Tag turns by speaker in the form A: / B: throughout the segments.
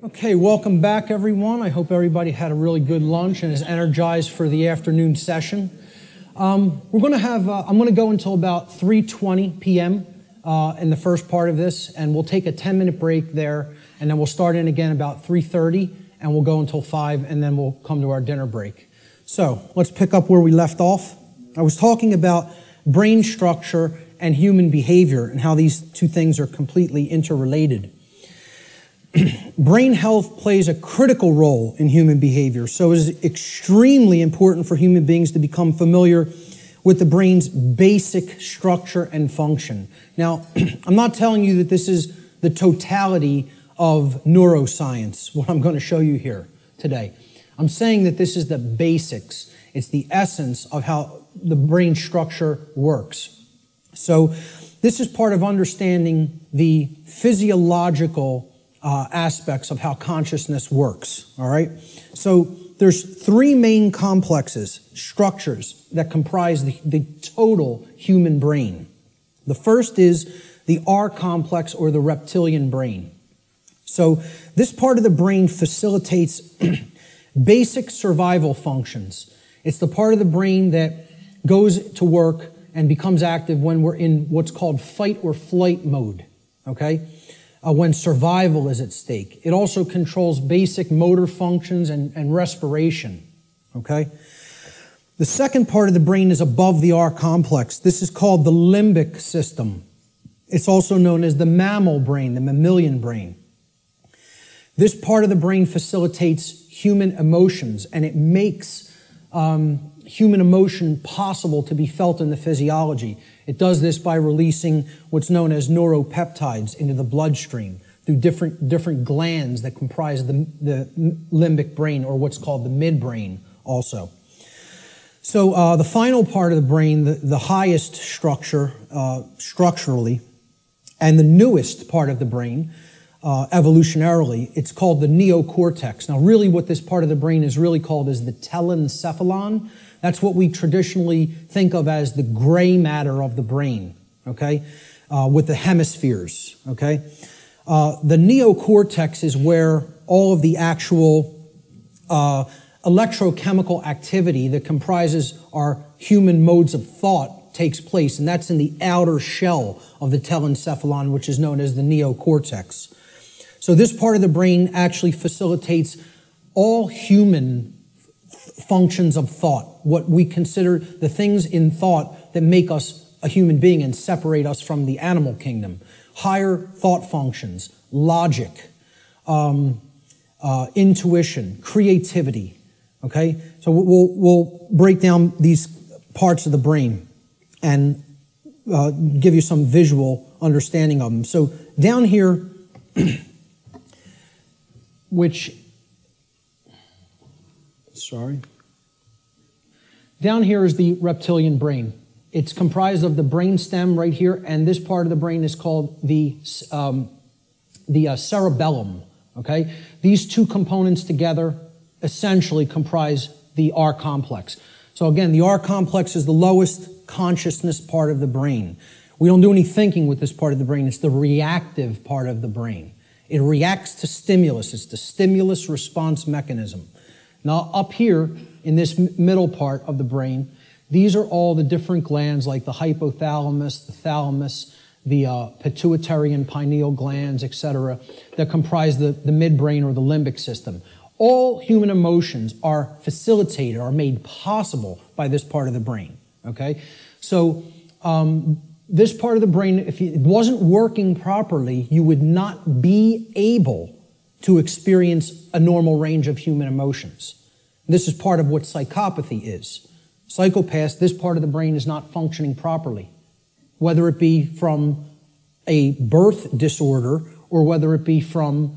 A: Okay, welcome back, everyone. I hope everybody had a really good lunch and is energized for the afternoon session. I'm going to go until about 3:20 p.m. In the first part of this, and we'll take a 10-minute break there, and then we'll start in again about 3:30, and we'll go until 5, and then we'll come to our dinner break. So let's pick up where we left off. I was talking about brain structure and human behavior and how these two things are completely interrelated. Brain health plays a critical role in human behavior, so it is extremely important for human beings to become familiar with the brain's basic structure and function. Now, I'm not telling you that this is the totality of neuroscience, what I'm going to show you here today. I'm saying that this is the basics. It's the essence of how the brain structure works. So this is part of understanding the physiological aspects of how consciousness works, all right? So there's three main complexes, structures, that comprise the total human brain. The first is the R complex, or the reptilian brain. So this part of the brain facilitates basic survival functions. It's the part of the brain that goes to work and becomes active when we're in what's called fight or flight mode, okay? When survival is at stake. It also controls basic motor functions and respiration, okay? The second part of the brain is above the R complex. This is called the limbic system. It's also known as the mammal brain, the mammalian brain. This part of the brain facilitates human emotions, and it makes human emotion possible to be felt in the physiology. It does this by releasing what's known as neuropeptides into the bloodstream through different glands that comprise the limbic brain, or what's called the midbrain also. So the final part of the brain, the highest structure structurally, and the newest part of the brain evolutionarily, it's called the neocortex. Now really what this part of the brain is really called is the telencephalon. That's what we traditionally think of as the gray matter of the brain, okay, with the hemispheres, okay? The neocortex is where all of the actual electrochemical activity that comprises our human modes of thought takes place, and that's in the outer shell of the telencephalon, which is known as the neocortex. So this part of the brain actually facilitates all human functions of thought, what we consider the things in thought that make us a human being and separate us from the animal kingdom. Higher thought functions, logic, intuition, creativity, okay? So we'll break down these parts of the brain and give you some visual understanding of them. So down here, down here is the reptilian brain. It's comprised of the brain stem right here, and this part of the brain is called the cerebellum, okay? These two components together essentially comprise the R complex. So again, the R complex is the lowest consciousness part of the brain. We don't do any thinking with this part of the brain. It's the reactive part of the brain. It reacts to stimulus. It's the stimulus response mechanism. Now, up here in this middle part of the brain, these are all the different glands like the hypothalamus, the thalamus, the pituitary and pineal glands, etc., that comprise the midbrain or the limbic system. All human emotions are facilitated, are made possible by this part of the brain, okay? So this part of the brain, if it wasn't working properly, you would not be able to experience a normal range of human emotions. This is part of what psychopathy is. Psychopaths, this part of the brain is not functioning properly, whether it be from a birth disorder or whether it be from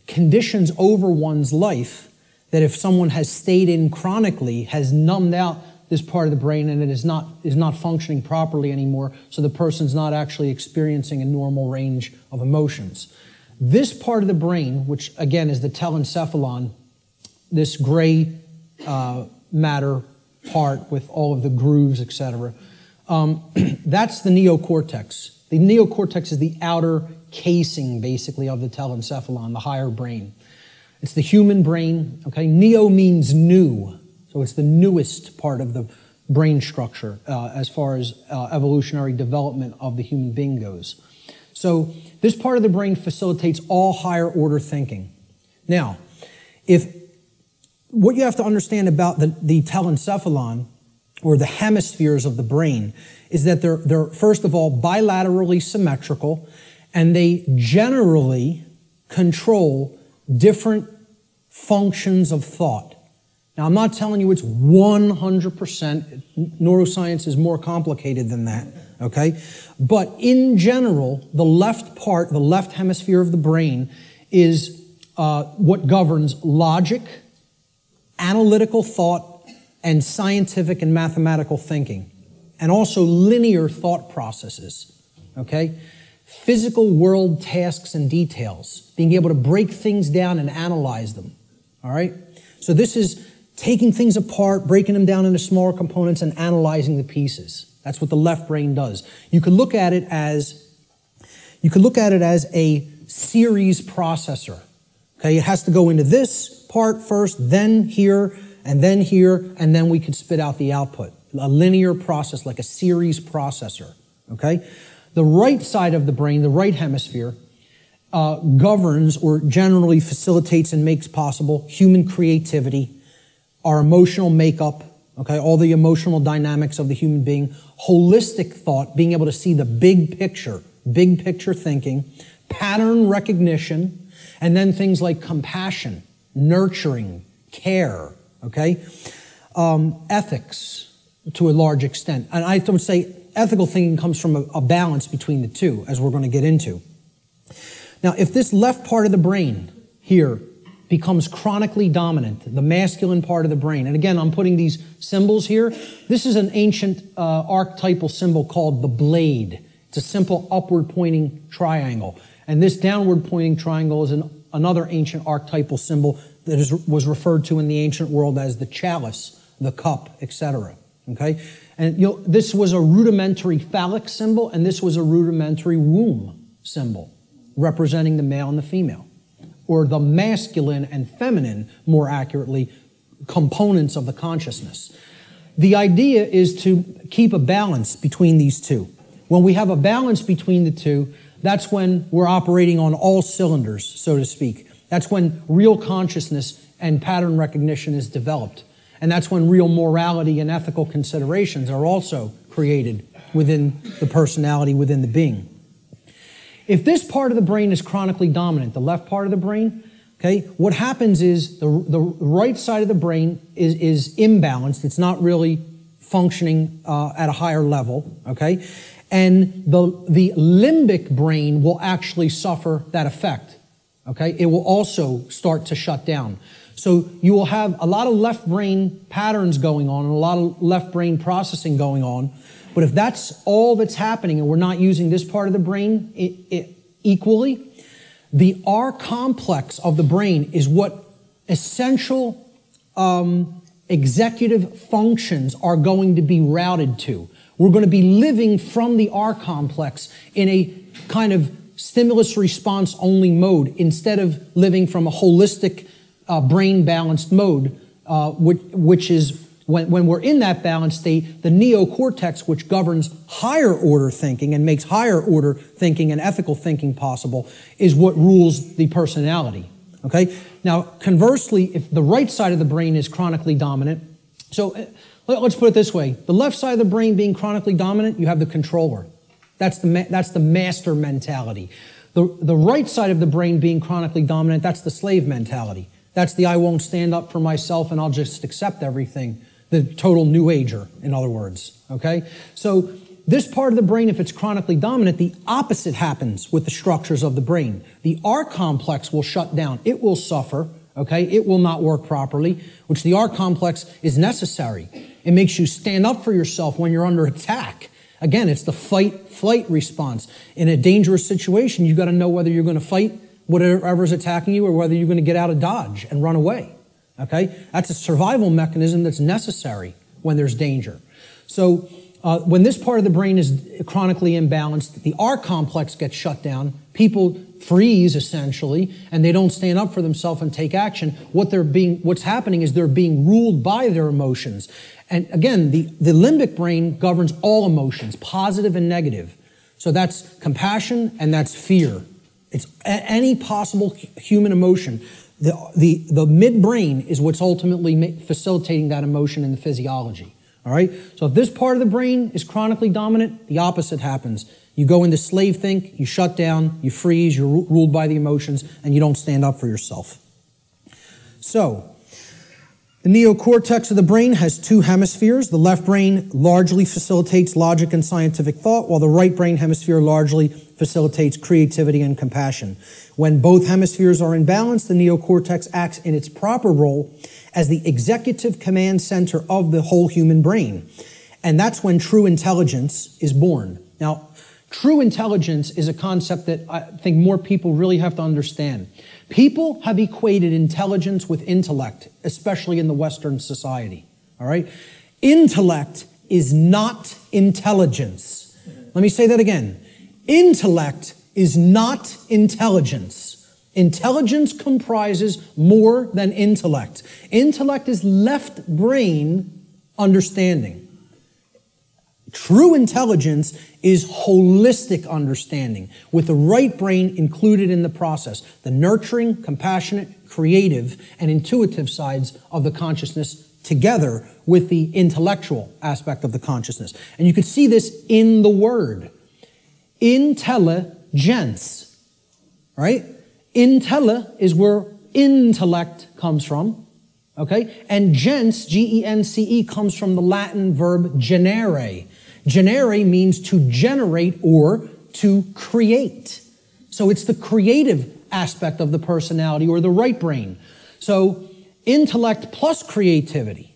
A: conditions over one's life that if someone has stayed in chronically has numbed out this part of the brain and it is not functioning properly anymore, so the person's not actually experiencing a normal range of emotions. This part of the brain, which again is the telencephalon, this gray matter part with all of the grooves, etc., that's the neocortex. The neocortex is the outer casing, basically, of the telencephalon, the higher brain. It's the human brain, okay? Neo means new, so it's the newest part of the brain structure as far as evolutionary development of the human being goes. So this part of the brain facilitates all higher order thinking. Now, what you have to understand about the telencephalon, or the hemispheres of the brain, is that they're first of all bilaterally symmetrical, and they generally control different functions of thought. Now, I'm not telling you it's 100%. Neuroscience is more complicated than that, okay? But in general, the left hemisphere of the brain is what governs logic, analytical thought, and scientific and mathematical thinking, and also linear thought processes, okay? Physical world tasks and details, being able to break things down and analyze them, all right? So this is taking things apart, breaking them down into smaller components, and analyzing the pieces. That's what the left brain does. You could look at it as a series processor. Okay, it has to go into this part first, then here, and then we could spit out the output. A linear process, like a series processor. Okay, the right side of the brain, the right hemisphere, governs or generally facilitates and makes possible human creativity, our emotional makeup, okay, all the emotional dynamics of the human being, holistic thought, being able to see the big picture thinking, pattern recognition, and then things like compassion, nurturing, care, okay, ethics to a large extent. And I would say ethical thinking comes from a balance between the two, as we're going to get into. Now, if this left part of the brain here becomes chronically dominant, the masculine part of the brain. And again, I'm putting these symbols here. This is an ancient archetypal symbol called the blade. It's a simple upward pointing triangle. And this downward pointing triangle is another ancient archetypal symbol that was referred to in the ancient world as the chalice, the cup, etc. Okay? And this was a rudimentary phallic symbol, and this was a rudimentary womb symbol, representing the male and the female, or the masculine and feminine, more accurately, components of the consciousness. The idea is to keep a balance between these two. When we have a balance between the two, that's when we're operating on all cylinders, so to speak. That's when real consciousness and pattern recognition is developed. And that's when real morality and ethical considerations are also created within the personality, within the being. If this part of the brain is chronically dominant, the left part of the brain, okay, what happens is the right side of the brain is imbalanced. It's not really functioning at a higher level, okay? And the limbic brain will actually suffer that effect, okay? It will also start to shut down. So you will have a lot of left brain patterns going on and a lot of left brain processing going on. But if that's all that's happening and we're not using this part of the brain equally, the R complex of the brain is what essential executive functions are going to be routed to. We're going to be living from the R complex in a kind of stimulus response only mode instead of living from a holistic brain balanced mode, which is when we're in that balanced state, the neocortex, which governs higher order thinking and makes higher order thinking and ethical thinking possible, is what rules the personality. Okay? Now, conversely, if the right side of the brain is chronically dominant, so let's put it this way. The left side of the brain being chronically dominant, you have the controller. That's the master mentality. The right side of the brain being chronically dominant, that's the slave mentality. That's the I won't stand up for myself and I'll just accept everything. The total new ager, in other words, okay? So this part of the brain, if it's chronically dominant, the opposite happens with the structures of the brain. The R complex will shut down. It will suffer, okay? It will not work properly, which the R complex is necessary. It makes you stand up for yourself when you're under attack. Again, it's the fight-flight response. In a dangerous situation, you've got to know whether you're going to fight whatever's attacking you or whether you're going to get out of dodge and run away. Okay? That's a survival mechanism that's necessary when there's danger. So When this part of the brain is chronically imbalanced, the R complex gets shut down. People freeze, essentially, and they don't stand up for themselves and take action. What's happening is they're being ruled by their emotions. And again, the limbic brain governs all emotions, positive and negative. So that's compassion and that's fear. It's any possible human emotion. The midbrain is what's ultimately facilitating that emotion in the physiology. All right? So if this part of the brain is chronically dominant, the opposite happens. You go into slave think, you shut down, you freeze, you're ruled by the emotions, and you don't stand up for yourself. So, the neocortex of the brain has two hemispheres. The left brain largely facilitates logic and scientific thought, while the right brain hemisphere largely facilitates creativity and compassion. When both hemispheres are in balance, the neocortex acts in its proper role as the executive command center of the whole human brain. And that's when true intelligence is born. Now, true intelligence is a concept that I think more people really have to understand. People have equated intelligence with intellect, especially in the Western society. All right? Intellect is not intelligence. Let me say that again. Intellect is not intelligence. Intelligence comprises more than intellect. Intellect is left brain understanding. True intelligence is holistic understanding, with the right brain included in the process. The nurturing, compassionate, creative, and intuitive sides of the consciousness together with the intellectual aspect of the consciousness. And you can see this in the word. Intelligence. Right? Intella is where intellect comes from. Okay? And gens, G-E-N-C-E, comes from the Latin verb generare. Generare means to generate or to create. So it's the creative aspect of the personality or the right brain. So intellect plus creativity,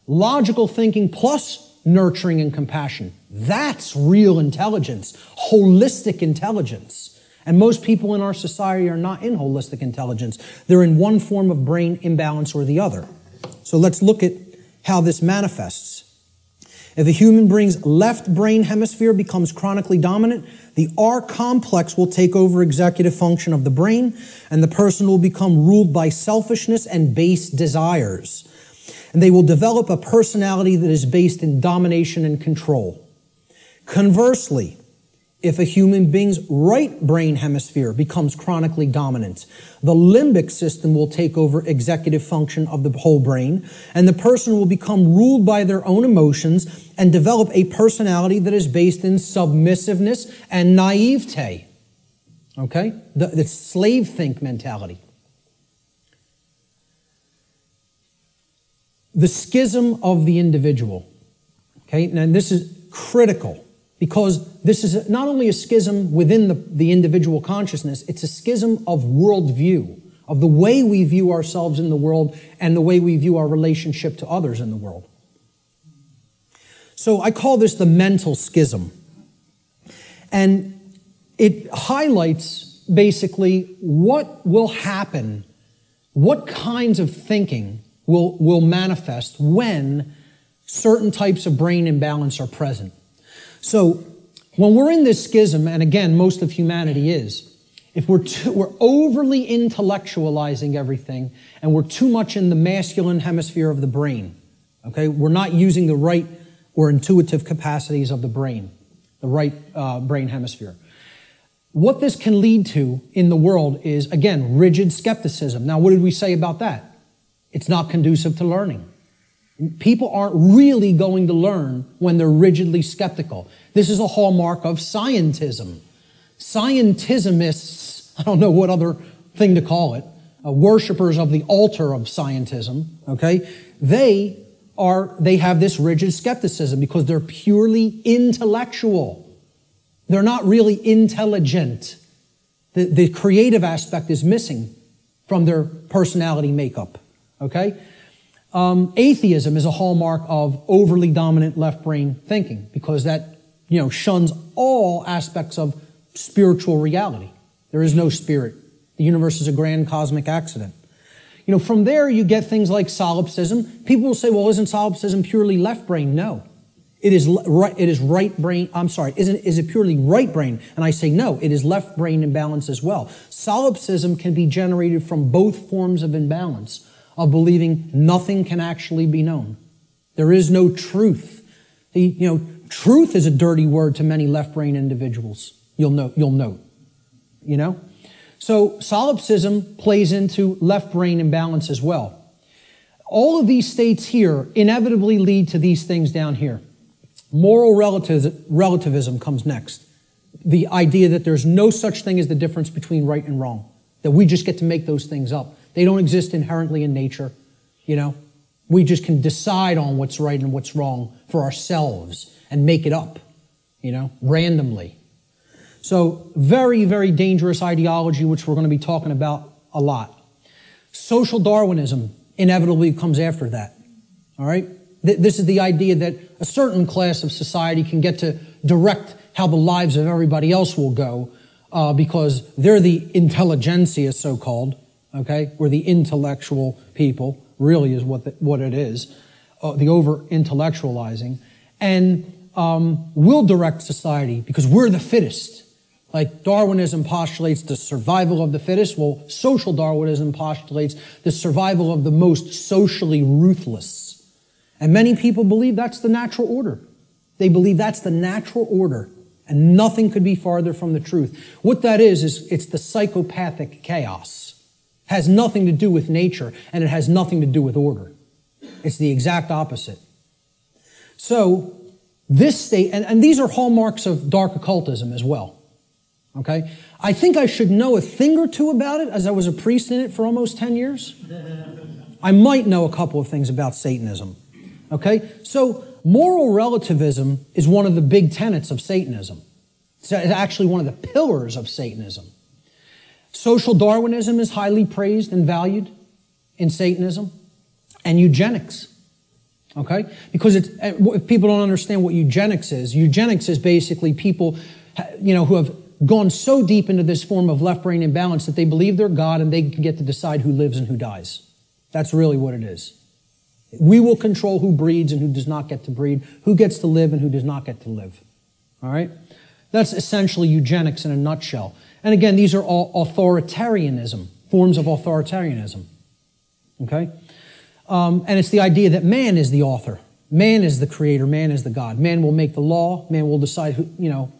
A: logical thinking plus nurturing and compassion. That's real intelligence, holistic intelligence. And most people in our society are not in holistic intelligence. They're in one form of brain imbalance or the other. So let's look at how this manifests. If a human brain's left brain hemisphere becomes chronically dominant, the R complex will take over executive function of the brain, and the person will become ruled by selfishness and base desires. And they will develop a personality that is based in domination and control. Conversely, if a human being's right brain hemisphere becomes chronically dominant, the limbic system will take over executive function of the whole brain, and the person will become ruled by their own emotions and develop a personality that is based in submissiveness and naivete. Okay? The slave think mentality. The schism of the individual. Okay? Now this is critical, because this is not only a schism within the individual consciousness, it's a schism of worldview, of the way we view ourselves in the world and the way we view our relationship to others in the world. So I call this the mental schism. And it highlights basically what will happen, what kinds of thinking will manifest when certain types of brain imbalance are present. So when we're in this schism, and again, most of humanity is, if we're overly intellectualizing everything and we're too much in the masculine hemisphere of the brain, okay, we're not using the right or intuitive capacities of the brain, the right brain hemisphere. What this can lead to in the world is, again, rigid skepticism. Now, what did we say about that? It's not conducive to learning. People aren't really going to learn when they're rigidly skeptical. This is a hallmark of scientism. Scientismists, I don't know what other thing to call it, worshipers of the altar of scientism, okay, they have this rigid skepticism because they're purely intellectual. They're not really intelligent. The creative aspect is missing from their personality makeup, okay? Atheism is a hallmark of overly dominant left brain thinking because that, shuns all aspects of spiritual reality. There is no spirit. The universe is a grand cosmic accident. From there you get things like solipsism. People will say, well, isn't solipsism purely left brain? No. It is right brain, I'm sorry, is it purely right brain? And I say no, it is left brain imbalance as well. Solipsism can be generated from both forms of imbalance, of believing nothing can actually be known. There is no truth. Truth is a dirty word to many left brain individuals. You'll note. So solipsism plays into left brain imbalance as well. All of these states here inevitably lead to these things down here. Moral relativism comes next. The idea that there's no such thing as the difference between right and wrong, that we just get to make those things up. They don't exist inherently in nature, We just can decide on what's right and what's wrong for ourselves and make it up, randomly. So very, very dangerous ideology, which we're going to be talking about a lot. Social Darwinism inevitably comes after that, all right? This is the idea that a certain class of society can get to direct how the lives of everybody else will go because they're the intelligentsia, so-called, okay? We're the intellectual people, really is what it is, the over-intellectualizing, and we'll direct society because we're the fittest. Like Darwinism postulates the survival of the fittest, well, social Darwinism postulates the survival of the most socially ruthless. And many people believe that's the natural order. They believe that's the natural order, and nothing could be farther from the truth. What that is it's the psychopathic chaos. It has nothing to do with nature, and it has nothing to do with order. It's the exact opposite. So, this state, and these are hallmarks of dark occultism as well. Okay? I think I should know a thing or two about it, as I was a priest in it for almost 10 years. I might know a couple of things about Satanism. Okay? So, moral relativism is one of the big tenets of Satanism. It's actually one of the pillars of Satanism. Social Darwinism is highly praised and valued in Satanism. And eugenics. Okay? Because if people don't understand what eugenics is basically people, who have gone so deep into this form of left brain imbalance that they believe they're God and they can get to decide who lives and who dies. That's really what it is. We will control who breeds and who does not get to breed, who gets to live and who does not get to live. All right? That's essentially eugenics in a nutshell. And again, these are all authoritarianism, forms of authoritarianism. Okay? And it's the idea that man is the author. Man is the creator. Man is the God. Man will make the law. Man will decide who,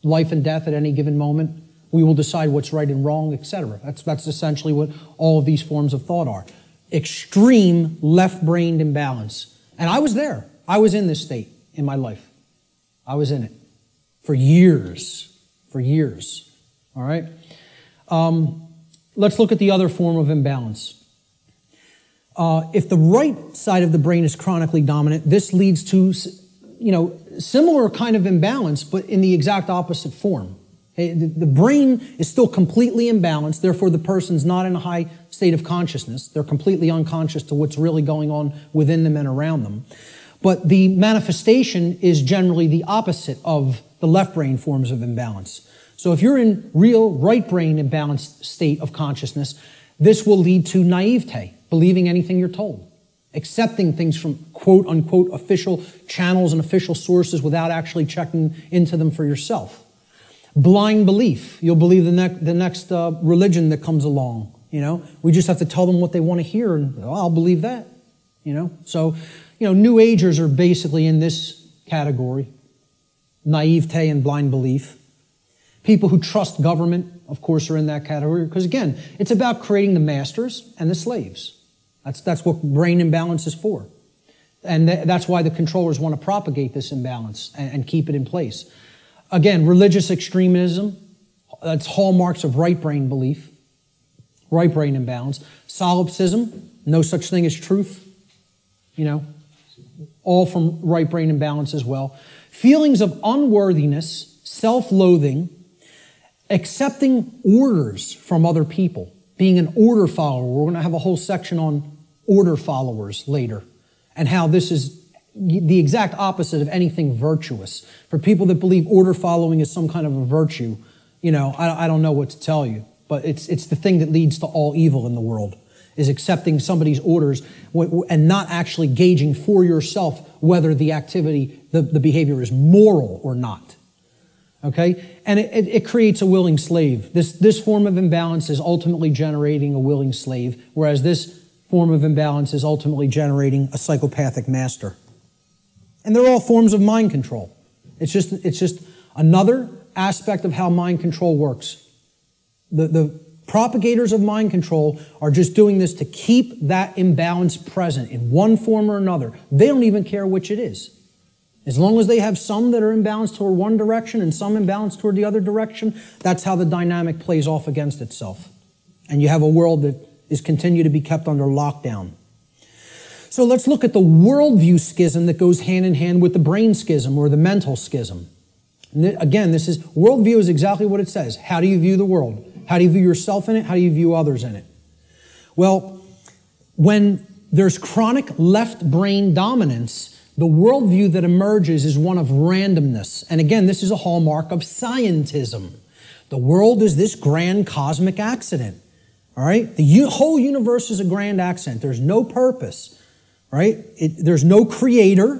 A: life and death at any given moment. We will decide what's right and wrong, etc. That's essentially what all of these forms of thought are. Extreme left-brained imbalance. And I was there. I was in this state in my life. I was in it for years. For years. All right? Let's look at the other form of imbalance. If the right side of the brain is chronically dominant, this leads to, similar kind of imbalance, but in the exact opposite form. The brain is still completely imbalanced, therefore the person's not in a high state of consciousness. They're completely unconscious to what's really going on within them and around them. But the manifestation is generally the opposite of the left brain forms of imbalance. So if you're in real right brain imbalanced state of consciousness, this will lead to naivete, believing anything you're told, accepting things from quote-unquote official channels and official sources without actually checking into them for yourself. Blind belief. You'll believe the next religion that comes along. We just have to tell them what they want to hear, and I'll believe that. So, New Agers are basically in this category. Naivete and blind belief. People who trust government, of course, are in that category, because again, it's about creating the masters and the slaves. That's what brain imbalance is for. And that's why the controllers want to propagate this imbalance and keep it in place. Again, religious extremism, that's hallmarks of right brain belief, right brain imbalance. Solipsism, no such thing as truth, all from right brain imbalance as well. Feelings of unworthiness, self-loathing, accepting orders from other people, being an order follower. We're going to have a whole section on order followers later, and how this is the exact opposite of anything virtuous. For people that believe order following is some kind of a virtue, I don't know what to tell you, but it's the thing that leads to all evil in the world. is accepting somebody's orders and not actually gauging for yourself whether the activity, the behavior is moral or not. Okay? And it creates a willing slave. This form of imbalance is ultimately generating a willing slave, whereas this form of imbalance is ultimately generating a psychopathic master. And they're all forms of mind control. It's just another aspect of how mind control works. The propagators of mind control are just doing this to keep that imbalance present in one form or another. They don't even care which it is. As long as they have some that are imbalanced toward one direction and some imbalanced toward the other direction, that's how the dynamic plays off against itself. And you have a world that is continued to be kept under lockdown. So let's look at the worldview schism that goes hand in hand with the brain schism or the mental schism. And again, worldview is exactly what it says. How do you view the world? How do you view yourself in it? How do you view others in it? Well, when there's chronic left brain dominance, the worldview that emerges is one of randomness. And again, this is a hallmark of scientism. The world is this grand cosmic accident. All right? The whole universe is a grand accident. There's no purpose. Right? There's no creator.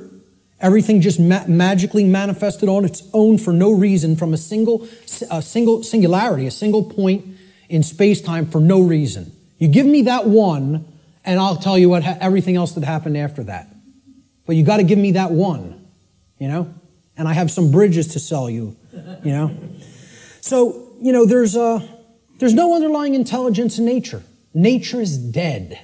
A: Everything just magically manifested on its own for no reason from a single singularity, a single point in space-time for no reason. You give me that one, and I'll tell you everything else that happened after that. But you got to give me that one, you know? And I have some bridges to sell you, you know? So, you know, there's no underlying intelligence in nature. Nature is dead.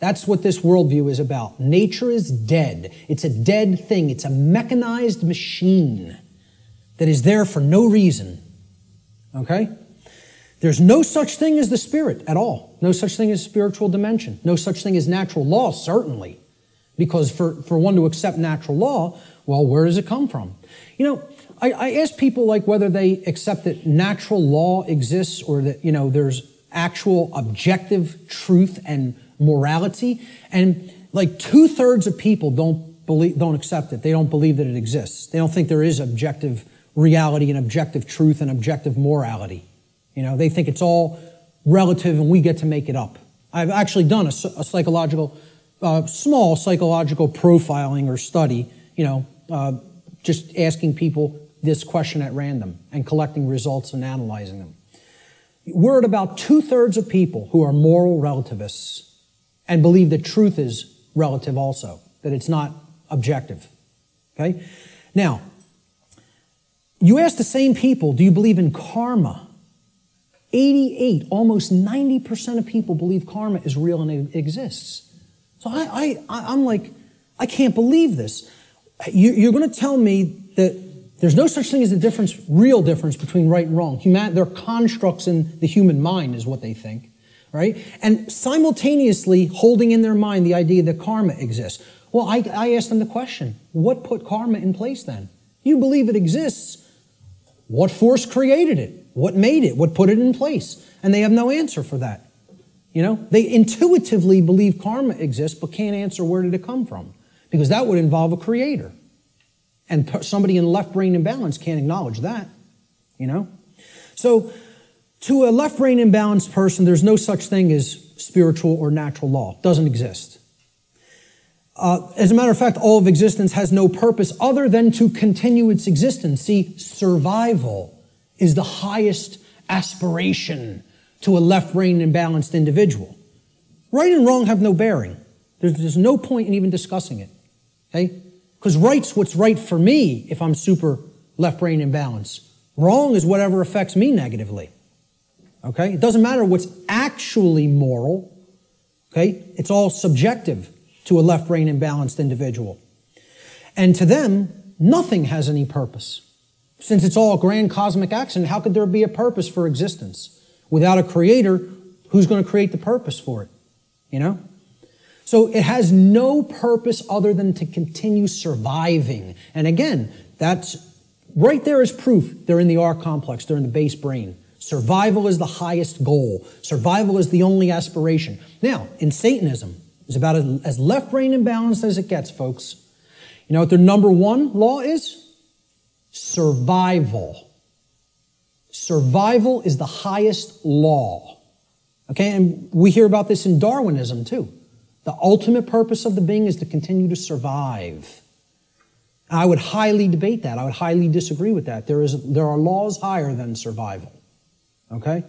A: That's what this worldview is about. Nature is dead. It's a dead thing. It's a mechanized machine that is there for no reason. Okay? There's no such thing as the spirit at all. No such thing as spiritual dimension. No such thing as natural law, certainly. Because for one to accept natural law, well, where does it come from? You know, I ask people like whether they accept that natural law exists or that, you know, there's actual objective truth and morality, and like 2/3 of people don't accept it. They don't believe that it exists. They don't think there is objective reality and objective truth and objective morality. You know, they think it's all relative and we get to make it up. I've actually done a psychological, small psychological profiling or study, you know, just asking people this question at random and collecting results and analyzing them. We're at about 2/3 of people who are moral relativists and believe that truth is relative also, that it's not objective. Okay? Now, you ask the same people, do you believe in karma? 88, almost 90% of people believe karma is real and it exists. So I'm like, I can't believe this. You're going to tell me that there's no such thing as a real difference between right and wrong. They're constructs in the human mind is what they think. Right? And simultaneously holding in their mind the idea that karma exists. Well, I asked them the question, what put karma in place then? You believe it exists. What force created it? What made it? What put it in place? And they have no answer for that. You know, they intuitively believe karma exists, but can't answer where did it come from? Because that would involve a creator. And somebody in left brain imbalance can't acknowledge that. You know? So, to a left brain imbalanced person, there's no such thing as spiritual or natural law. It doesn't exist. As a matter of fact, all of existence has no purpose other than to continue its existence. See, survival is the highest aspiration to a left brain imbalanced individual. Right and wrong have no bearing. There's no point in even discussing it. Okay? Because right's what's right for me if I'm super left brain imbalanced. Wrong is whatever affects me negatively. Okay? It doesn't matter what's actually moral. Okay? It's all subjective to a left brain imbalanced individual. And to them, nothing has any purpose. Since it's all a grand cosmic accident, how could there be a purpose for existence? Without a creator, who's going to create the purpose for it? You know? So it has no purpose other than to continue surviving. And again, that's right there is proof they're in the R complex, they're in the base brain. Survival is the highest goal. Survival is the only aspiration. Now, in Satanism, it's about as left brain imbalanced as it gets, folks. You know what their number one law is? Survival. Survival is the highest law. Okay, and we hear about this in Darwinism too. The ultimate purpose of the being is to continue to survive. I would highly debate that. I would highly disagree with that. There are laws higher than survival. Okay?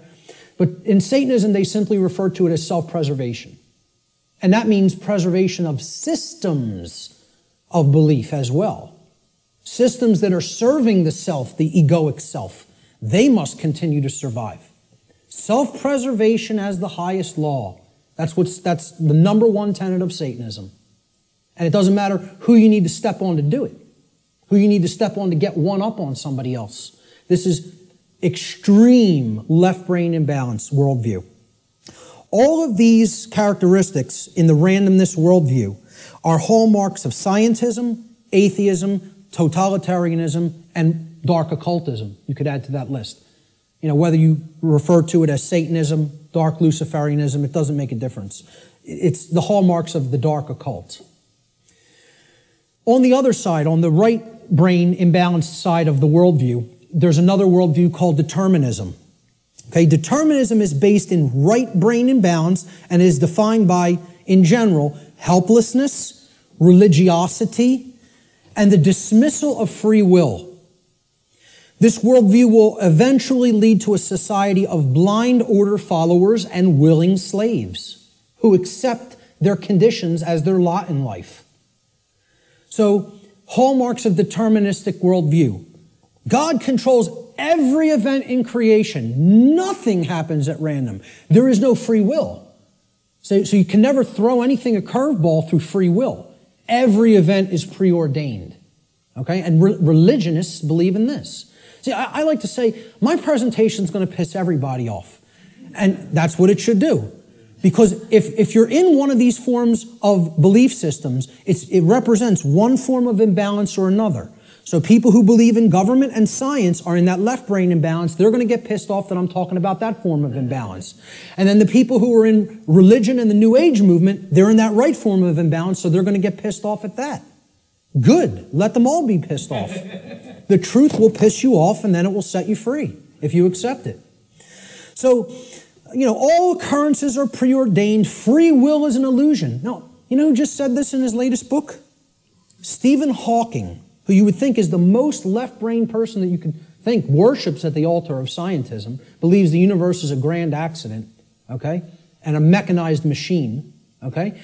A: But in Satanism, they simply refer to it as self-preservation. And that means preservation of systems of belief as well. Systems that are serving the self, the egoic self. They must continue to survive. Self-preservation as the highest law. That's the number one tenet of Satanism. And it doesn't matter who you need to step on to do it. Who you need to step on to get one up on somebody else. This is extreme left-brain imbalance worldview. All of these characteristics in the randomness worldview are hallmarks of scientism, atheism, totalitarianism, and dark occultism. You could add to that list. You know, whether you refer to it as Satanism, dark Luciferianism, it doesn't make a difference. It's the hallmarks of the dark occult. On the other side, on the right brain imbalanced side of the worldview, there's another worldview called determinism. Okay, determinism is based in right brain imbalance and is defined by, in general, helplessness, religiosity, and the dismissal of free will. This worldview will eventually lead to a society of blind order followers and willing slaves who accept their conditions as their lot in life. So, hallmarks of deterministic worldview. God controls every event in creation. Nothing happens at random. There is no free will. So you can never throw anything a curveball through free will. Every event is preordained. Okay? And religionists believe in this. See, I like to say, my presentation is going to piss everybody off. And that's what it should do. Because if you're in one of these forms of belief systems, it represents one form of imbalance or another. So people who believe in government and science are in that left brain imbalance. They're going to get pissed off that I'm talking about that form of imbalance. And then the people who are in religion and the New Age movement, they're in that right form of imbalance, so they're going to get pissed off at that. Good. Let them all be pissed off. The truth will piss you off, and then it will set you free if you accept it. So, you know, all occurrences are preordained. Free will is an illusion. No, you know who just said this in his latest book? Stephen Hawking, who you would think is the most left-brain person that you could think, worships at the altar of scientism, believes the universe is a grand accident, okay, and a mechanized machine, okay?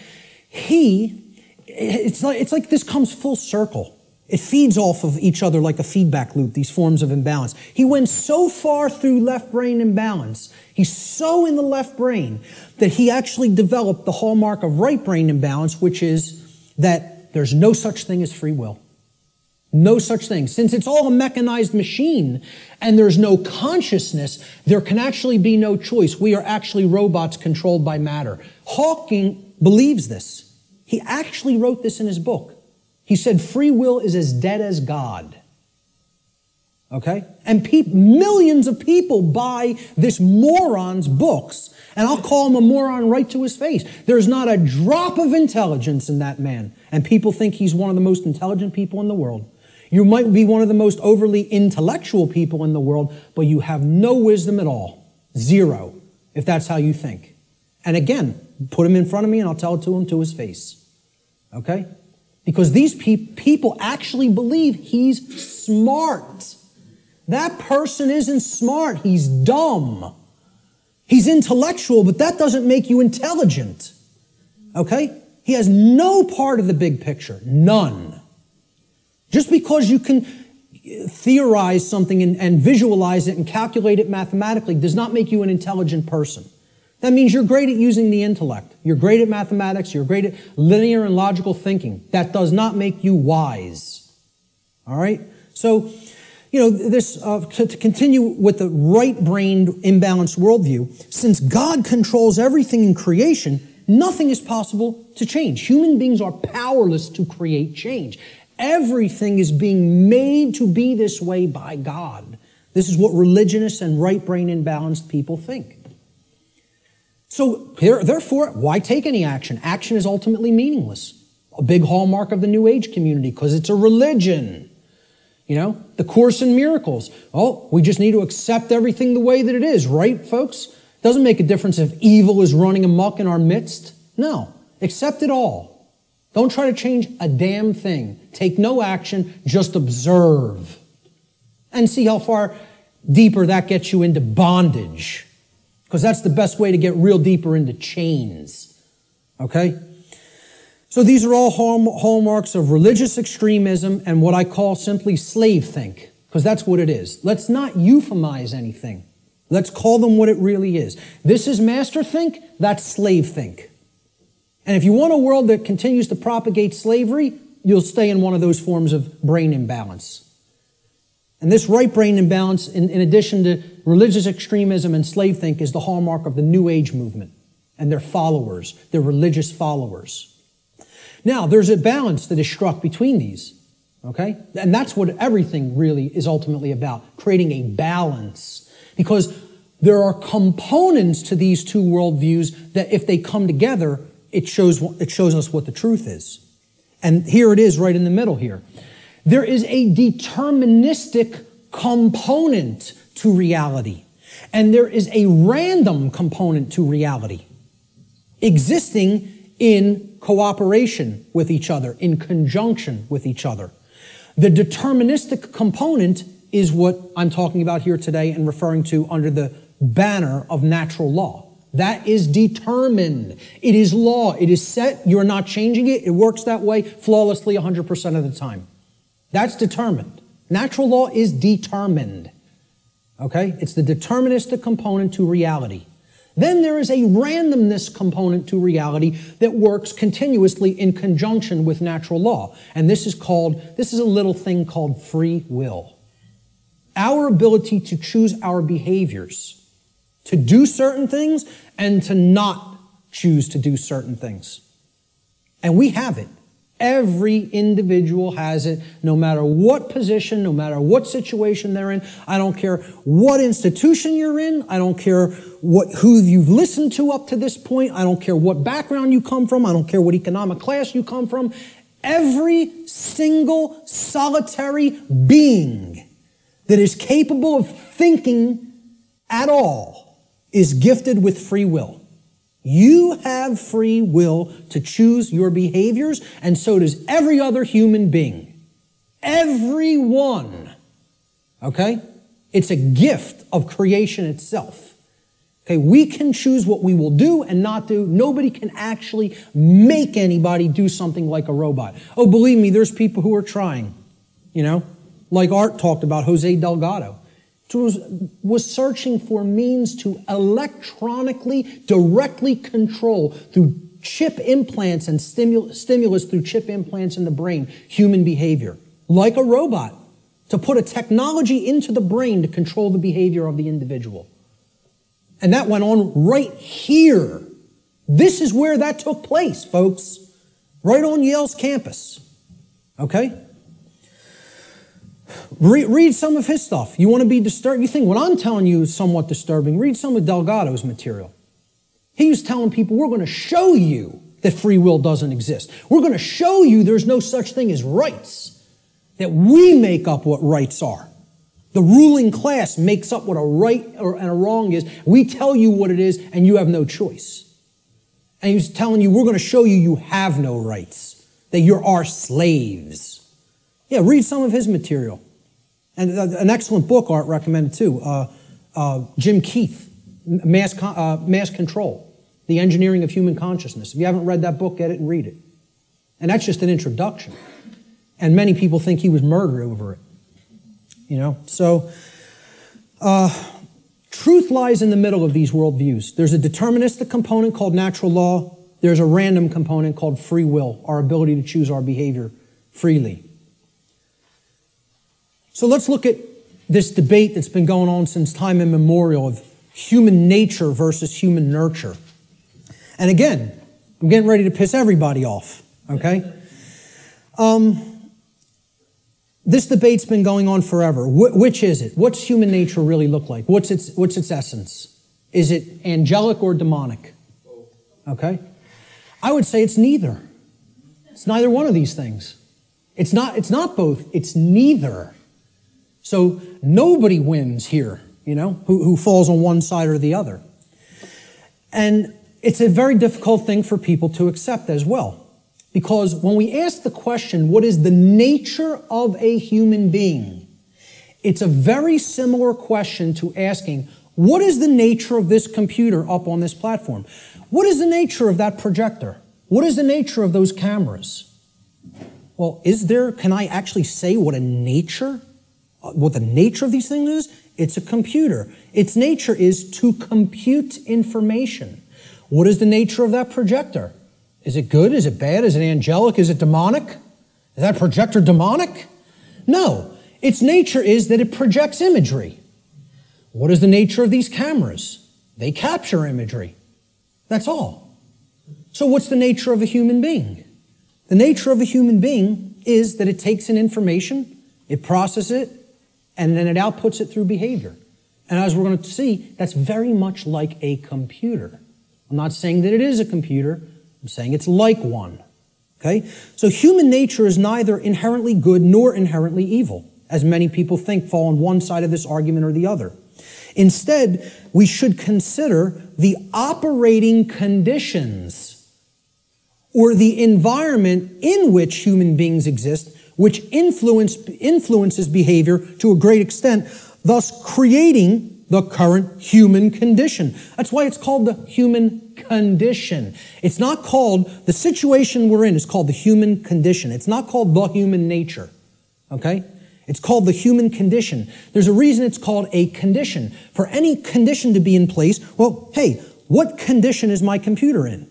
A: It's like this comes full circle. It feeds off of each other like a feedback loop, these forms of imbalance. He went so far through left brain imbalance, he's so in the left brain, that he actually developed the hallmark of right brain imbalance, which is that there's no such thing as free will. No such thing. Since it's all a mechanized machine and there's no consciousness, there can actually be no choice. We are actually robots controlled by matter. Hawking believes this. He actually wrote this in his book. He said free will is as dead as God. Okay? And millions of people buy this moron's books, and I'll call him a moron right to his face. There's not a drop of intelligence in that man, and people think he's one of the most intelligent people in the world. You might be one of the most overly intellectual people in the world, but you have no wisdom at all. Zero, if that's how you think. And again, put him in front of me and I'll tell it to him to his face. Okay? Because these people actually believe he's smart. That person isn't smart. He's dumb. He's intellectual, but that doesn't make you intelligent. Okay? He has no part of the big picture. None. Just because you can theorize something and visualize it and calculate it mathematically does not make you an intelligent person. That means you're great at using the intellect. You're great at mathematics. You're great at linear and logical thinking. That does not make you wise. All right? So, you know, this to continue with the right-brained imbalanced worldview, since God controls everything in creation, nothing is possible to change. Human beings are powerless to create change. Everything is being made to be this way by God. This is what religionists and right-brain imbalanced people think. So, therefore, why take any action? Action is ultimately meaningless. A big hallmark of the New Age community, because it's a religion. You know, the Course in Miracles. Oh, we just need to accept everything the way that it is, right, folks? Doesn't make a difference if evil is running amok in our midst. No, accept it all. Don't try to change a damn thing. Take no action, just observe. And see how far deeper that gets you into bondage. Because that's the best way to get real deeper into chains. Okay? So these are all hallmarks of religious extremism and what I call simply slave think. Because that's what it is. Let's not euphemize anything. Let's call them what it really is. This is master think, that's slave think. And if you want a world that continues to propagate slavery, you'll stay in one of those forms of brain imbalance. And this right brain imbalance, in addition to religious extremism and slave think, is the hallmark of the New Age movement and their followers, their religious followers. Now, there's a balance that is struck between these, okay? And that's what everything really is ultimately about, creating a balance. Because there are components to these two worldviews that if they come together, it shows us what the truth is. And here it is right in the middle here. There is a deterministic component to reality. And there is a random component to reality, existing in cooperation with each other, in conjunction with each other. The deterministic component is what I'm talking about here today and referring to under the banner of natural law. That is determined. It is law. It is set. You're not changing it. It works that way flawlessly 100% of the time. That's determined. Natural law is determined. Okay? It's the deterministic component to reality. Then there is a randomness component to reality that works continuously in conjunction with natural law. And this is a little thing called free will. Our ability to choose our behaviors, to do certain things and to not choose to do certain things. And we have it. Every individual has it, no matter what position, no matter what situation they're in. I don't care what institution you're in. I don't care who you've listened to up to this point. I don't care what background you come from. I don't care what economic class you come from. Every single solitary being that is capable of thinking at all is gifted with free will. You have free will to choose your behaviors, and so does every other human being. Everyone. Okay? It's a gift of creation itself. Okay, we can choose what we will do and not do. Nobody can actually make anybody do something like a robot. Oh, believe me, there's people who are trying. You know, like Art talked about, Jose Delgado. Was searching for means to electronically, directly control through chip implants and stimulus through chip implants in the brain, human behavior, like a robot, to put a technology into the brain to control the behavior of the individual. And that went on right here. This is where that took place, folks, right on Yale's campus. Okay? Read some of his stuff. You want to be disturbed? You think what I'm telling you is somewhat disturbing. Read some of Delgado's material. He was telling people, we're going to show you that free will doesn't exist. We're going to show you there's no such thing as rights, that we make up what rights are. The ruling class makes up what a right and a wrong is. We tell you what it is, and you have no choice. And he was telling you, we're going to show you you have no rights, that you're our slaves. Yeah, read some of his material. And an excellent book, Art recommended too, Jim Keith, Mass Control, The Engineering of Human Consciousness. If you haven't read that book, get it and read it. And that's just an introduction. And many people think he was murdered over it. You know, so truth lies in the middle of these worldviews. There's a deterministic component called natural law. There's a random component called free will, our ability to choose our behavior freely. So let's look at this debate that's been going on since time immemorial of human nature versus human nurture. And again, I'm getting ready to piss everybody off, okay? This debate's been going on forever. Which is it? What's human nature really look like? What's its essence? Is it angelic or demonic? Okay? I would say it's neither. It's neither one of these things. It's not both. It's neither. So nobody wins here, you know, who falls on one side or the other. And it's a very difficult thing for people to accept as well. Because when we ask the question, what is the nature of a human being? It's a very similar question to asking, what is the nature of this computer up on this platform? What is the nature of that projector? What is the nature of those cameras? Well, can I actually say what the nature of these things is? It's a computer. Its nature is to compute information. What is the nature of that projector? Is it good? Is it bad? Is it angelic? Is it demonic? Is that projector demonic? No. Its nature is that it projects imagery. What is the nature of these cameras? They capture imagery. That's all. So what's the nature of a human being? The nature of a human being is that it takes in information, it processes it, and then it outputs it through behavior. And as we're going to see, that's very much like a computer. I'm not saying that it is a computer. I'm saying it's like one. Okay? So human nature is neither inherently good nor inherently evil, as many people think fall on one side of this argument or the other. Instead, we should consider the operating conditions or the environment in which human beings exist, which influences behavior to a great extent, thus creating the current human condition. That's why it's called the human condition. It's not called, the situation we're in is called the human condition. It's not called the human nature, okay? It's called the human condition. There's a reason it's called a condition. For any condition to be in place, well, hey, what condition is my computer in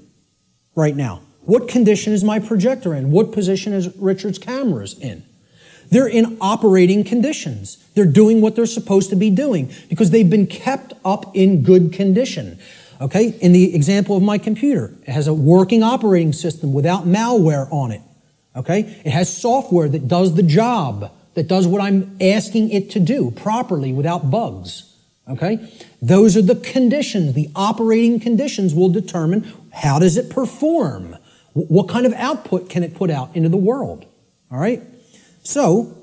A: right now? What condition is my projector in? What position is Richard's cameras in? They're in operating conditions. They're doing what they're supposed to be doing because they've been kept up in good condition. Okay? In the example of my computer, it has a working operating system without malware on it. Okay? It has software that does the job, that does what I'm asking it to do properly without bugs. Okay? Those are the conditions. The operating conditions will determine how does it perform. What kind of output can it put out into the world? All right? So,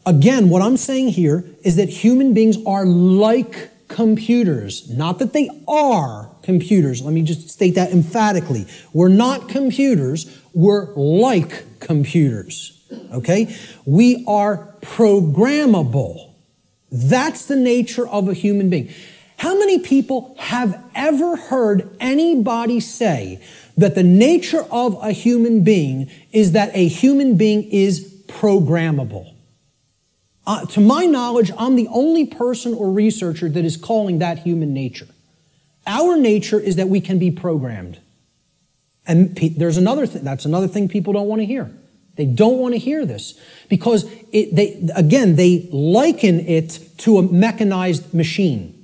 A: again, what I'm saying here is that human beings are like computers. Not that they are computers. Let me just state that emphatically. We're not computers. We're like computers. Okay? We are programmable. That's the nature of a human being. How many people have ever heard anybody say that the nature of a human being is that a human being is programmable? To my knowledge, I'm the only person or researcher that is calling that human nature. Our nature is that we can be programmed. And there's another thing, that's another thing people don't want to hear. They don't want to hear this because they liken it to a mechanized machine.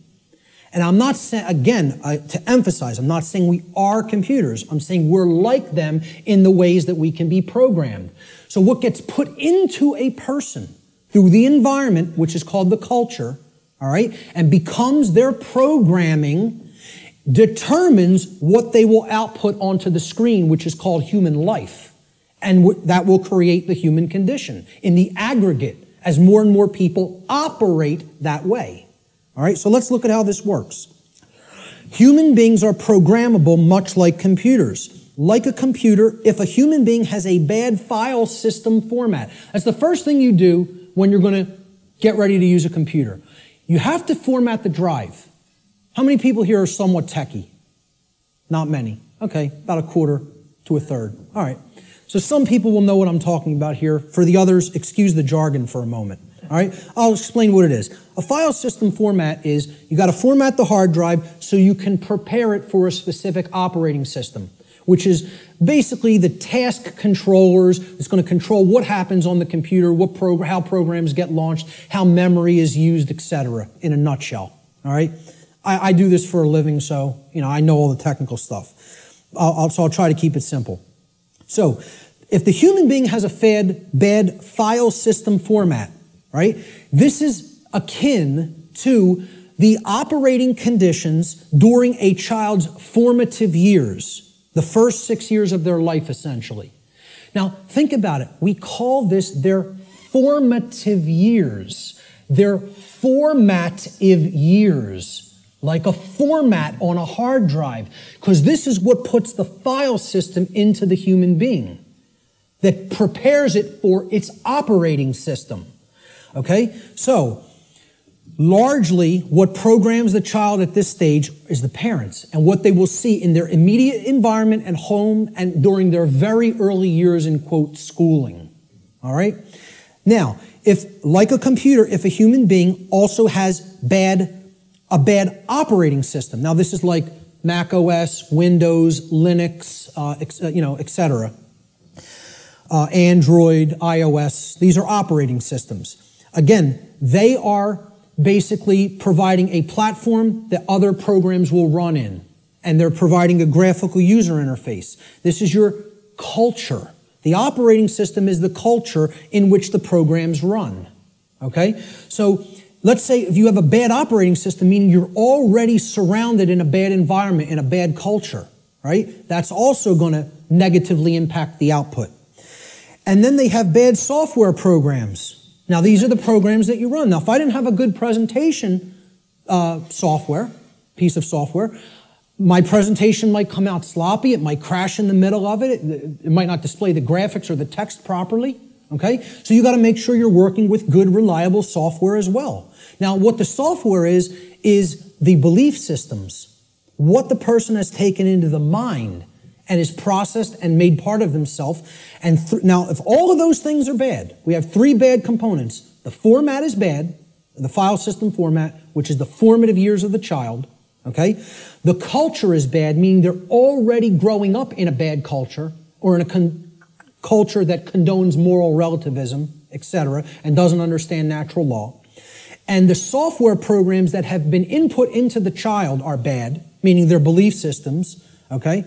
A: And I'm not saying, again, to emphasize, I'm not saying we are computers. I'm saying we're like them in the ways that we can be programmed. So what gets put into a person through the environment, which is called the culture, all right, and becomes their programming, determines what they will output onto the screen, which is called human life. And that will create the human condition in the aggregate as more and more people operate that way. All right, so let's look at how this works. Human beings are programmable much like computers. Like a computer, if a human being has a bad file system format, that's the first thing you do when you're going to get ready to use a computer. You have to format the drive. How many people here are somewhat techie? Not many. Okay, about a quarter to a third. All right. So some people will know what I'm talking about here. For the others, excuse the jargon for a moment. All right, I'll explain what it is. A file system format is you got to format the hard drive so you can prepare it for a specific operating system, which is basically the task controllers. It's going to control what happens on the computer, how programs get launched, how memory is used, etc. in a nutshell. All right, I do this for a living, so I know all the technical stuff. So I'll try to keep it simple. So if the human being has a bad file system format, right? This is akin to the operating conditions during a child's formative years, the first 6 years of their life, essentially. Now, think about it. We call this their formative years. Their formative years. like a format on a hard drive, because this is what puts the file system into the human being, that prepares it for its operating system. Okay? So, largely, what programs the child at this stage is the parents and what they will see in their immediate environment and home and during their very early years in, quote, schooling. All right? Now, if, like a computer, if a human being also has a bad operating system, now this is like Mac OS, Windows, Linux, etc., Android, iOS, these are operating systems. Again, they are basically providing a platform that other programs will run in, and they're providing a graphical user interface. This is your culture. The operating system is the culture in which the programs run. Okay? So let's say if you have a bad operating system, meaning you're already surrounded in a bad environment, in a bad culture, right? That's also going to negatively impact the output. And then they have bad software programs. Now, these are the programs that you run. Now, if I didn't have a good presentation piece of software, my presentation might come out sloppy. It might crash in the middle of it. It might not display the graphics or the text properly. Okay? So you got to make sure you're working with good, reliable software as well. Now, what the software is the belief systems, what the person has taken into the mind and is processed and made part of themselves. And now, if all of those things are bad, we have three bad components. The format is bad, the file system format, which is the formative years of the child. Okay? The culture is bad, meaning they're already growing up in a bad culture or in a culture that condones moral relativism, etc., and doesn't understand natural law. And the software programs that have been input into the child are bad, meaning their belief systems. Okay?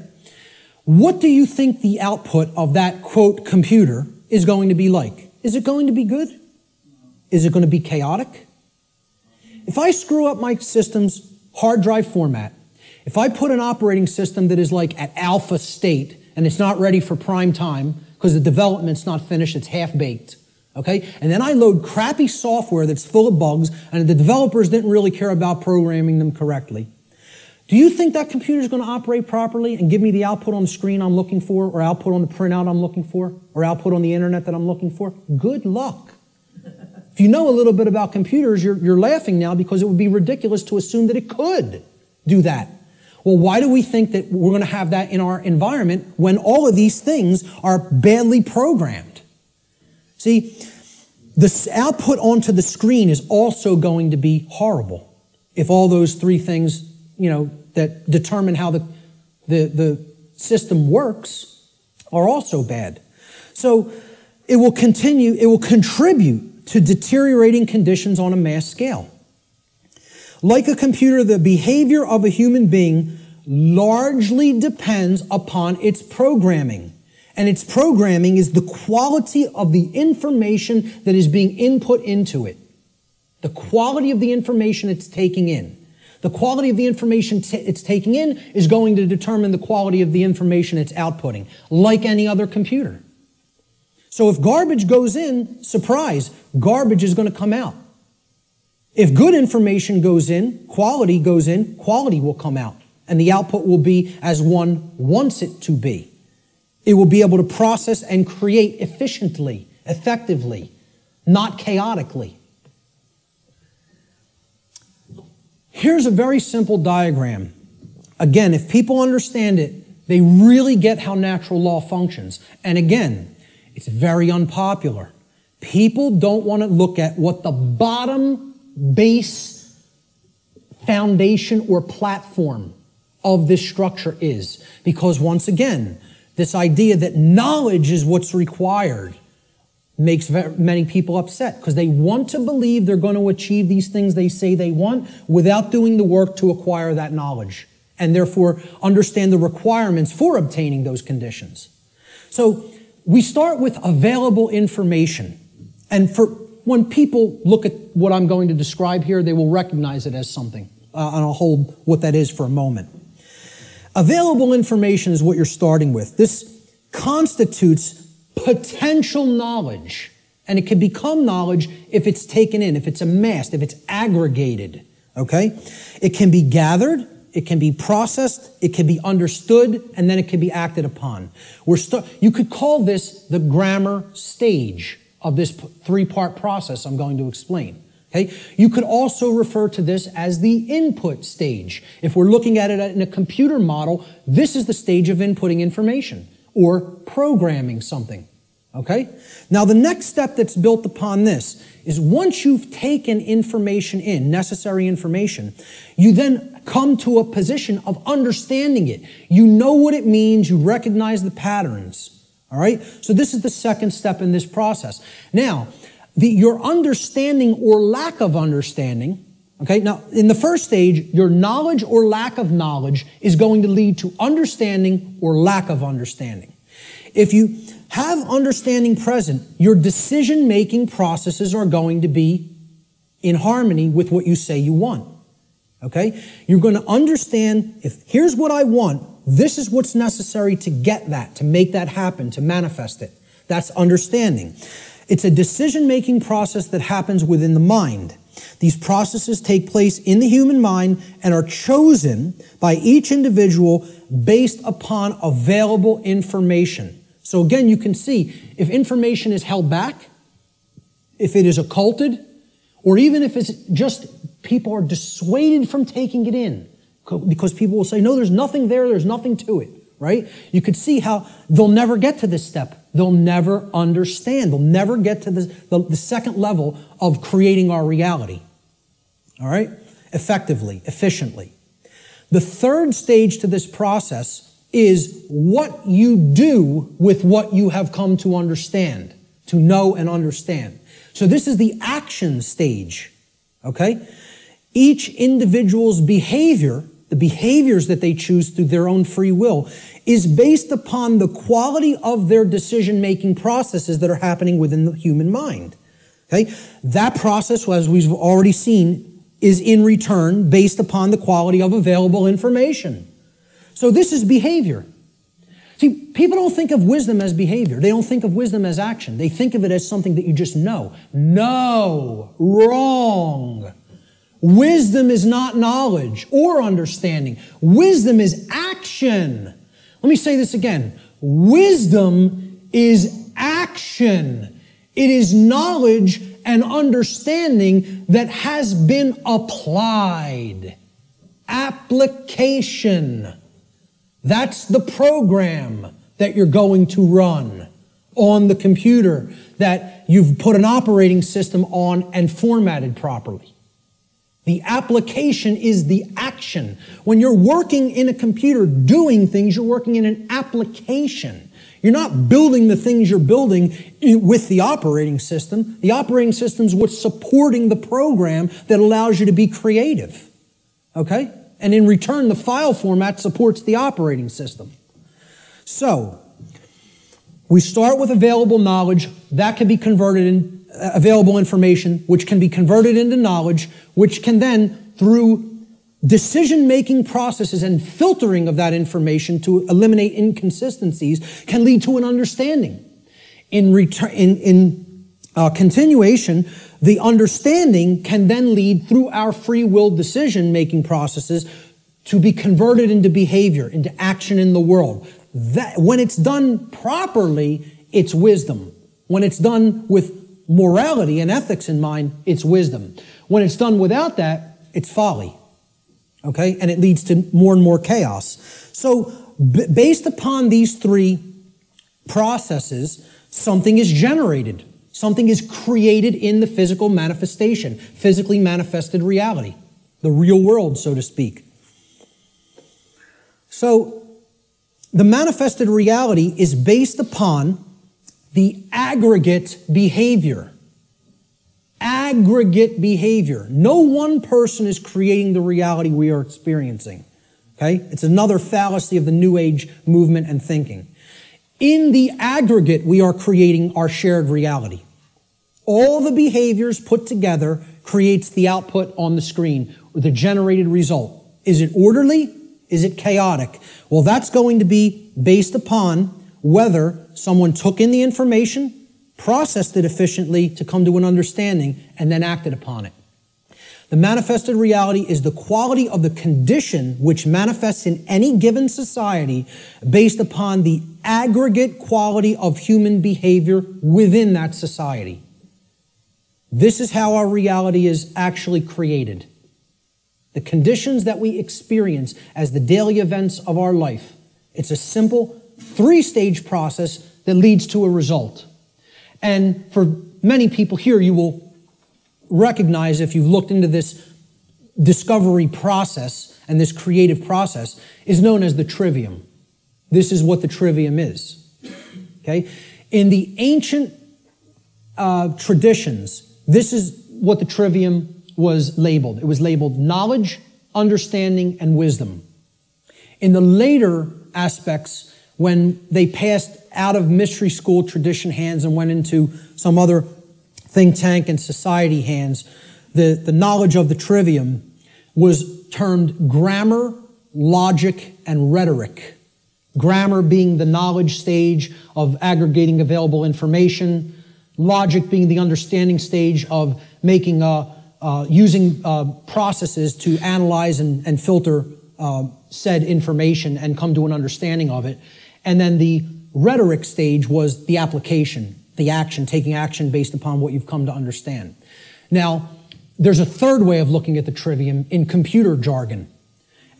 A: What do you think the output of that, quote, computer is going to be like? Is it going to be good? Is it going to be chaotic? If I screw up my system's hard drive format, if I put an operating system that is like at alpha state and it's not ready for prime time because the development's not finished, it's half-baked, okay? And then I load crappy software that's full of bugs and the developers didn't really care about programming them correctly. Do you think that computer is going to operate properly and give me the output on the screen I'm looking for, or output on the printout I'm looking for, or output on the internet that I'm looking for? Good luck. If you know a little bit about computers, you're laughing now because it would be ridiculous to assume that it could do that. Well, why do we think that we're going to have that in our environment when all of these things are badly programmed? See, the output onto the screen is also going to be horrible if all those three things, that determine how the system works are also bad. So it will contribute to deteriorating conditions on a mass scale. Like a computer, the behavior of a human being largely depends upon its programming. And its programming is the quality of the information that is being input into it. The quality of the information it's taking in. The quality of the information it's taking in is going to determine the quality of the information it's outputting, like any other computer. So if garbage goes in, surprise, garbage is going to come out. If good information goes in, quality will come out. And the output will be as one wants it to be. It will be able to process and create efficiently, effectively, not chaotically. Here's a very simple diagram. Again, if people understand it, they really get how natural law functions. And again, it's very unpopular. People don't want to look at what the bottom base foundation or platform of this structure is. Because once again, this idea that knowledge is what's required makes many people upset because they want to believe they're going to achieve these things they say they want without doing the work to acquire that knowledge and therefore understand the requirements for obtaining those conditions. So we start with available information. And when people look at what I'm going to describe here, they will recognize it as something. And I'll hold what that is for a moment. Available information is what you're starting with. This constitutes potential knowledge. And it can become knowledge if it's taken in, if it's amassed, if it's aggregated. Okay? It can be gathered, it can be processed, it can be understood, and then it can be acted upon. You could call this the grammar stage of this three-part process I'm going to explain. Okay? You could also refer to this as the input stage. If we're looking at it in a computer model, this is the stage of inputting information or programming something. Okay? Now the next step that's built upon this is once you've taken information in, necessary information, you then come to a position of understanding it. You know what it means, you recognize the patterns. All right? So this is the second step in this process. Now, your understanding or lack of understanding, okay, now in the first stage, your knowledge or lack of knowledge is going to lead to understanding or lack of understanding. If you have understanding present, your decision-making processes are going to be in harmony with what you say you want. Okay? You're going to understand, here's what I want, this is what's necessary to get that, to make that happen, to manifest it. That's understanding. It's a decision-making process that happens within the mind. These processes take place in the human mind and are chosen by each individual based upon available information. So again, you can see if information is held back, if it is occulted, or even if it's just people are dissuaded from taking it in because people will say, no, there's nothing there, there's nothing to it, right? You could see how they'll never get to this step. They'll never understand. They'll never get to the second level of creating our reality. All right? Effectively, efficiently. The third stage to this process is what you do with what you have come to understand, to know and understand. So this is the action stage. Okay? Each individual's behavior, the behaviors that they choose through their own free will, is based upon the quality of their decision-making processes that are happening within the human mind. Okay? That process, as we've already seen, is in return based upon the quality of available information. So this is behavior. See, people don't think of wisdom as behavior. They don't think of wisdom as action. They think of it as something that you just know. No, wrong. Wisdom is not knowledge or understanding. Wisdom is action. Let me say this again. Wisdom is action. It is knowledge and understanding that has been applied. Application. That's the program that you're going to run on the computer that you've put an operating system on and formatted properly. The application is the action. When you're working in a computer doing things, you're working in an application. You're not building the things you're building with the operating system. The operating system is what's supporting the program that allows you to be creative. Okay? And in return, the file format supports the operating system. So, we start with available knowledge. That can be converted in available information, which can be converted into knowledge, which can then, through decision-making processes and filtering of that information to eliminate inconsistencies, can lead to an understanding. In continuation, the understanding can then lead through our free will decision-making processes to be converted into behavior, into action in the world. That, when it's done properly, it's wisdom. When it's done with morality and ethics in mind, it's wisdom. When it's done without that, it's folly. Okay? And it leads to more and more chaos. So, based upon these three processes, something is generated. Something is created in the physical manifestation, physically manifested reality, the real world, so to speak. So, the manifested reality is based upon the aggregate behavior. Aggregate behavior. No one person is creating the reality we are experiencing. Okay? It's another fallacy of the New Age movement and thinking. In the aggregate, we are creating our shared reality. All the behaviors put together creates the output on the screen, or the generated result. Is it orderly? Is it chaotic? Well, that's going to be based upon whether someone took in the information, processed it efficiently to come to an understanding, and then acted upon it. The manifested reality is the quality of the condition which manifests in any given society based upon the aggregate quality of human behavior within that society. This is how our reality is actually created. The conditions that we experience as the daily events of our life. It's a simple 3-stage process that leads to a result. And for many people here, you will recognize, if you've looked into this discovery process and this creative process, is known as the trivium. This is what the trivium is. Okay? In the ancient traditions, this is what the trivium was labeled. It was labeled knowledge, understanding, and wisdom. In the later aspects, when they passed out of mystery school tradition hands and went into some other think tank and society hands, the knowledge of the trivium was termed grammar, logic, and rhetoric. Grammar being the knowledge stage of aggregating available information, logic being the understanding stage of making using processes to analyze and filter said information and come to an understanding of it. And then the rhetoric stage was the application, the action, taking action based upon what you've come to understand. Now, there's a third way of looking at the trivium in computer jargon,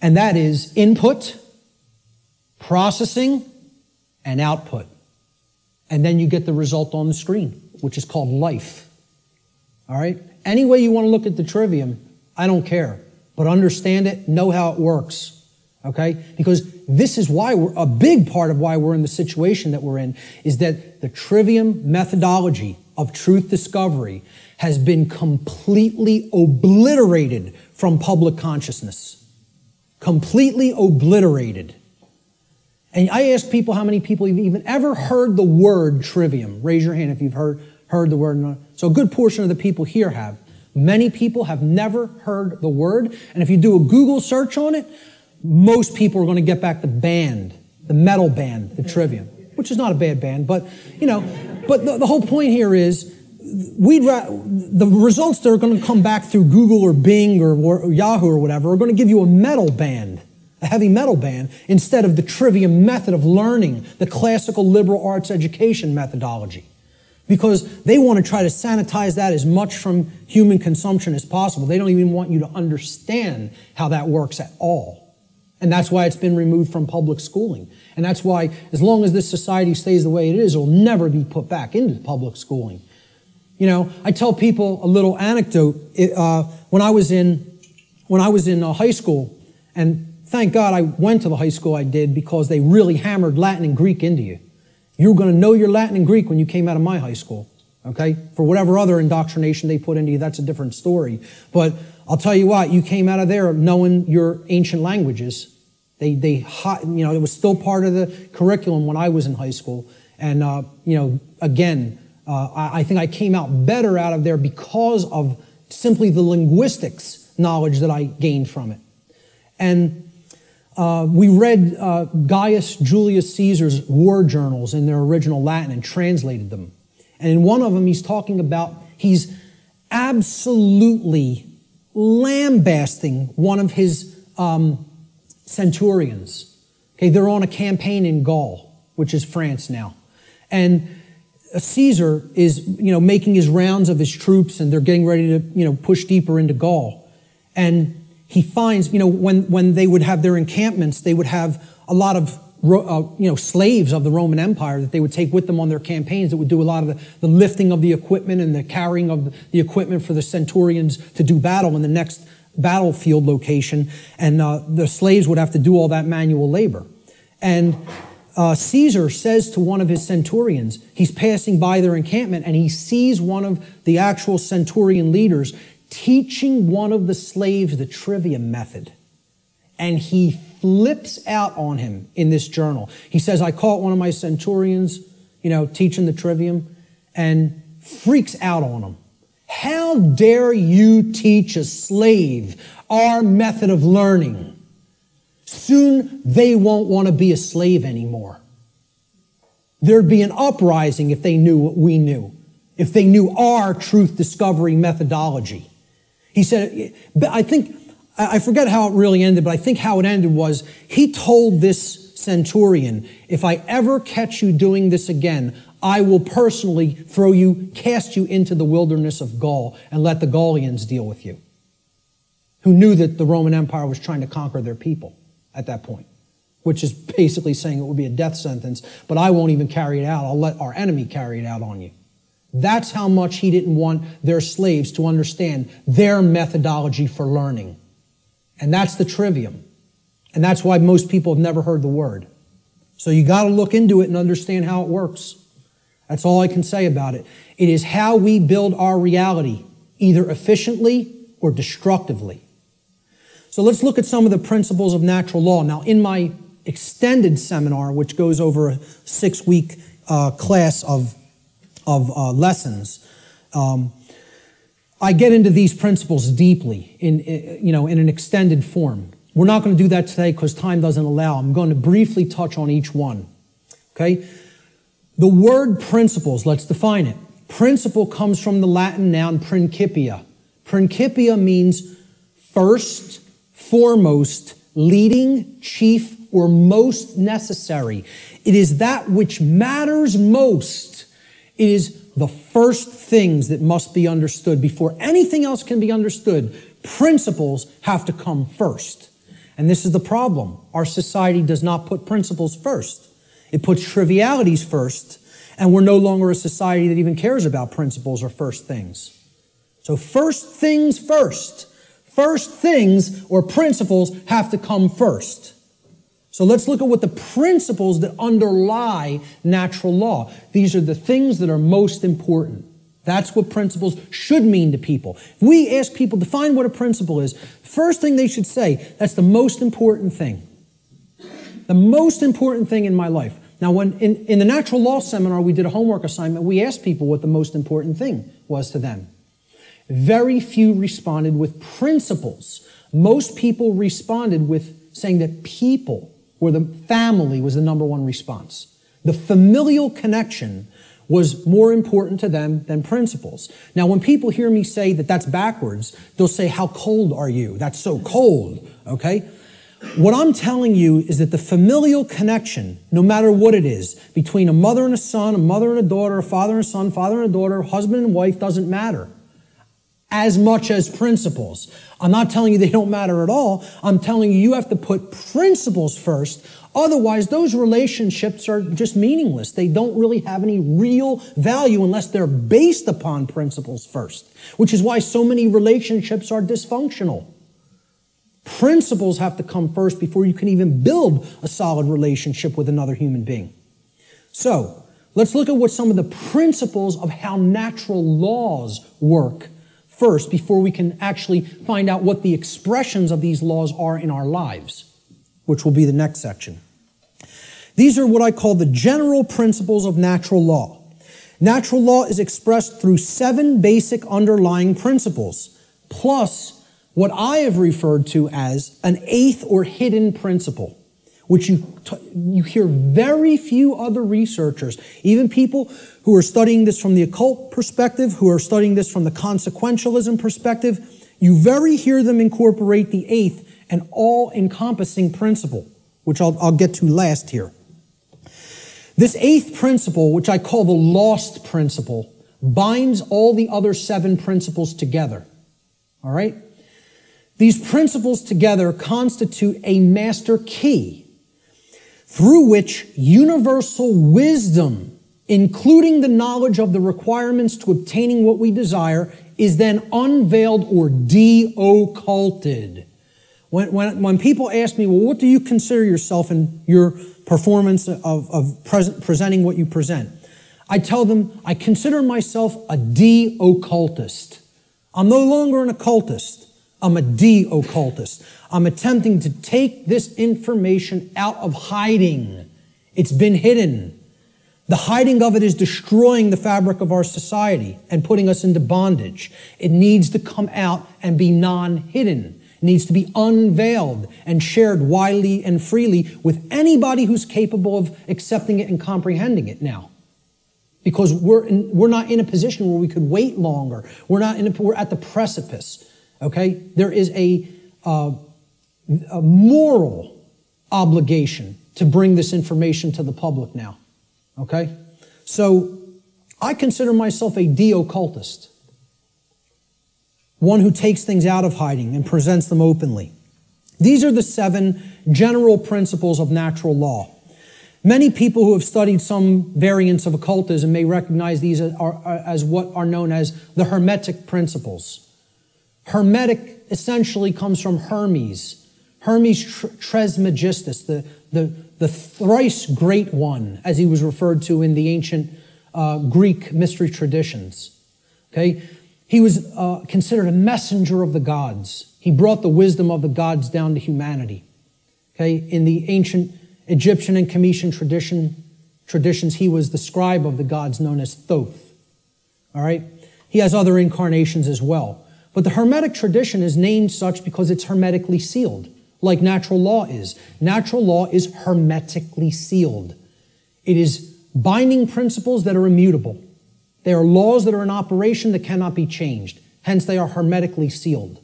A: and that is input, processing, and output. And then you get the result on the screen, which is called life. All right? Any way you want to look at the trivium, I don't care. But understand it, know how it works. Okay? Because this is why a big part of why we're in the situation that we're in is that the trivium methodology of truth discovery has been completely obliterated from public consciousness. Completely obliterated. And I ask people how many people have even ever heard the word trivium. Raise your hand if you've heard the word. So a good portion of the people here have. Many people have never heard the word. And if you do a Google search on it, most people are going to get back the band, the metal band, the trivium, which is not a bad band. But, but the whole point here is the results that are going to come back through Google or Bing or Yahoo or whatever are going to give you a metal band, a heavy metal band, instead of the trivium method of learning, the classical liberal arts education methodology. Because they want to try to sanitize that as much from human consumption as possible. They don't even want you to understand how that works at all. And that's why it's been removed from public schooling. And that's why, as long as this society stays the way it is, it'll never be put back into public schooling. I tell people a little anecdote. When I was in high school, and thank God I went to the high school I did because they really hammered Latin and Greek into you. You were going to know your Latin and Greek when you came out of my high school, okay? For whatever other indoctrination they put into you, that's a different story. But I'll tell you what, you came out of there knowing your ancient languages. It was still part of the curriculum when I was in high school. And, again, I think I came out better out of there because of simply the linguistics knowledge that I gained from it. And we read Gaius Julius Caesar's war journals in their original Latin and translated them. And in one of them, he's absolutely lambasting one of his centurions. Okay, they're on a campaign in Gaul, which is France now. And Caesar is, making his rounds of his troops, and they're getting ready to, push deeper into Gaul. And he finds, when they would have their encampments, they would have a lot of, slaves of the Roman Empire that they would take with them on their campaigns that would do a lot of the lifting of the equipment and the carrying of the equipment for the centurions to do battle in the next battlefield location. And the slaves would have to do all that manual labor. And Caesar says to one of his centurions, he's passing by their encampment, and he sees one of the actual centurion leaders teaching one of the slaves the trivium method. And he flips out on him in this journal. He says, I caught one of my centurions, teaching the trivium, and freaks out on him. How dare you teach a slave our method of learning? Soon they won't want to be a slave anymore. There'd be an uprising if they knew what we knew, if they knew our truth discovery methodology. He said, I forget how it really ended, but I think how it ended was he told this centurion, if I ever catch you doing this again, I will personally cast you into the wilderness of Gaul and let the Gaulians deal with you, who knew that the Roman Empire was trying to conquer their people at that point, which is basically saying it would be a death sentence, but I won't even carry it out. I'll let our enemy carry it out on you. That's how much he didn't want their slaves to understand their methodology for learning. And that's the trivium. And that's why most people have never heard the word. So you got to look into it and understand how it works. That's all I can say about it. It is how we build our reality, either efficiently or destructively. So let's look at some of the principles of natural law. Now, in my extended seminar, which goes over a 6-week class of lessons, I get into these principles deeply in an extended form. We're not going to do that today because time doesn't allow. I'm going to briefly touch on each one. Okay? The word principles, let's define it. Principle comes from the Latin noun principia. Principia means first, foremost, leading, chief, or most necessary. It is that which matters most. It is the first things that must be understood before anything else can be understood. Principles have to come first. And this is the problem. Our society does not put principles first. It puts trivialities first, and we're no longer a society that even cares about principles or first things. So first things first. First things or principles have to come first. So let's look at what the principles that underlie natural law. These are the things that are most important. That's what principles should mean to people. If we ask people to define what a principle is, first thing they should say, that's the most important thing. The most important thing in my life. Now, when in the natural law seminar, we did a homework assignment, we asked people what the most important thing was to them. Very few responded with principles. Most people responded with saying that people or the family was the number one response. The familial connection was more important to them than principles. Now, when people hear me say that that's backwards, they'll say, how cold are you? That's so cold, okay? What I'm telling you is that the familial connection, no matter what it is, between a mother and a son, a mother and a daughter, a father and a son, father and a daughter, husband and wife, doesn't matter as much as principles. I'm not telling you they don't matter at all. I'm telling you have to put principles first. Otherwise, those relationships are just meaningless. They don't really have any real value unless they're based upon principles first, which is why so many relationships are dysfunctional. Principles have to come first before you can even build a solid relationship with another human being. So, let's look at what some of the principles of how natural laws work first before we can actually find out what the expressions of these laws are in our lives, which will be the next section. These are what I call the general principles of natural law. Natural law is expressed through 7 basic underlying principles, plus what I have referred to as an 8th or hidden principle, which you hear very few other researchers, even people who are studying this from the occult perspective, who are studying this from the consequentialism perspective, you very hear them incorporate the 8th and all-encompassing principle, which I'll get to last here. This 8th principle, which I call the lost principle, binds all the other 7 principles together. All right? These principles together constitute a master key through which universal wisdom, including the knowledge of the requirements to obtaining what we desire, is then unveiled or de-occulted. When people ask me, well, what do you consider yourself in your performance of presenting what you present? I tell them, I consider myself a de-occultist. I'm no longer an occultist. I'm a de-occultist. I'm attempting to take this information out of hiding. It's been hidden. The hiding of it is destroying the fabric of our society and putting us into bondage. It needs to come out and be non-hidden. It needs to be unveiled and shared widely and freely with anybody who's capable of accepting it and comprehending it now. Because we're not in a position where we could wait longer. We're at the precipice. Okay? There is a moral obligation to bring this information to the public now. Okay? So, I consider myself a de-occultist. One who takes things out of hiding and presents them openly. These are the 7 general principles of natural law. Many people who have studied some variants of occultism may recognize these as what are known as the Hermetic principles. Hermetic essentially comes from Hermes. Hermes Trismegistus, the thrice great one, as he was referred to in the ancient Greek mystery traditions. Okay? He was considered a messenger of the gods. He brought the wisdom of the gods down to humanity. Okay? In the ancient Egyptian and Cometian traditions, he was the scribe of the gods known as Thoth. All right? He has other incarnations as well. But the Hermetic tradition is named such because it's hermetically sealed, like natural law is. Natural law is hermetically sealed. It is binding principles that are immutable. They are laws that are in operation that cannot be changed. Hence, they are hermetically sealed.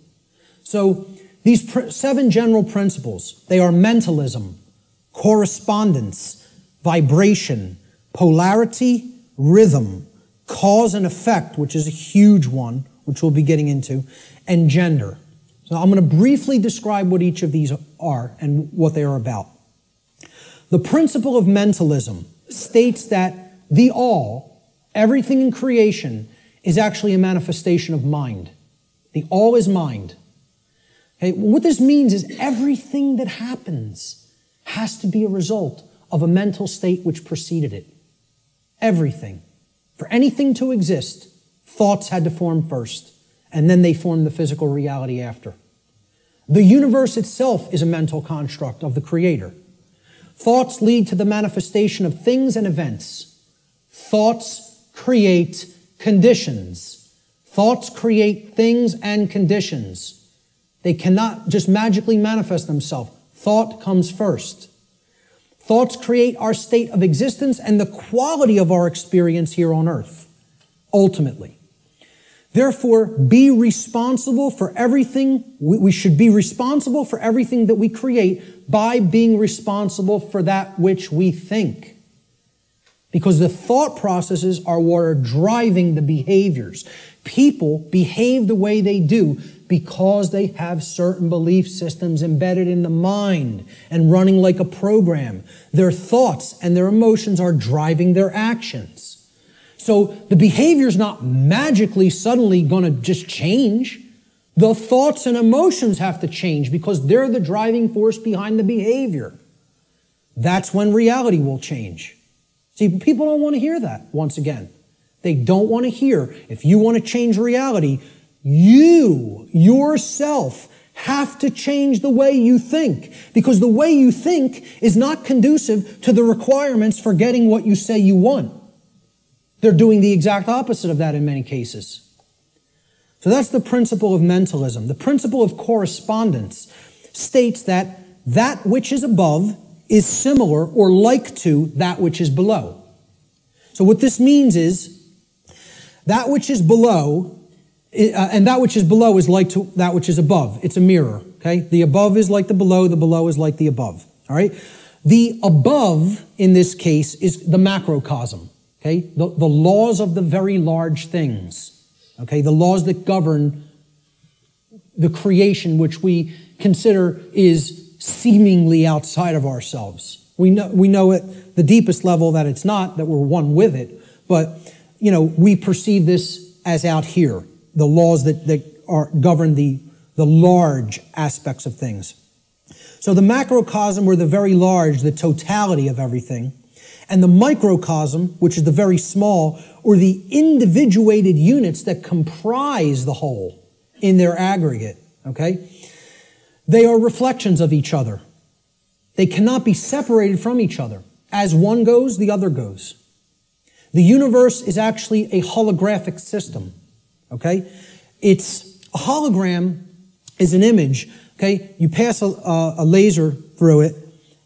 A: So, these 7 general principles, they are mentalism, correspondence, vibration, polarity, rhythm, cause and effect, which is a huge one, which we'll be getting into, and gender. So I'm going to briefly describe what each of these are and what they are about. The principle of mentalism states that the all, everything in creation, is actually a manifestation of mind. The all is mind. Okay? What this means is everything that happens has to be a result of a mental state which preceded it. Everything. For anything to exist, thoughts had to form first, and then they formed the physical reality after. The universe itself is a mental construct of the Creator. Thoughts lead to the manifestation of things and events. Thoughts create conditions. Thoughts create things and conditions. They cannot just magically manifest themselves. Thought comes first. Thoughts create our state of existence and the quality of our experience here on earth, ultimately. Therefore, be responsible for everything. We should be responsible for everything that we create by being responsible for that which we think. Because the thought processes are what are driving the behaviors. People behave the way they do because they have certain belief systems embedded in the mind and running like a program. Their thoughts and their emotions are driving their actions. So the behavior is not magically suddenly going to just change. The thoughts and emotions have to change because they're the driving force behind the behavior. That's when reality will change. See, people don't want to hear that, once again. They don't want to hear, if you want to change reality, you, yourself, have to change the way you think. Because the way you think is not conducive to the requirements for getting what you say you want. They're doing the exact opposite of that in many cases. So that's the principle of mentalism. The principle of correspondence states that that which is above is similar or like to that which is below. So what this means is that which is below, and that which is below is like to that which is above. It's a mirror, okay? The above is like the below is like the above, all right? The above, in this case, is the macrocosm, okay? The laws of the very large things, okay? The laws that govern the creation which we consider is seemingly outside of ourselves. We know at the deepest level that it's not, that we're one with it, but, you know, we perceive this as out here, the laws that govern the large aspects of things. So the macrocosm, or the very large, the totality of everything, and the microcosm, which is the very small, or the individuated units that comprise the whole in their aggregate, okay? They are reflections of each other. They cannot be separated from each other. As one goes, the other goes. The universe is actually a holographic system, okay? It's a hologram is an image, okay? You pass a laser through it,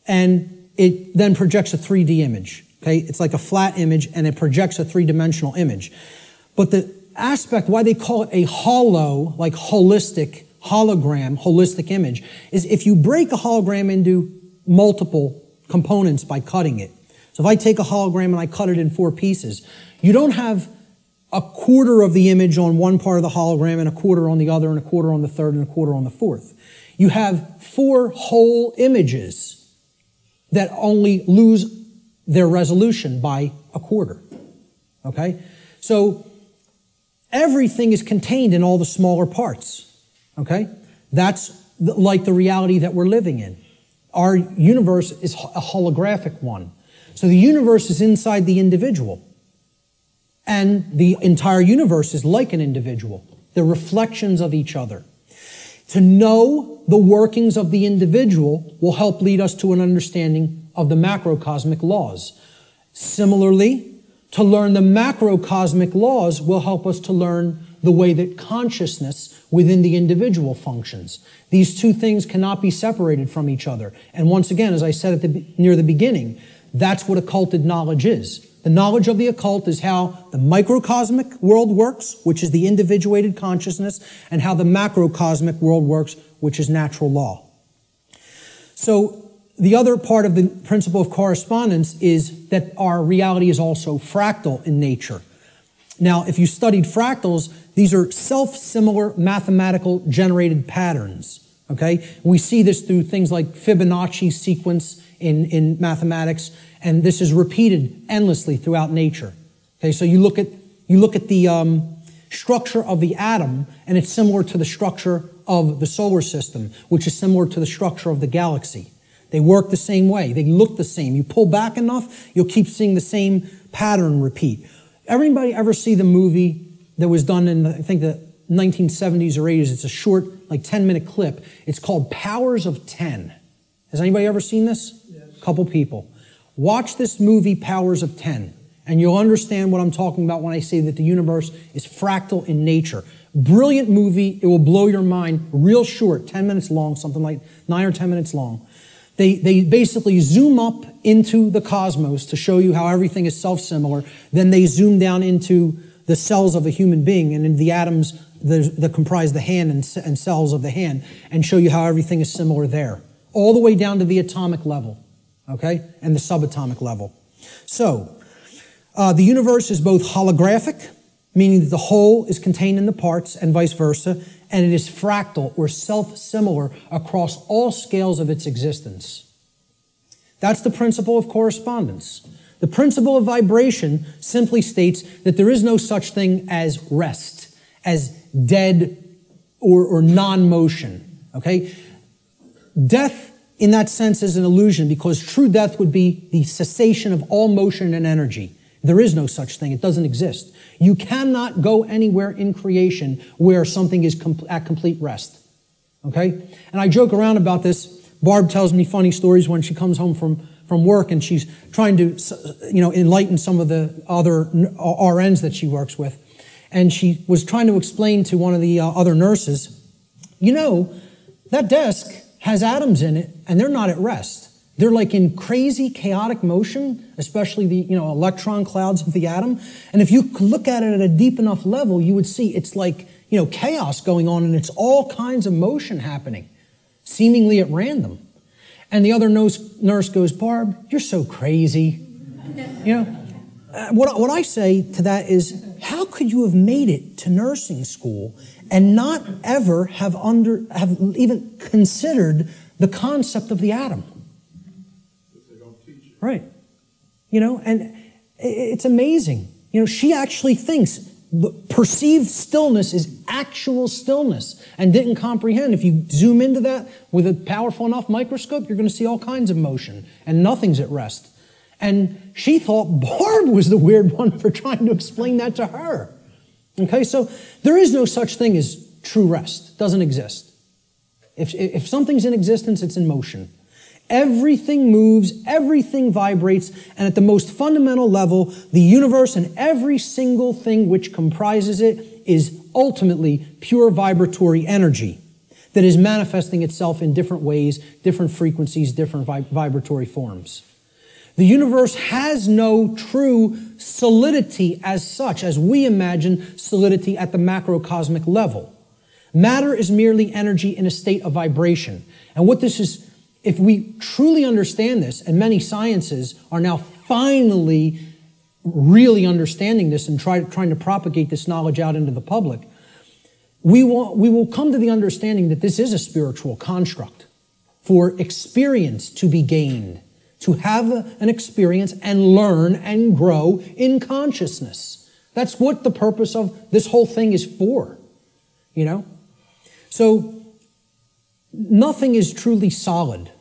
A: and it then projects a 3D image, okay? It's like a flat image, and it projects a three-dimensional image. But aspect, why they call it a holo, like holistic, hologram, holistic image, is if you break a hologram into multiple components by cutting it. So if I take a hologram and I cut it in 4 pieces, you don't have a quarter of the image on one part of the hologram and a quarter on the other and a quarter on the third and a quarter on the fourth. You have 4 whole images that only lose their resolution by a quarter. Okay? So everything is contained in all the smaller parts. Okay? That's like the reality that we're living in. Our universe is a holographic one. So the universe is inside the individual. And the entire universe is like an individual. They're reflections of each other. To know the workings of the individual will help lead us to an understanding of the macrocosmic laws. Similarly, to learn the macrocosmic laws will help us to learn the way that consciousness within the individual functions. These two things cannot be separated from each other. And once again, as I said near the beginning, that's what occulted knowledge is. The knowledge of the occult is how the microcosmic world works, which is the individuated consciousness, and how the macrocosmic world works, which is natural law. So the other part of the principle of correspondence is that our reality is also fractal in nature. Now, if you studied fractals, these are self-similar mathematical generated patterns. Okay? We see this through things like Fibonacci sequence in mathematics, and this is repeated endlessly throughout nature. Okay, so you look at the structure of the atom, and it's similar to the structure of the solar system, which is similar to the structure of the galaxy. They work the same way. They look the same. You pull back enough, you'll keep seeing the same pattern repeat. Everybody ever see the movie that was done in, I think, the 1970s or 80s? It's a short, like 10-minute clip. It's called Powers of 10. Has anybody ever seen this? Yes. A couple people. Watch this movie, Powers of 10, and you'll understand what I'm talking about when I say that the universe is fractal in nature. Brilliant movie. It will blow your mind. Real short, 10 minutes long, something like 9 or 10 minutes long. They basically zoom up into the cosmos to show you how everything is self-similar. Then they zoom down into the cells of a human being and in the atoms that comprise the hand and cells of the hand, and show you how everything is similar there. All the way down to the atomic level, okay, and the subatomic level. So, the universe is both holographic, meaning that the whole is contained in the parts, and vice versa, and it is fractal or self-similar across all scales of its existence. That's the principle of correspondence. The principle of vibration simply states that there is no such thing as rest, as dead or non-motion, okay? Death, in that sense, is an illusion, because true death would be the cessation of all motion and energy. There is no such thing. It doesn't exist. You cannot go anywhere in creation where something is at complete rest. Okay? And I joke around about this. Barb tells me funny stories when she comes home from work, and she's trying to, enlighten some of the other RNs that she works with. And she was trying to explain to one of the other nurses, that desk has atoms in it, and they're not at rest. They're like in crazy, chaotic motion, especially the electron clouds of the atom. And if you look at it at a deep enough level, you would see it's like chaos going on, and it's all kinds of motion happening, seemingly at random. And the other nurse goes, "Barb, you're so crazy." What I say to that is, how could you have made it to nursing school and not ever have even considered the concept of the atom? Right. And it's amazing. She actually thinks perceived stillness is actual stillness, and didn't comprehend. If you zoom into that with a powerful enough microscope, you're going to see all kinds of motion, and nothing's at rest. And she thought Barb was the weird one for trying to explain that to her. Okay, so there is no such thing as true rest. It doesn't exist. If something's in existence, it's in motion. Everything moves, everything vibrates, and at the most fundamental level, the universe and every single thing which comprises it is ultimately pure vibratory energy that is manifesting itself in different ways, different frequencies, different vibratory forms. The universe has no true solidity as such, as we imagine solidity at the macrocosmic level. Matter is merely energy in a state of vibration. And what this is, if we truly understand this, and many sciences are now finally really understanding this and trying to propagate this knowledge out into the public, we will come to the understanding that this is a spiritual construct for experience to be gained, to have an experience and learn and grow in consciousness. That's what the purpose of this whole thing is for, you know? So nothing is truly solid,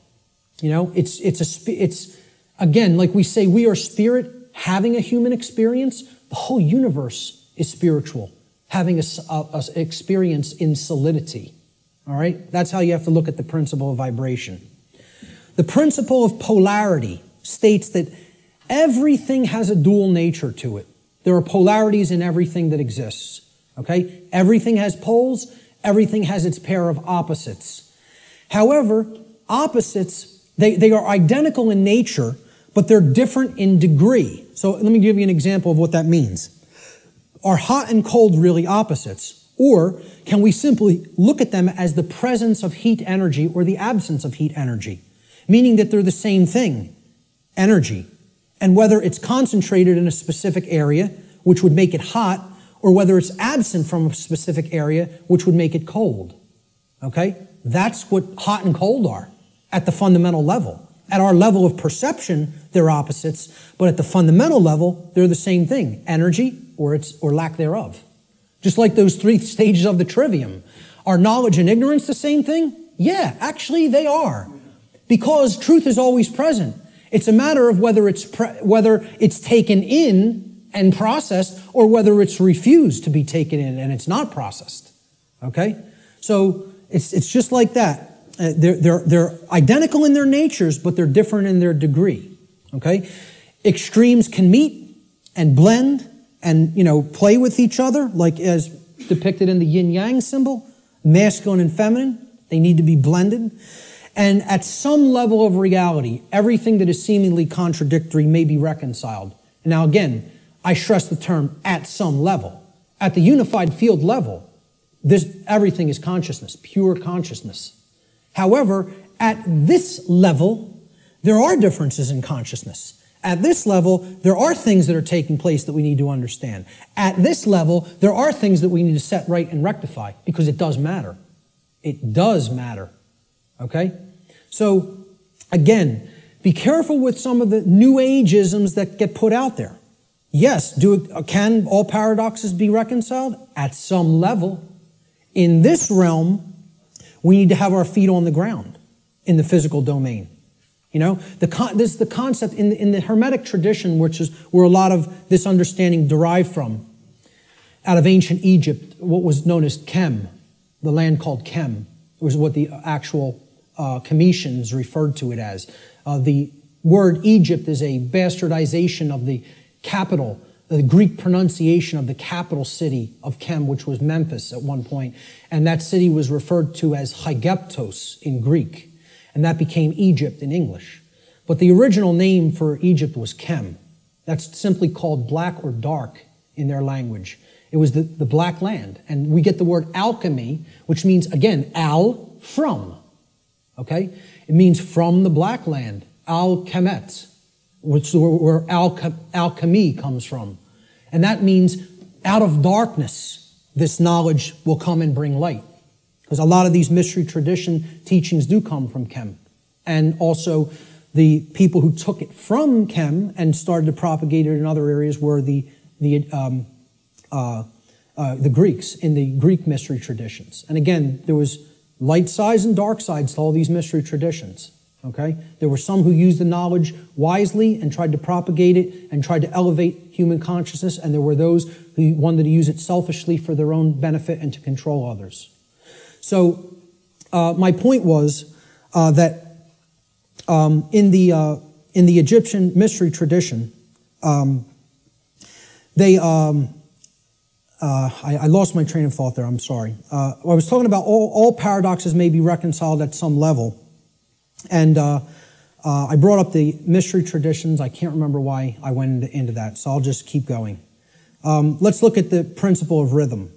A: you know? It's again, like we say, we are spirit having a human experience. The whole universe is spiritual, having a experience in solidity. All right? That's how you have to look at the principle of vibration. The principle of polarity states that everything has a dual nature to it. There are polarities in everything that exists. Okay? Everything has poles. Everything has its pair of opposites. However, opposites, they are identical in nature, but they're different in degree. So let me give you an example of what that means. Are hot and cold really opposites? Or can we simply look at them as the presence of heat energy or the absence of heat energy? Meaning that they're the same thing, energy. And whether it's concentrated in a specific area, which would make it hot, or whether it's absent from a specific area, which would make it cold. Okay? That's what hot and cold are at the fundamental level. At our level of perception, they're opposites, but at the fundamental level, they're the same thing, energy or lack thereof. Just like those 3 stages of the trivium. Are knowledge and ignorance the same thing? Yeah, actually they are. Because truth is always present. It's a matter of whether it's taken in and processed, or whether it's refused to be taken in and it's not processed. Okay? So it's just like that. They're identical in their natures, but they're different in their degree. Okay? Extremes can meet and blend and, play with each other, like as depicted in the yin-yang symbol, masculine and feminine. They need to be blended. And at some level of reality, everything that is seemingly contradictory may be reconciled. Now again, I stress the term at some level. At the unified field level, everything is consciousness, pure consciousness. However, at this level, there are differences in consciousness. At this level, there are things that are taking place that we need to understand. At this level, there are things that we need to set right and rectify, because it does matter. It does matter. Okay? So, again, be careful with some of the New Ageisms that get put out there. Yes, can all paradoxes be reconciled? At some level. In this realm, we need to have our feet on the ground in the physical domain. This is the concept in the Hermetic tradition, which is where a lot of this understanding derived from. Out of ancient Egypt, what was known as Kem, the land called Kem, was what the actual Cometians referred to it as. The word Egypt is a bastardization of the capital, the Greek pronunciation of the capital city of Kem, which was Memphis at one point. And that city was referred to as Hygeptos in Greek. And that became Egypt in English. But the original name for Egypt was Kem. That's simply called black or dark in their language. It was the black land. And we get the word alchemy, which means, again, from. Okay? It means from the black land. Al-Kemet, which is where alchemy comes from. And that means out of darkness, this knowledge will come and bring light. Because a lot of these mystery tradition teachings do come from Kem. And also the people who took it from Kem and started to propagate it in other areas were the Greeks in the Greek mystery traditions. And again, there was light sides and dark sides to all these mystery traditions. Okay? There were some who used the knowledge wisely and tried to propagate it and tried to elevate human consciousness, and there were those who wanted to use it selfishly for their own benefit and to control others. So my point was that in the Egyptian mystery tradition, I lost my train of thought there. I'm sorry. I was talking about all paradoxes may be reconciled at some level, and I brought up the mystery traditions. I can't remember why I went into that, so I'll just keep going. Let's look at the principle of rhythm.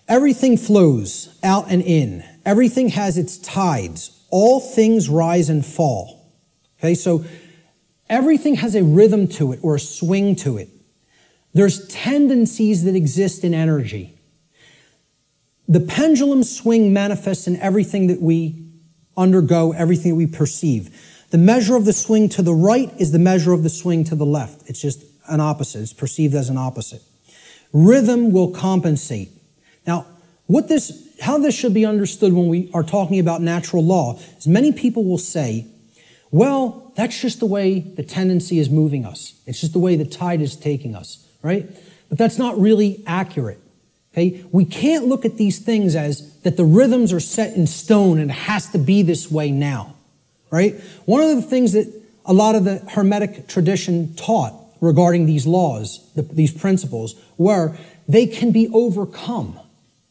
A: Everything flows out and in. Everything has its tides. All things rise and fall. Okay, so everything has a rhythm to it or a swing to it. There's tendencies that exist in energy. The pendulum swing manifests in everything that we undergo, everything that we perceive. The measure of the swing to the right is the measure of the swing to the left. It's just an opposite. It's perceived as an opposite. Rhythm will compensate. Now, how this should be understood when we are talking about natural law is many people will say, well, that's just the way the tendency is moving us. It's just the way the tide is taking us, right? But that's not really accurate. Okay? We can't look at these things as that the rhythms are set in stone and it has to be this way now, right? One of the things that a lot of the Hermetic tradition taught regarding these laws, these principles, were they can be overcome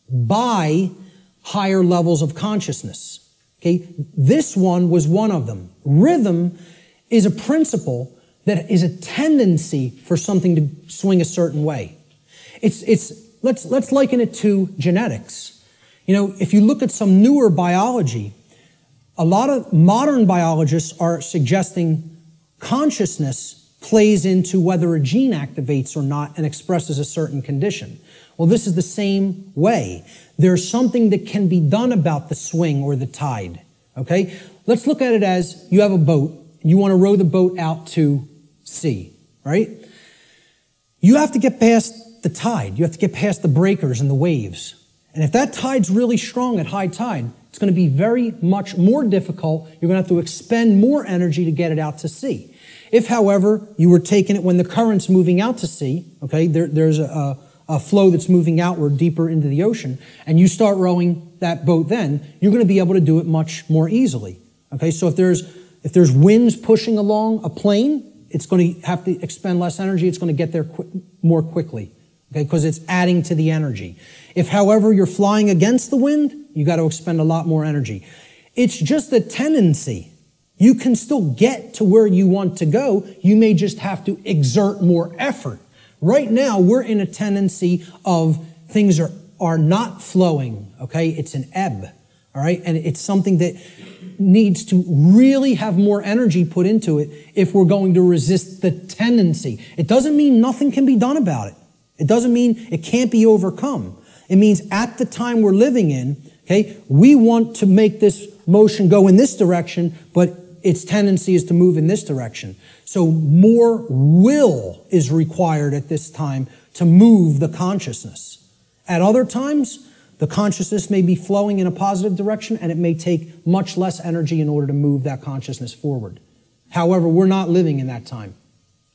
A: by higher levels of consciousness. Okay? This one was one of them. Rhythm is a principle that is a tendency for something to swing a certain way. Let's liken it to genetics. You know, if you look at some newer biology, a lot of modern biologists are suggesting consciousness plays into whether a gene activates or not and expresses a certain condition. Well, this is the same way. There's something that can be done about the swing or the tide, okay? Let's look at it as you have a boat, and you want to row the boat out to sea, right? You have to get past the tide. You have to get past the breakers and the waves. And if that tide's really strong at high tide, it's going to be very much more difficult. You're going to have to expend more energy to get it out to sea. If, however, you were taking it when the current's moving out to sea, okay, there's a flow that's moving outward deeper into the ocean, and you start rowing that boat then, you're going to be able to do it much more easily. Okay, so if there's winds pushing along a plane, it's going to have to expend less energy. It's going to get there more quickly, okay, because it's adding to the energy. If, however, you're flying against the wind, you got to expend a lot more energy. It's just a tendency. You can still get to where you want to go. You may just have to exert more effort. Right now, we're in a tendency of things are not flowing, okay? It's an ebb, all right? And it's something that needs to really have more energy put into it if we're going to resist the tendency. It doesn't mean nothing can be done about it. It doesn't mean it can't be overcome. It means at the time we're living in, okay, we want to make this motion go in this direction, but its tendency is to move in this direction. So more will is required at this time to move the consciousness. At other times, the consciousness may be flowing in a positive direction and it may take much less energy in order to move that consciousness forward. However, we're not living in that time.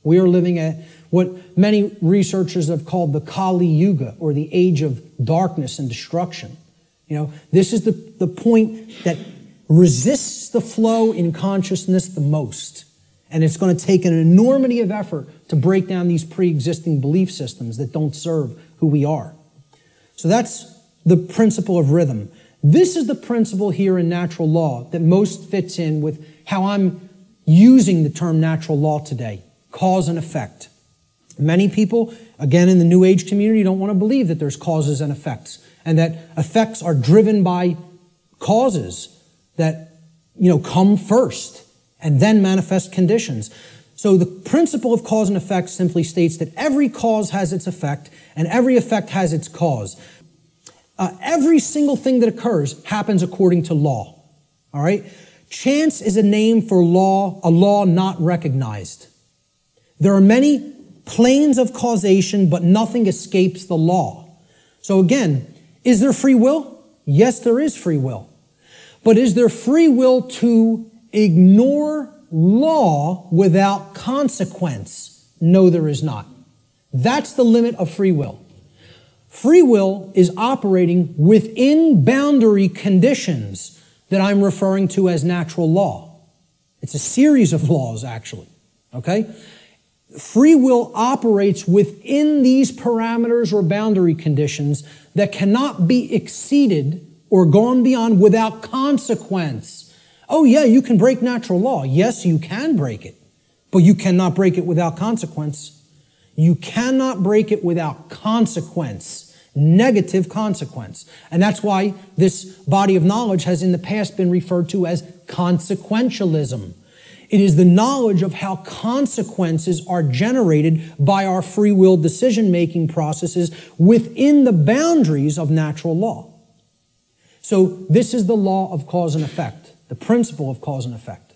A: We are living at what many researchers have called the Kali Yuga, or the age of darkness and destruction. You know, this is the point that resists the flow in consciousness the most. And it's going to take an enormity of effort to break down these pre-existing belief systems that don't serve who we are. So that's the principle of rhythm. This is the principle here in natural law that most fits in with how I'm using the term natural law today, cause and effect. Many people, again in the New Age community, don't want to believe that there's causes and effects, and that effects are driven by causes that, you know, come first and then manifest conditions. So the principle of cause and effect simply states that every cause has its effect and every effect has its cause. Every single thing that occurs happens according to law. All right? Chance is a name for law, a law not recognized. There are many planes of causation, but nothing escapes the law. So again, is there free will? Yes, there is free will. But is there free will to ignore law without consequence? No, there is not. That's the limit of free will. Free will is operating within boundary conditions that I'm referring to as natural law. It's a series of laws, actually. Okay? Free will operates within these parameters or boundary conditions that cannot be exceeded or gone beyond without consequence. Oh yeah, you can break natural law. Yes, you can break it, but you cannot break it without consequence. You cannot break it without consequence, negative consequence. And that's why this body of knowledge has in the past been referred to as consequentialism. It is the knowledge of how consequences are generated by our free will decision-making processes within the boundaries of natural law. So this is the law of cause and effect, the principle of cause and effect.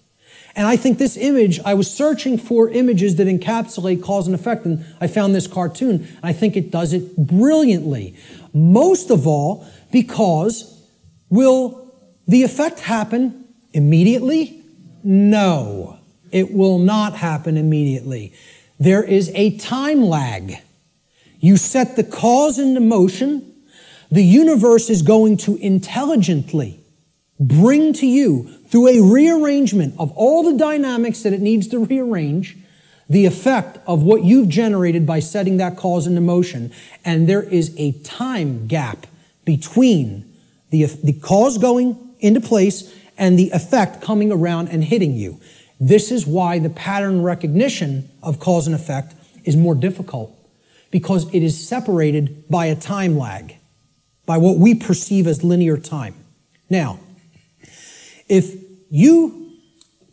A: And I think this image, I was searching for images that encapsulate cause and effect, and I found this cartoon, and I think it does it brilliantly. Most of all, because will the effect happen immediately? No, it will not happen immediately. There is a time lag. You set the cause into motion. The universe is going to intelligently bring to you, through a rearrangement of all the dynamics that it needs to rearrange, the effect of what you've generated by setting that cause into motion. And there is a time gap between the cause going into place and the effect coming around and hitting you. This is why the pattern recognition of cause and effect is more difficult, because it is separated by a time lag, by what we perceive as linear time. Now, if you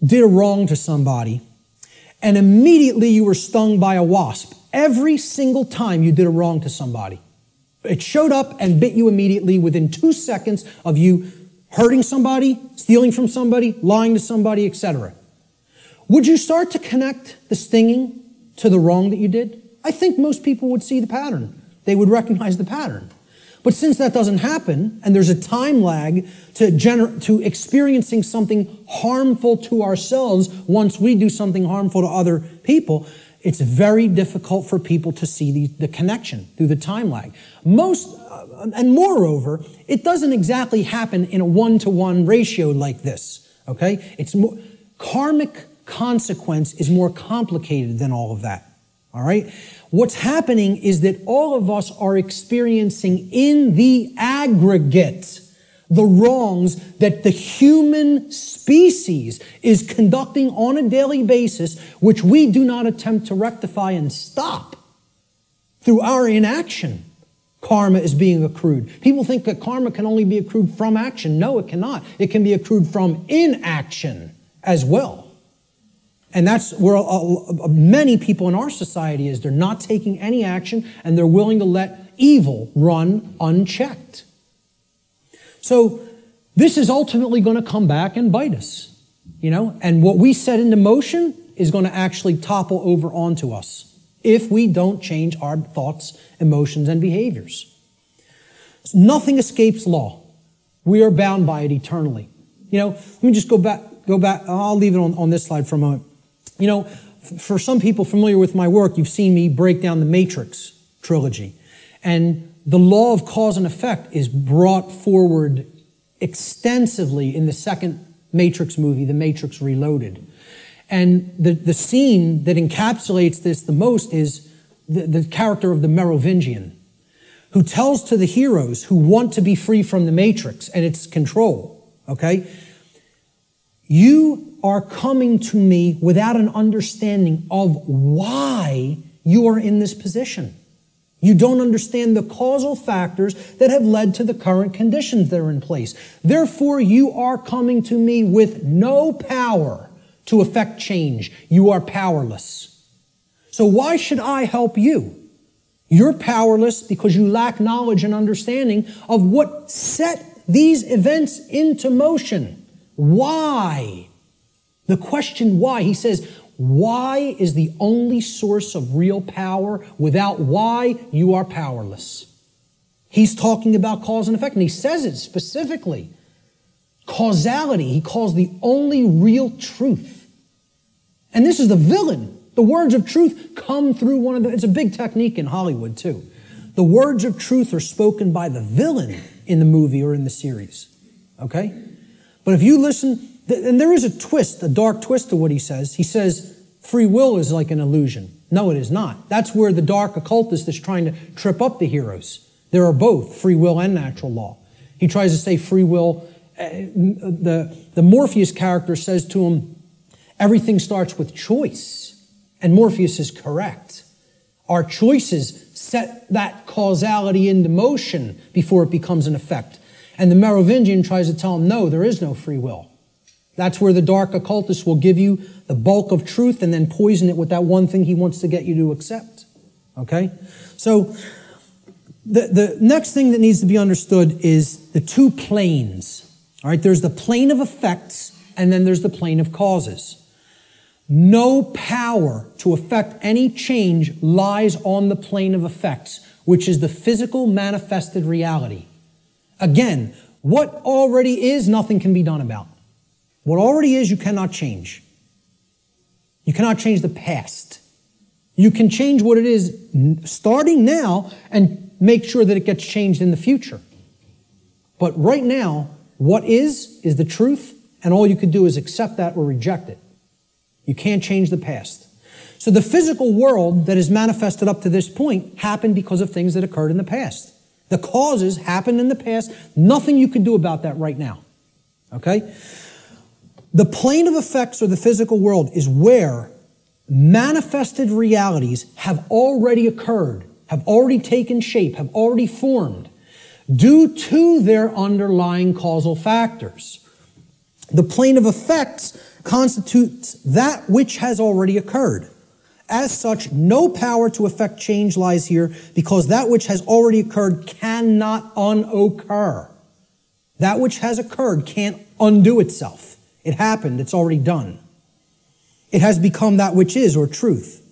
A: did a wrong to somebody and immediately you were stung by a wasp, every single time you did a wrong to somebody, it showed up and bit you immediately within 2 seconds of you hurting somebody, stealing from somebody, lying to somebody, etc. Would you start to connect the stinging to the wrong that you did? I think most people would see the pattern. They would recognize the pattern. But since that doesn't happen, and there's a time lag to experiencing something harmful to ourselves once we do something harmful to other people, it's very difficult for people to see the connection through the time lag. And moreover, it doesn't exactly happen in a one-to-one ratio like this, okay? Karmic consequence is more complicated than all of that, all right? What's happening is that all of us are experiencing in the aggregate the wrongs that the human species is conducting on a daily basis, which we do not attempt to rectify and stop through our inaction. Karma is being accrued. People think that karma can only be accrued from action. No, it cannot. It can be accrued from inaction as well. And that's where many people in our society is. They're not taking any action, and they're willing to let evil run unchecked. So this is ultimately going to come back and bite us, you know, and what we set into motion is going to actually topple over onto us if we don't change our thoughts, emotions, and behaviors. Nothing escapes law. We are bound by it eternally. You know, let me just go back. I'll leave it on this slide for a moment. You know, for some people familiar with my work, you've seen me break down the Matrix trilogy. And the law of cause and effect is brought forward extensively in the second Matrix movie, The Matrix Reloaded. And the scene that encapsulates this the most is the character of the Merovingian, who tells to the heroes who want to be free from the Matrix and its control, okay? You are coming to me without an understanding of why you are in this position. You don't understand the causal factors that have led to the current conditions that are in place. Therefore, you are coming to me with no power to effect change. You are powerless. So why should I help you? You're powerless because you lack knowledge and understanding of what set these events into motion. Why? The question why. He says, why is the only source of real power. Without why, you are powerless. He's talking about cause and effect, and he says it specifically. Causality, he calls the only real truth. And this is the villain. The words of truth come through it's a big technique in Hollywood too. The words of truth are spoken by the villain in the movie or in the series. Okay? But if you listen, and there is a twist, a dark twist to what he says. He says free will is like an illusion. No, it is not. That's where the dark occultist is trying to trip up the heroes. There are both free will and natural law. He tries to say free will the Morpheus character says to him, everything starts with choice. And Morpheus is correct. Our choices set that causality into motion before it becomes an effect. And the Merovingian tries to tell him, no, there is no free will. That's where the dark occultist will give you the bulk of truth and then poison it with that one thing he wants to get you to accept. Okay? So the next thing that needs to be understood is the two planes. All right? There's the plane of effects and then there's the plane of causes. No power to affect any change lies on the plane of effects, which is the physical manifested reality. Again, what already is, nothing can be done about. What already is, you cannot change. You cannot change the past. You can change what it is starting now and make sure that it gets changed in the future. But right now, what is the truth, and all you could do is accept that or reject it. You can't change the past. So the physical world that is manifested up to this point happened because of things that occurred in the past. The causes happened in the past. Nothing you can do about that right now. Okay? The plane of effects or the physical world is where manifested realities have already occurred, have already taken shape, have already formed due to their underlying causal factors. The plane of effects constitutes that which has already occurred. As such, no power to effect change lies here because that which has already occurred cannot unoccur. That which has occurred can't undo itself. It happened. It's already done. It has become that which is, or truth.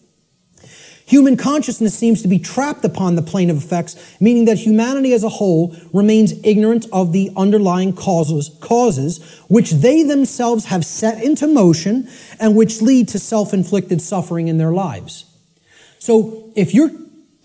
A: Human consciousness seems to be trapped upon the plane of effects, meaning that humanity as a whole remains ignorant of the underlying causes which they themselves have set into motion and which lead to self-inflicted suffering in their lives. So if you're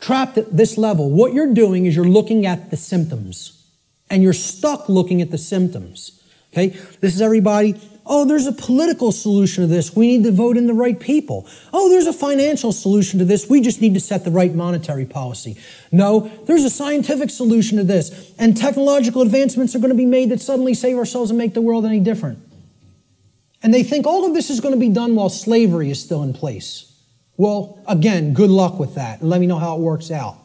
A: trapped at this level, what you're doing is you're looking at the symptoms, and you're stuck looking at the symptoms. Okay? This is everybody. Oh, there's a political solution to this. We need to vote in the right people. Oh, there's a financial solution to this. We just need to set the right monetary policy. No, there's a scientific solution to this. And technological advancements are going to be made that suddenly save ourselves and make the world any different. And they think all of this is going to be done while slavery is still in place. Well, again, good luck with that. And let me know how it works out.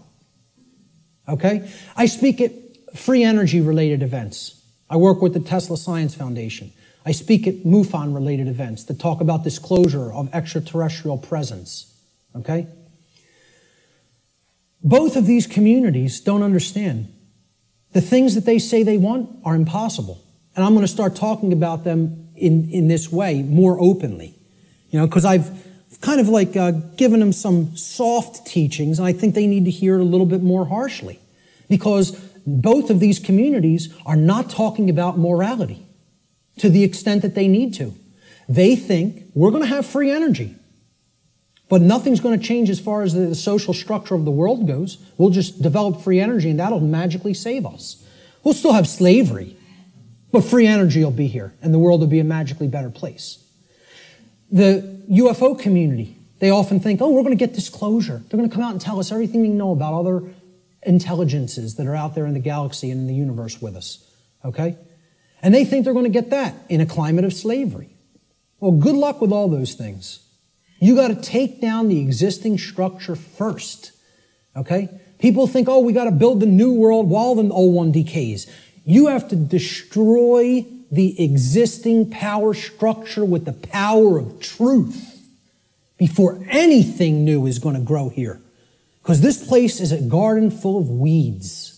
A: Okay? I speak at free energy related events. I work with the Tesla Science Foundation. I speak at MUFON-related events that talk about disclosure of extraterrestrial presence, okay? Both of these communities don't understand. The things that they say they want are impossible. And I'm going to start talking about them in this way more openly, you know, because I've kind of like given them some soft teachings, and I think they need to hear it a little bit more harshly, because both of these communities are not talking about morality to the extent that they need to. They think we're going to have free energy, but nothing's going to change as far as the social structure of the world goes. We'll just develop free energy and that'll magically save us. We'll still have slavery, but free energy will be here and the world will be a magically better place. The UFO community, they often think, oh, we're going to get disclosure. They're going to come out and tell us everything they know about other intelligences that are out there in the galaxy and in the universe with us, okay? And they think they're going to get that in a climate of slavery. Well, good luck with all those things. You got to take down the existing structure first, okay? People think, oh, we got to build the new world while the old one decays. You have to destroy the existing power structure with the power of truth before anything new is going to grow here. Because this place is a garden full of weeds,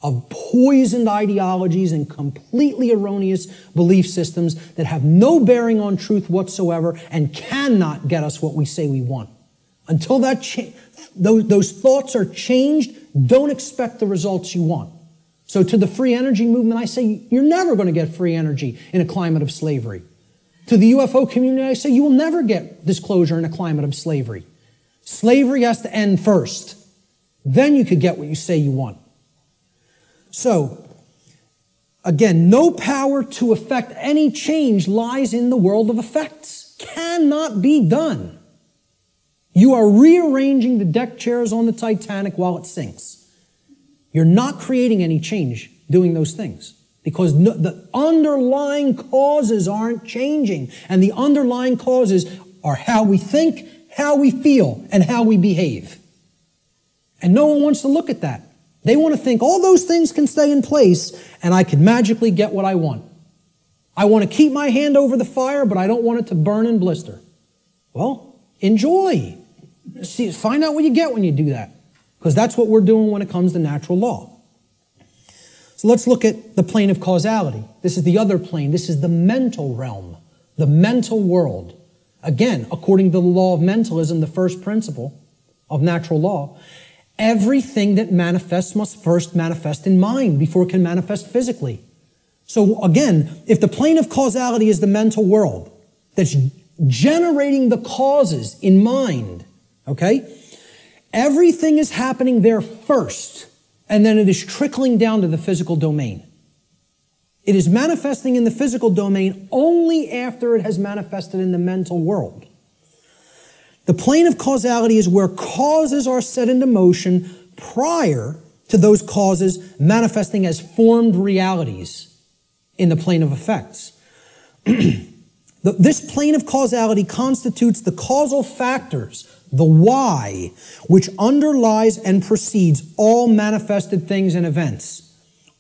A: of poisoned ideologies and completely erroneous belief systems that have no bearing on truth whatsoever and cannot get us what we say we want. Until those thoughts are changed, don't expect the results you want. So to the free energy movement, I say you're never going to get free energy in a climate of slavery. To the UFO community, I say you will never get disclosure in a climate of slavery. Slavery has to end first. Then you could get what you say you want. So, again, no power to effect any change lies in the world of effects. Cannot be done. You are rearranging the deck chairs on the Titanic while it sinks. You're not creating any change doing those things. because the underlying causes aren't changing. And the underlying causes are how we think, how we feel, and how we behave. And no one wants to look at that. They want to think all those things can stay in place and I can magically get what I want. I want to keep my hand over the fire, but I don't want it to burn and blister. Well, enjoy. See, find out what you get when you do that, because that's what we're doing when it comes to natural law. So let's look at the plane of causality. This is the other plane. This is the mental realm, the mental world. Again, according to the law of mentalism, the first principle of natural law, everything that manifests must first manifest in mind before it can manifest physically. So again, if the plane of causality is the mental world that's generating the causes in mind, okay, everything is happening there first, and then it is trickling down to the physical domain. It is manifesting in the physical domain only after it has manifested in the mental world. The plane of causality is where causes are set into motion prior to those causes manifesting as formed realities in the plane of effects. This plane of causality constitutes the causal factors, the why, which underlies and precedes all manifested things and events.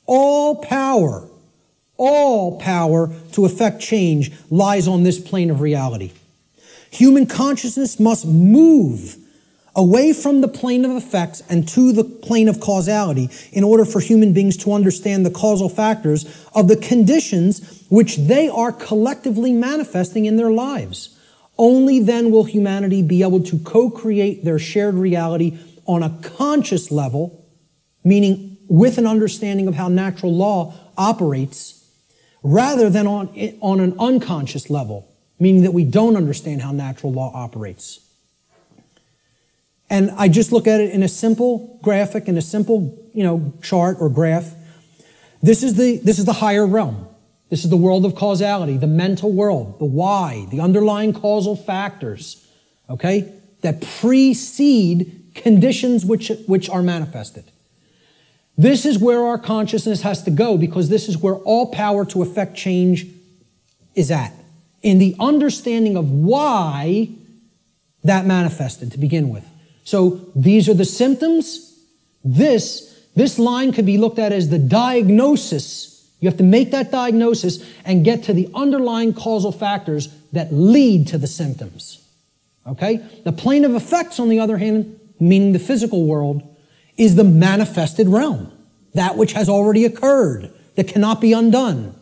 A: All power to effect change lies on this plane of reality. Human consciousness must move away from the plane of effects and to the plane of causality in order for human beings to understand the causal factors of the conditions which they are collectively manifesting in their lives. Only then will humanity be able to co-create their shared reality on a conscious level, meaning with an understanding of how natural law operates, rather than on an unconscious level, meaning that we don't understand how natural law operates. And I just look at it in a simple graphic, in a simple, chart or graph. This is the higher realm. This is the world of causality, the mental world, the why, the underlying causal factors, okay, that precede conditions which are manifested. This is where our consciousness has to go, because this is where all power to effect change is at, in the understanding of why that manifested to begin with. So these are the symptoms. This line could be looked at as the diagnosis. You have to make that diagnosis and get to the underlying causal factors that lead to the symptoms. Okay? The plane of effects, on the other hand, meaning the physical world, is the manifested realm. That which has already occurred, that cannot be undone.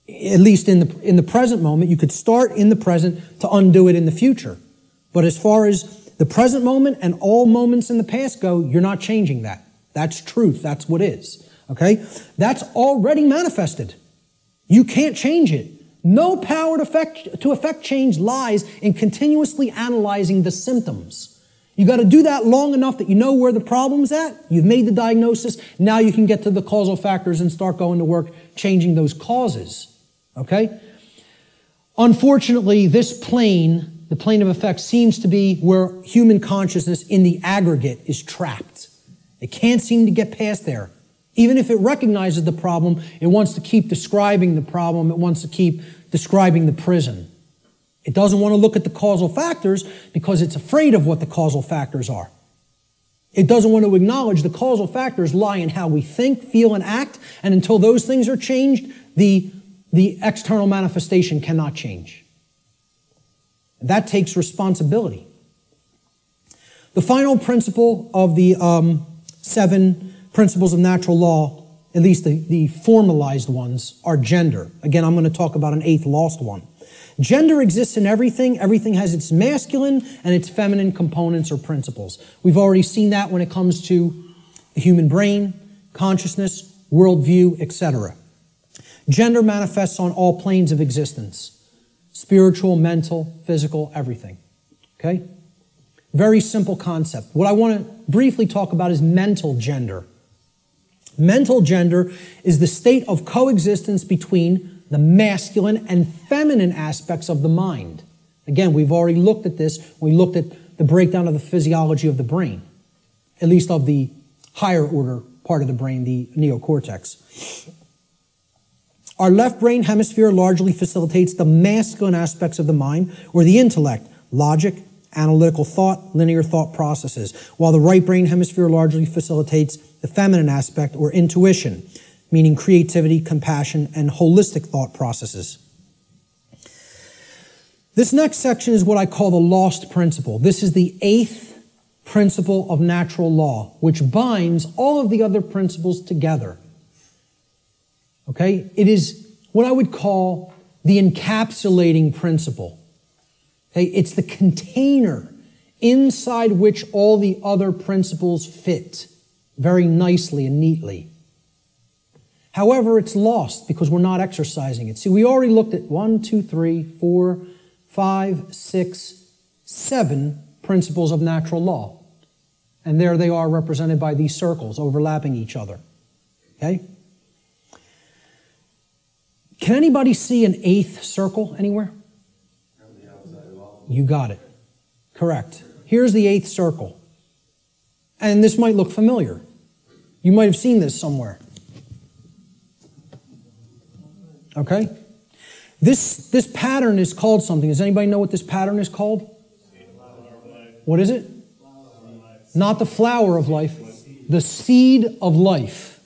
A: At least in the present moment. You could start in the present to undo it in the future. But as far as the present moment and all moments in the past go, you're not changing that. That's truth. That's what is. Okay? That's already manifested. You can't change it. No power to effect change lies in continuously analyzing the symptoms. You got to do that long enough that you know where the problem's at. You've made the diagnosis. Now you can get to the causal factors and start going to work changing those causes. Okay? Unfortunately, this plane, the plane of effects, seems to be where human consciousness in the aggregate is trapped. It can't seem to get past there. Even if it recognizes the problem, it wants to keep describing the problem. It wants to keep describing the prison. It doesn't want to look at the causal factors because it's afraid of what the causal factors are. It doesn't want to acknowledge the causal factors lie in how we think, feel, and act, and until those things are changed, the external manifestation cannot change. That takes responsibility. The final principle of the 7 principles of natural law, at least the formalized ones, are gender. Again, I'm going to talk about an 8th lost one. Gender exists in everything. Everything has its masculine and its feminine components or principles. We've already seen that when it comes to the human brain, consciousness, worldview, etc. Gender manifests on all planes of existence. Spiritual, mental, physical, everything. Okay? Very simple concept. What I want to briefly talk about is mental gender. Mental gender is the state of coexistence between the masculine and feminine aspects of the mind. Again, we've already looked at this. We looked at the breakdown of the physiology of the brain, at least of the higher order part of the brain, the neocortex. Our left brain hemisphere largely facilitates the masculine aspects of the mind, or the intellect, logic, analytical thought, linear thought processes, while the right brain hemisphere largely facilitates the feminine aspect, or intuition, meaning creativity, compassion, and holistic thought processes. This next section is what I call the lost principle. This is the 8th principle of natural law, which binds all of the other principles together. Okay? It is what I would call the encapsulating principle. Okay? It's the container inside which all the other principles fit very nicely and neatly. However, it's lost because we're not exercising it. See, we already looked at 1, 2, 3, 4, 5, 6, 7 principles of natural law. And there they are represented by these circles overlapping each other. Okay? Can anybody see an 8th circle anywhere? You got it. Correct. Here's the 8th circle. And this might look familiar. You might have seen this somewhere. Okay? This pattern is called something. Does anybody know what this pattern is called? What is it? Not the flower of life. The seed of life.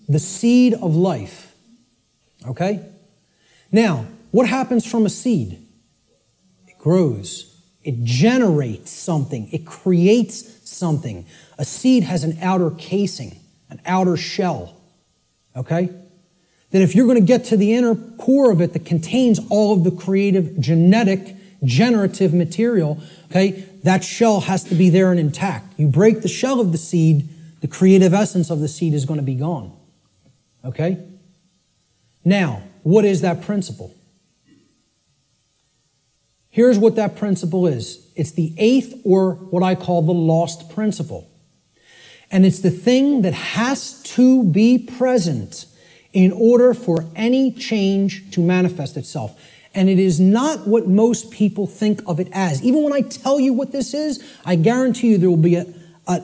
A: The seed of life. Okay? Now, what happens from a seed? It grows. It generates something. It creates something. A seed has an outer casing, an outer shell. Okay? That if you're going to get to the inner core of it that contains all of the creative, genetic, generative material, okay, that shell has to be there and intact. You break the shell of the seed, the creative essence of the seed is going to be gone. Okay? Now, what is that principle? Here's what that principle is. It's the 8th, or what I call the lost principle. And it's the thing that has to be present in order for any change to manifest itself. And it is not what most people think of it as. Even when I tell you what this is, I guarantee you there will be an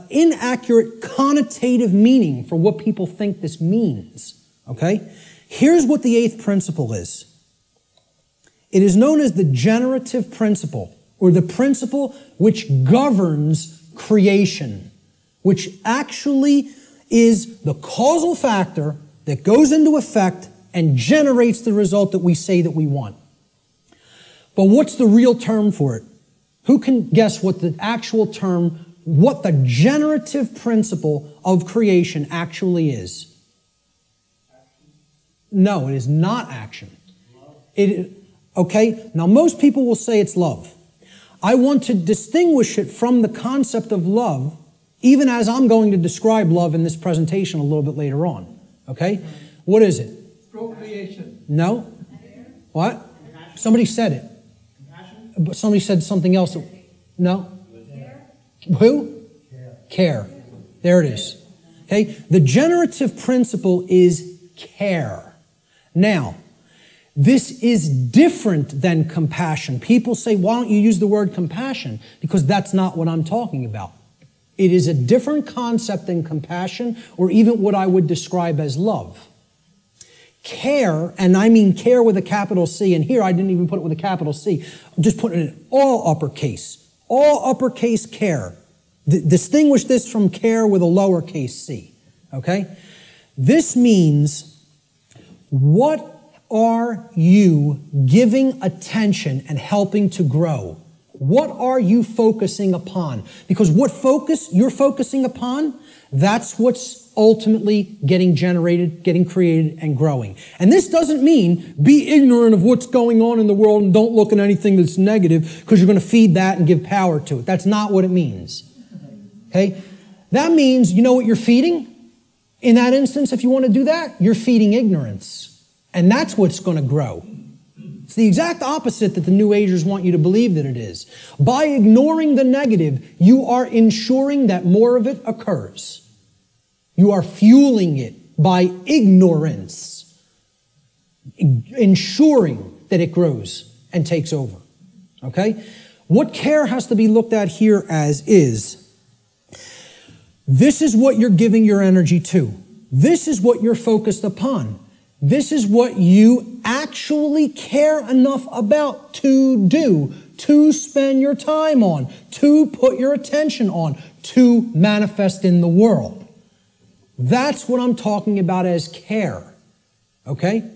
A: inaccurate connotative meaning for what people think this means. Okay? Here's what the 8th principle is. It is known as the generative principle, or the principle which governs creation, which actually is the causal factor that goes into effect and generates the result that we say that we want. But what's the real term for it? Who can guess what the actual term, what the generative principle of creation actually is? No, it is not action. Okay, now most people will say it's love. I want to distinguish it from the concept of love, even as I'm going to describe love in this presentation a little bit later on. Okay? What is it?
B: Procreation.
A: No? What? Somebody said it. But somebody said something else. No? Who? Care. There it is. Okay? The generative principle is care. Now, this is different than compassion. People say, why don't you use the word compassion? Because that's not what I'm talking about. It is a different concept than compassion, or even what I would describe as love. Care, and I mean care with a capital C, and here I didn't even put it with a capital C. I'm just putting it in all uppercase. All uppercase care. Distinguish this from care with a lowercase c. Okay? This means, what are you giving attention and helping to grow? What are you focusing upon? Because what you're focusing upon, that's what's ultimately getting generated, getting created, and growing. And this doesn't mean be ignorant of what's going on in the world and don't look at anything that's negative because you're going to feed that and give power to it. That's not what it means. Okay? That means, you know what you're feeding? In that instance, if you want to do that, you're feeding ignorance. And that's what's going to grow. It's the exact opposite that the New Agers want you to believe that it is. By ignoring the negative, you are ensuring that more of it occurs. You are fueling it by ignorance, ensuring that it grows and takes over. Okay? What care has to be looked at here as is, this is what you're giving your energy to. This is what you're focused upon. This is what you actually care enough about to do, to spend your time on, to put your attention on, to manifest in the world. That's what I'm talking about as care, okay?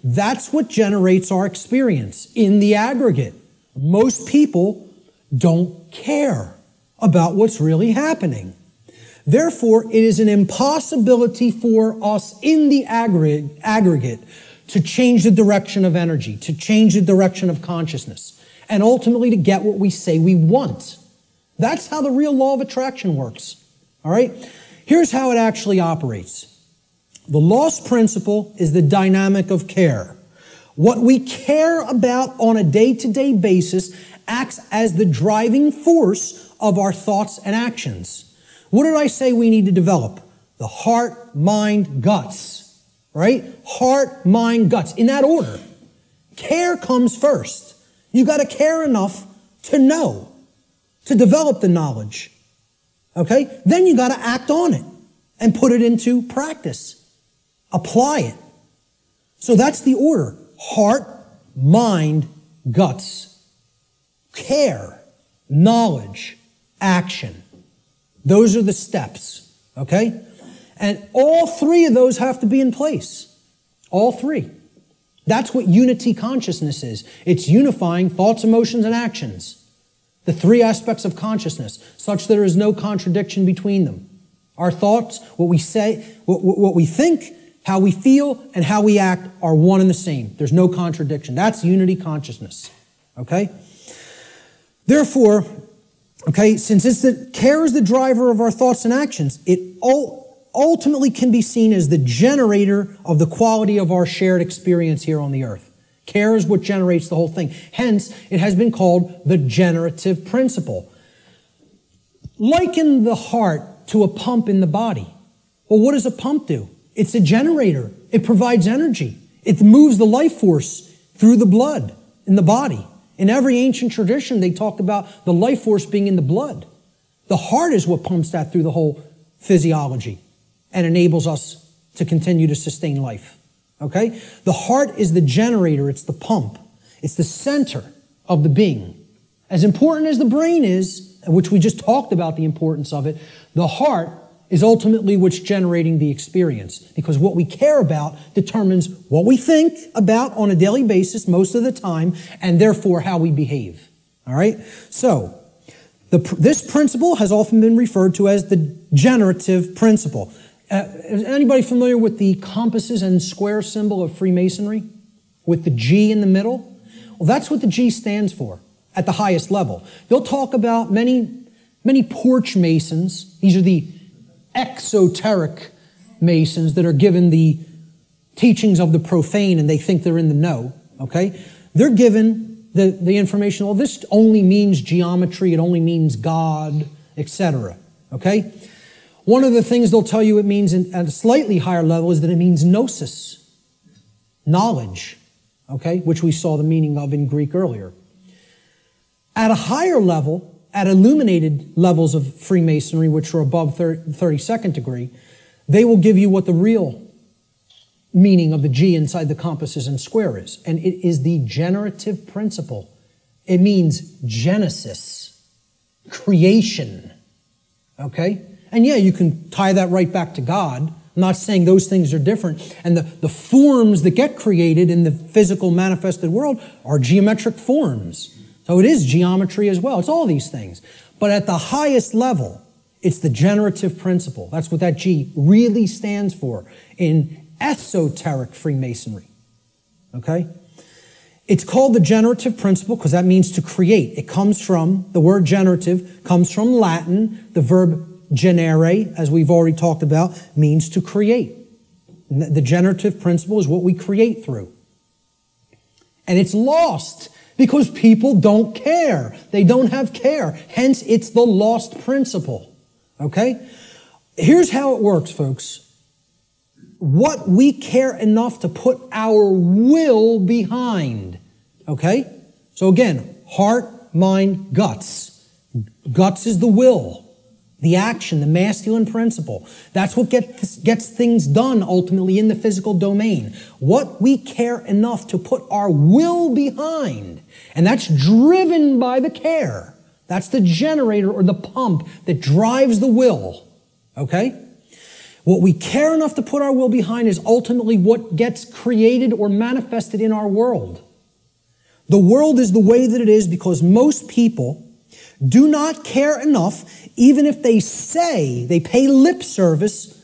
A: That's what generates our experience in the aggregate. Most people don't care about what's really happening. Therefore, it is an impossibility for us in the aggregate to change the direction of energy, to change the direction of consciousness, and ultimately to get what we say we want. That's how the real law of attraction works. All right? Here's how it actually operates. The lost principle is the dynamic of care. What we care about on a day-to-day basis acts as the driving force of our thoughts and actions. What did I say we need to develop? The heart, mind, guts. Right? Heart, mind, guts. In that order. Care comes first. You got to care enough to know, to develop the knowledge. Okay? Then you got to act on it and put it into practice. Apply it. So that's the order. Heart, mind, guts. Care, knowledge, action. Those are the steps, okay? And all three of those have to be in place. All three. That's what unity consciousness is. It's unifying thoughts, emotions, and actions. The three aspects of consciousness, such that there is no contradiction between them. Our thoughts, what we say, what we think, how we feel, and how we act are one and the same. There's no contradiction. That's unity consciousness, okay? Therefore, okay, since care is the driver of our thoughts and actions, it ultimately can be seen as the generator of the quality of our shared experience here on the earth. Care is what generates the whole thing. Hence, it has been called the generative principle. Liken the heart to a pump in the body. Well, what does a pump do? It's a generator. It provides energy. It moves the life force through the blood in the body. In every ancient tradition, they talked about the life force being in the blood. The heart is what pumps that through the whole physiology and enables us to continue to sustain life. Okay? The heart is the generator. It's the pump. It's the center of the being. As important as the brain is, which we just talked about the importance of it, the heart is ultimately what's generating the experience. Because what we care about determines what we think about on a daily basis most of the time, and therefore how we behave. All right? So, this principle has often been referred to as the generative principle. Is anybody familiar with the compasses and square symbol of Freemasonry? With the G in the middle? Well, that's what the G stands for at the highest level. They'll talk about many porch masons. These are the exoteric masons that are given the teachings of the profane and they think they're in the know, okay? They're given the information, well, this only means geometry, it only means God, etc., okay? One of the things they'll tell you it means at a slightly higher level is that it means gnosis, knowledge, okay, which we saw the meaning of in Greek earlier. At a higher level, at illuminated levels of Freemasonry, which are above 32nd degree, they will give you what the real meaning of the G inside the compasses and square is. And it is the generative principle. It means genesis, creation, okay? And yeah, you can tie that right back to God. I'm not saying those things are different. And the forms that get created in the physical manifested world are geometric forms. So it is geometry as well. It's all these things. But at the highest level, it's the generative principle. That's what that G really stands for in esoteric Freemasonry. Okay? It's called the generative principle because that means to create. It comes from, the word generative comes from Latin. The verb generare, as we've already talked about, means to create. The generative principle is what we create through. And it's lost because people don't care. They don't have care. Hence, it's the lost principle. Okay? Here's how it works, folks. What we care enough to put our will behind. Okay? So again, heart, mind, guts. Guts is the will. The action, the masculine principle. That's what gets things done ultimately in the physical domain. What we care enough to put our will behind. And that's driven by the care. That's the generator or the pump that drives the will. Okay? What we care enough to put our will behind is ultimately what gets created or manifested in our world. The world is the way that it is because most people do not care enough, even if they say, they pay lip service,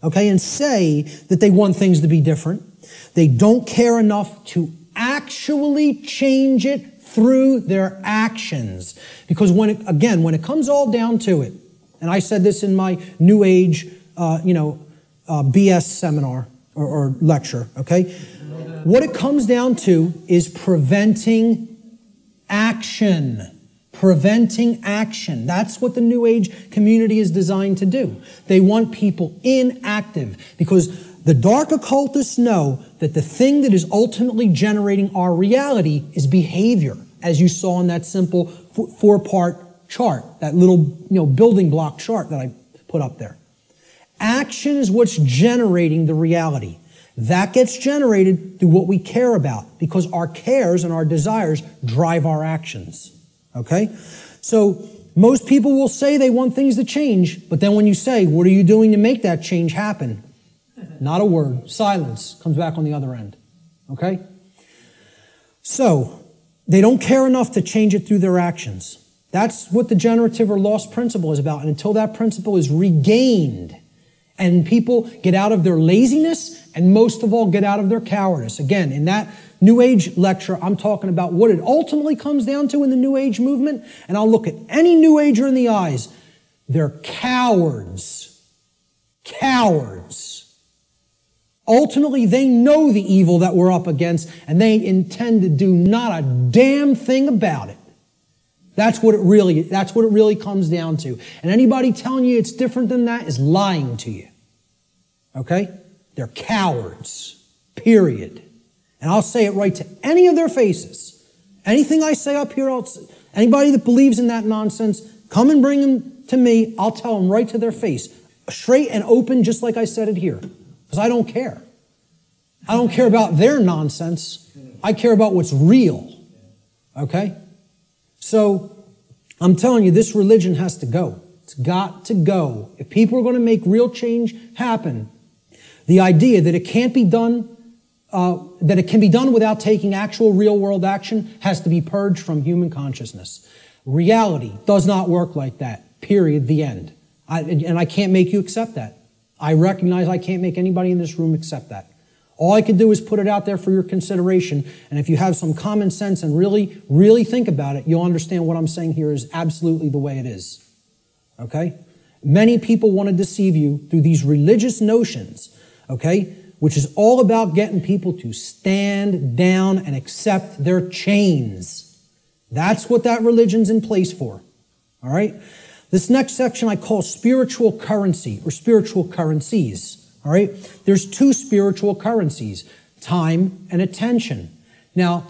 A: okay, and say that they want things to be different. They don't care enough to actually change it through their actions. Because when it comes all down to it, and I said this in my New Age, BS seminar or lecture, okay? What it comes down to is preventing action. Preventing action. That's what the New Age community is designed to do. They want people inactive because the dark occultists know that the thing that is ultimately generating our reality is behavior, as you saw in that simple four-part chart, that little building block chart that I put up there. Action is what's generating the reality. That gets generated through what we care about because our cares and our desires drive our actions. Okay? So most people will say they want things to change, but then when you say, what are you doing to make that change happen? Not a word. Silence comes back on the other end. Okay? So they don't care enough to change it through their actions. That's what the generative or lost principle is about. And until that principle is regained and people get out of their laziness and most of all get out of their cowardice. Again, in that New Age lecture, I'm talking about what it ultimately comes down to in the New Age movement. And I'll look at any New Ager in the eyes. They're cowards. Cowards. Ultimately, they know the evil that we're up against and they intend to do not a damn thing about it. That's what it really comes down to. And anybody telling you it's different than that is lying to you. Okay? They're cowards. Period. And I'll say it right to any of their faces. Anything I say up here, anybody that believes in that nonsense, come and bring them to me. I'll tell them right to their face. Straight and open, just like I said it here. Because I don't care. I don't care about their nonsense. I care about what's real. Okay? So, I'm telling you, this religion has to go. It's got to go. If people are going to make real change happen, the idea that it can't be done, that it can be done without taking actual real-world action has to be purged from human consciousness. Reality does not work like that. Period. The end. And I can't make you accept that. I recognize I can't make anybody in this room accept that. All I can do is put it out there for your consideration. And if you have some common sense and really, really think about it, you'll understand what I'm saying here is absolutely the way it is. Okay? Many people want to deceive you through these religious notions, okay, which is all about getting people to stand down and accept their chains. That's what that religion's in place for. All right? This next section I call spiritual currency or spiritual currencies. All right? There's two spiritual currencies, time and attention. Now,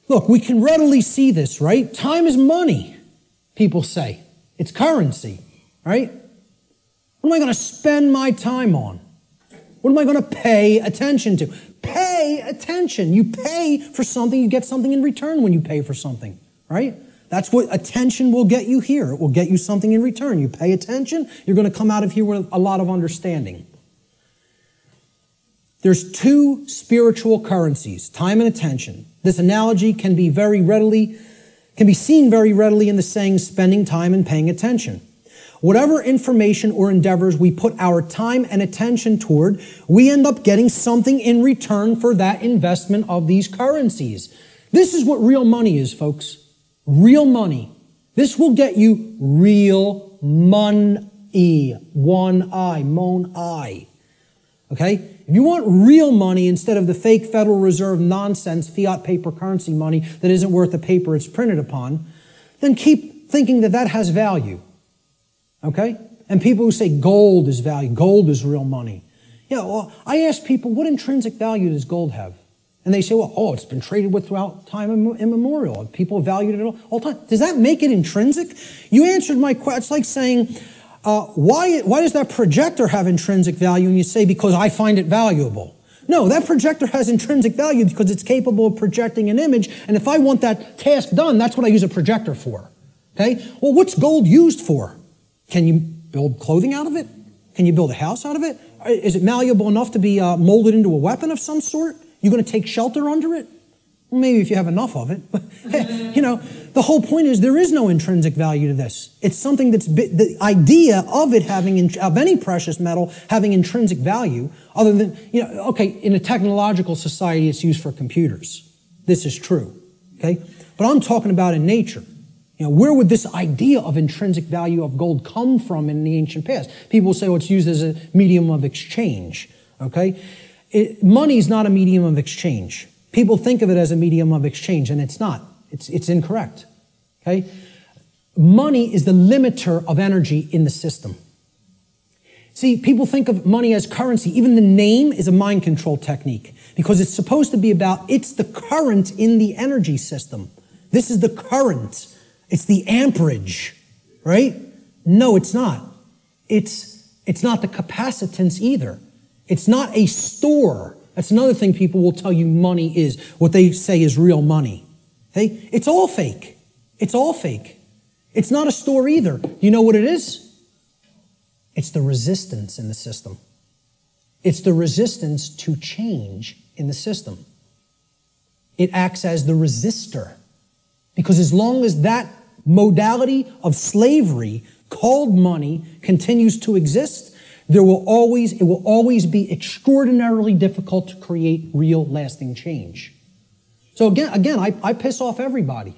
A: look, we can readily see this, right? Time is money, people say. It's currency, right? What am I going to spend my time on? What am I going to pay attention to? Pay attention. You pay for something, you get something in return when you pay for something, right? That's what attention will get you here. It will get you something in return. You pay attention, you're going to come out of here with a lot of understanding. There's two spiritual currencies, time and attention. This analogy can be seen very readily in the saying, spending time and paying attention. Whatever information or endeavors we put our time and attention toward, we end up getting something in return for that investment of these currencies. This is what real money is, folks. Real money. This will get you real money. One I, mon I. Okay? If you want real money instead of the fake Federal Reserve nonsense, fiat paper currency money that isn't worth the paper it's printed upon, then keep thinking that that has value. Okay? And people who say gold is value, gold is real money. Yeah, well, I ask people, what intrinsic value does gold have? And they say, well, it's been traded with throughout time immemorial. People have valued it all the time. Does that make it intrinsic? You answered my question. It's like saying, why does that projector have intrinsic value? And you say, because I find it valuable. No, that projector has intrinsic value because it's capable of projecting an image, and if I want that task done, that's what I use a projector for. Okay? Well, what's gold used for? Can you build clothing out of it? Can you build a house out of it? Is it malleable enough to be molded into a weapon of some sort? You're going to take shelter under it? Well, maybe if you have enough of it. You know, the whole point is there is no intrinsic value to this. It's something that's, the idea of it having, of any precious metal having intrinsic value, other than, you know, okay, in a technological society it's used for computers. This is true, okay? But I'm talking about in nature. You know, where would this idea of intrinsic value of gold come from in the ancient past? People will say, well, it's used as a medium of exchange, okay? Money is not a medium of exchange. People think of it as a medium of exchange, and it's not. It's incorrect, okay? Money is the limiter of energy in the system. See, people think of money as currency. Even the name is a mind control technique because it's supposed to be about, it's the current in the energy system. This is the current. It's the amperage, right? No, it's not. It's not the capacitance either. It's not a store. That's another thing people will tell you money is, what they say is real money. Okay? It's all fake. It's all fake. It's not a store either. You know what it is? It's the resistance in the system. It's the resistance to change in the system. It acts as the resistor. Because as long as that modality of slavery called money continues to exist, it will always be extraordinarily difficult to create real lasting change. So again, I piss off everybody.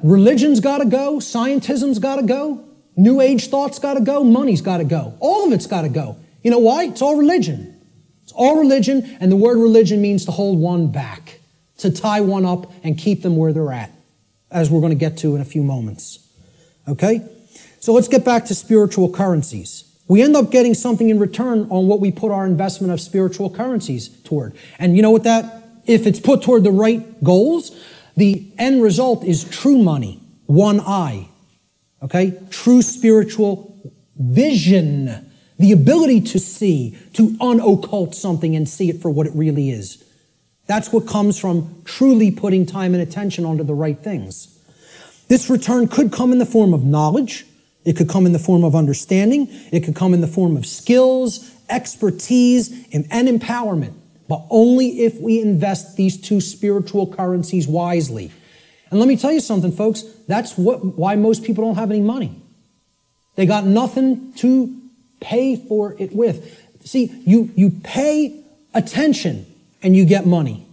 A: Religion's got to go, scientism's got to go, New Age thought's got to go, money's got to go. All of it's got to go. You know why? It's all religion. It's all religion, and the word religion means to hold one back, to tie one up and keep them where they're at, as we're going to get to in a few moments. Okay? So let's get back to spiritual currencies. We end up getting something in return on what we put our investment of spiritual currencies toward. And you know what if it's put toward the right goals, the end result is true money, one eye. Okay? True spiritual vision. The ability to see, to unoccult something and see it for what it really is. That's what comes from truly putting time and attention onto the right things. This return could come in the form of knowledge. It could come in the form of understanding. It could come in the form of skills, expertise, and empowerment. But only if we invest these two spiritual currencies wisely. And let me tell you something, folks. That's why most people don't have any money. They got nothing to pay for it with. See, you pay attention and you get money.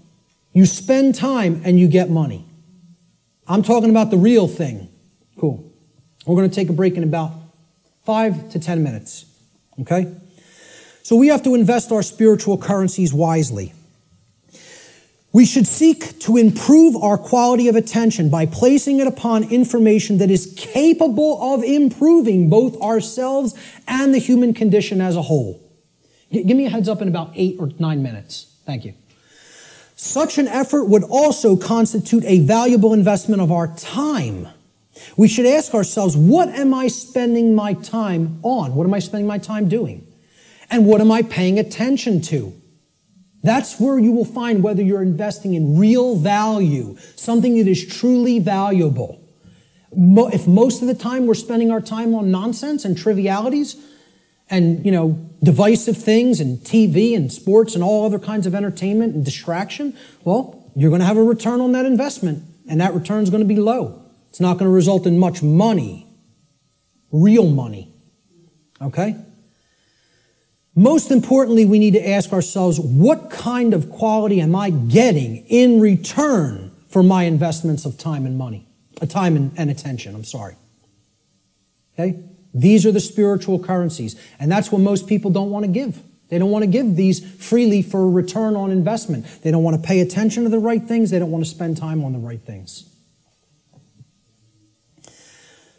A: You spend time and you get money. I'm talking about the real thing. Cool. We're going to take a break in about 5 to 10 minutes. Okay? So we have to invest our spiritual currencies wisely. We should seek to improve our quality of attention by placing it upon information that is capable of improving both ourselves and the human condition as a whole. Give me a heads up in about 8 or 9 minutes. Thank you. Such an effort would also constitute a valuable investment of our time. We should ask ourselves, what am I spending my time on? What am I spending my time doing? And what am I paying attention to? That's where you will find whether you're investing in real value, something that is truly valuable. If most of the time we're spending our time on nonsense and trivialities and, divisive things and TV and sports and all other kinds of entertainment and distraction, well, you're going to have a return on that investment, and that return is going to be low. It's not going to result in much money, real money. Okay? Most importantly, we need to ask ourselves, what kind of quality am I getting in return for my investments of time and money? Time and attention, I'm sorry. Okay? These are the spiritual currencies, and that's what most people don't want to give. They don't want to give these freely for a return on investment. They don't want to pay attention to the right things. They don't want to spend time on the right things.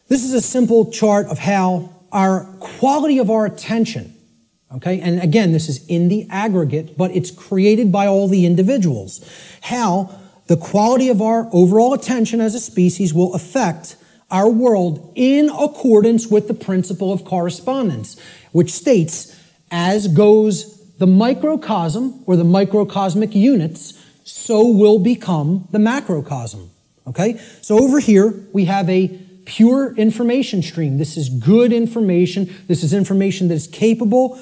A: This is a simple chart of how our quality of our attention, okay, and again, this is in the aggregate, but it's created by all the individuals, how the quality of our overall attention as a species will affect our world in accordance with the principle of correspondence, which states, as goes the microcosm or the microcosmic units, so will become the macrocosm. Okay? So over here, we have a pure information stream. This is good information. This is information that is capable,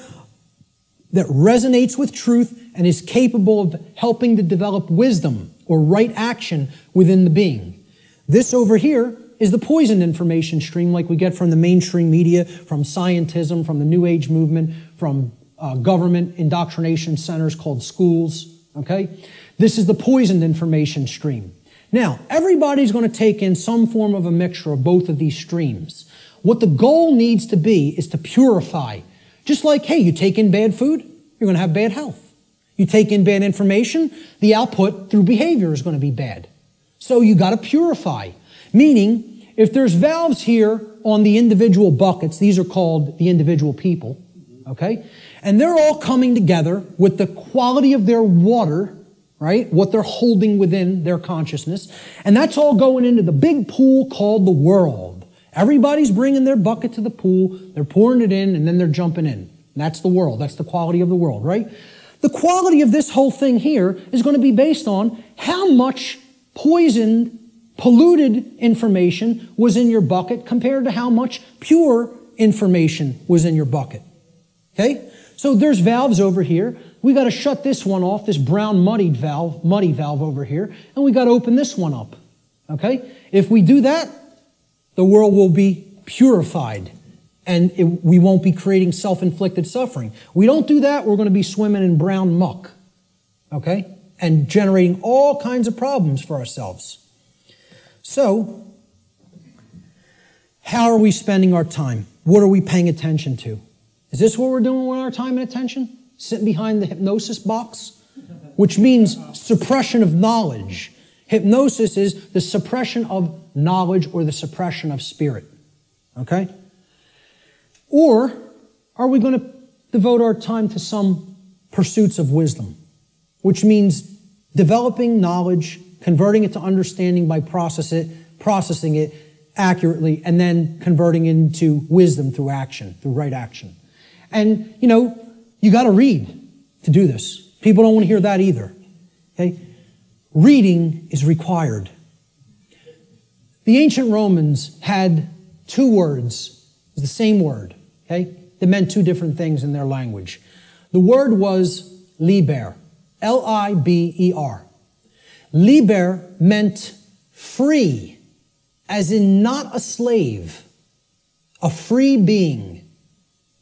A: that resonates with truth, and is capable of helping to develop wisdom or right action within the being. This over here is the poisoned information stream like we get from the mainstream media, from scientism, from the New Age movement, from government indoctrination centers called schools. Okay? This is the poisoned information stream. Now, everybody's going to take in some form of a mixture of both of these streams. What the goal needs to be is to purify. Just like, hey, you take in bad food, you're going to have bad health. You take in bad information, the output through behavior is going to be bad. So you got to purify. Meaning, if there's valves here on the individual buckets, these are called the individual people, okay? And they're all coming together with the quality of their water, right? What they're holding within their consciousness. And that's all going into the big pool called the world. Everybody's bringing their bucket to the pool, they're pouring it in, and then they're jumping in. And that's the world. That's the quality of the world, right? The quality of this whole thing here is going to be based on how much poisoned, polluted information was in your bucket compared to how much pure information was in your bucket. Okay? So there's valves over here. We got to shut this one off, this brown muddy valve over here, and we got to open this one up. Okay? If we do that, the world will be purified, and we won't be creating self-inflicted suffering. We don't do that, we're going to be swimming in brown muck. Okay? And generating all kinds of problems for ourselves. So, how are we spending our time? What are we paying attention to? Is this what we're doing with our time and attention? Sitting behind the hypnosis box? Which means suppression of knowledge. Hypnosis is the suppression of knowledge or the suppression of spirit. Okay? Or are we going to devote our time to some pursuits of wisdom? Which means developing knowledge, converting it to understanding by processing it accurately, and then converting it into wisdom through action, through right action. And, you got to read to do this. People don't want to hear that either. Okay? Reading is required. The ancient Romans had two words, the same word, okay? That meant two different things in their language. The word was liber, L-I-B-E-R. Liber meant free, as in not a slave. A free being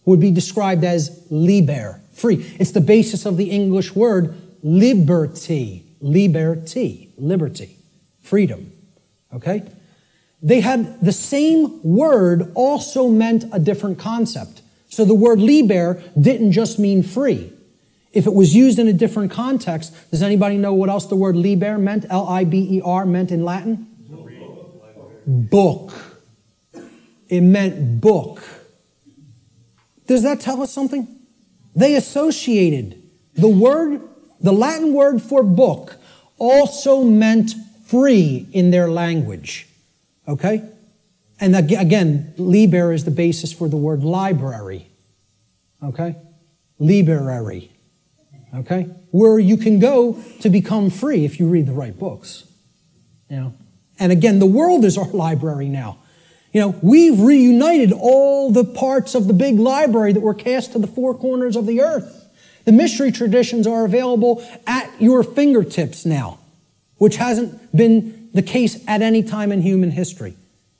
A: would be described as liber, free. It's the basis of the English word liberty, liberty, freedom, okay? They had the same word also meant a different concept. So the word liber didn't just mean free. If it was used in a different context, does anybody know what else the word liber meant, L-I-B-E-R, meant in Latin? Book. It meant book. Does that tell us something? They associated the Latin word for book also meant free in their language. Okay? And again, liber is the basis for the word library. Okay? Library. Okay? Where you can go to become free if you read the right books. And again, the world is our library now. We've reunited all the parts of the big library that were cast to the four corners of the earth. The mystery traditions are available at your fingertips now, which hasn't been the case at any time in human history.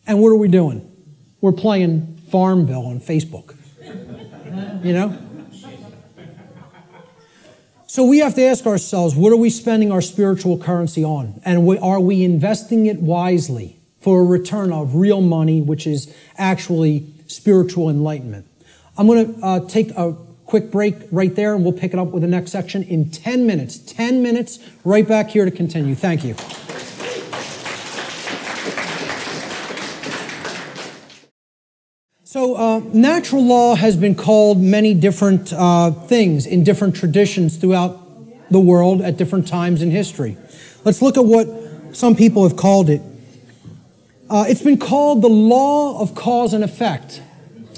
A: And what are we doing? We're playing Farmville on Facebook. So we have to ask ourselves, what are we spending our spiritual currency on? And are we investing it wisely for a return of real money, which is actually spiritual enlightenment? I'm going to take a quick break right there, and we'll pick it up with the next section in 10 minutes. 10 minutes, right back here to continue. Thank you. So natural law has been called many different things in different traditions throughout the world at different times in history. Let's look at what some people have called it. It's been called the law of cause and effect,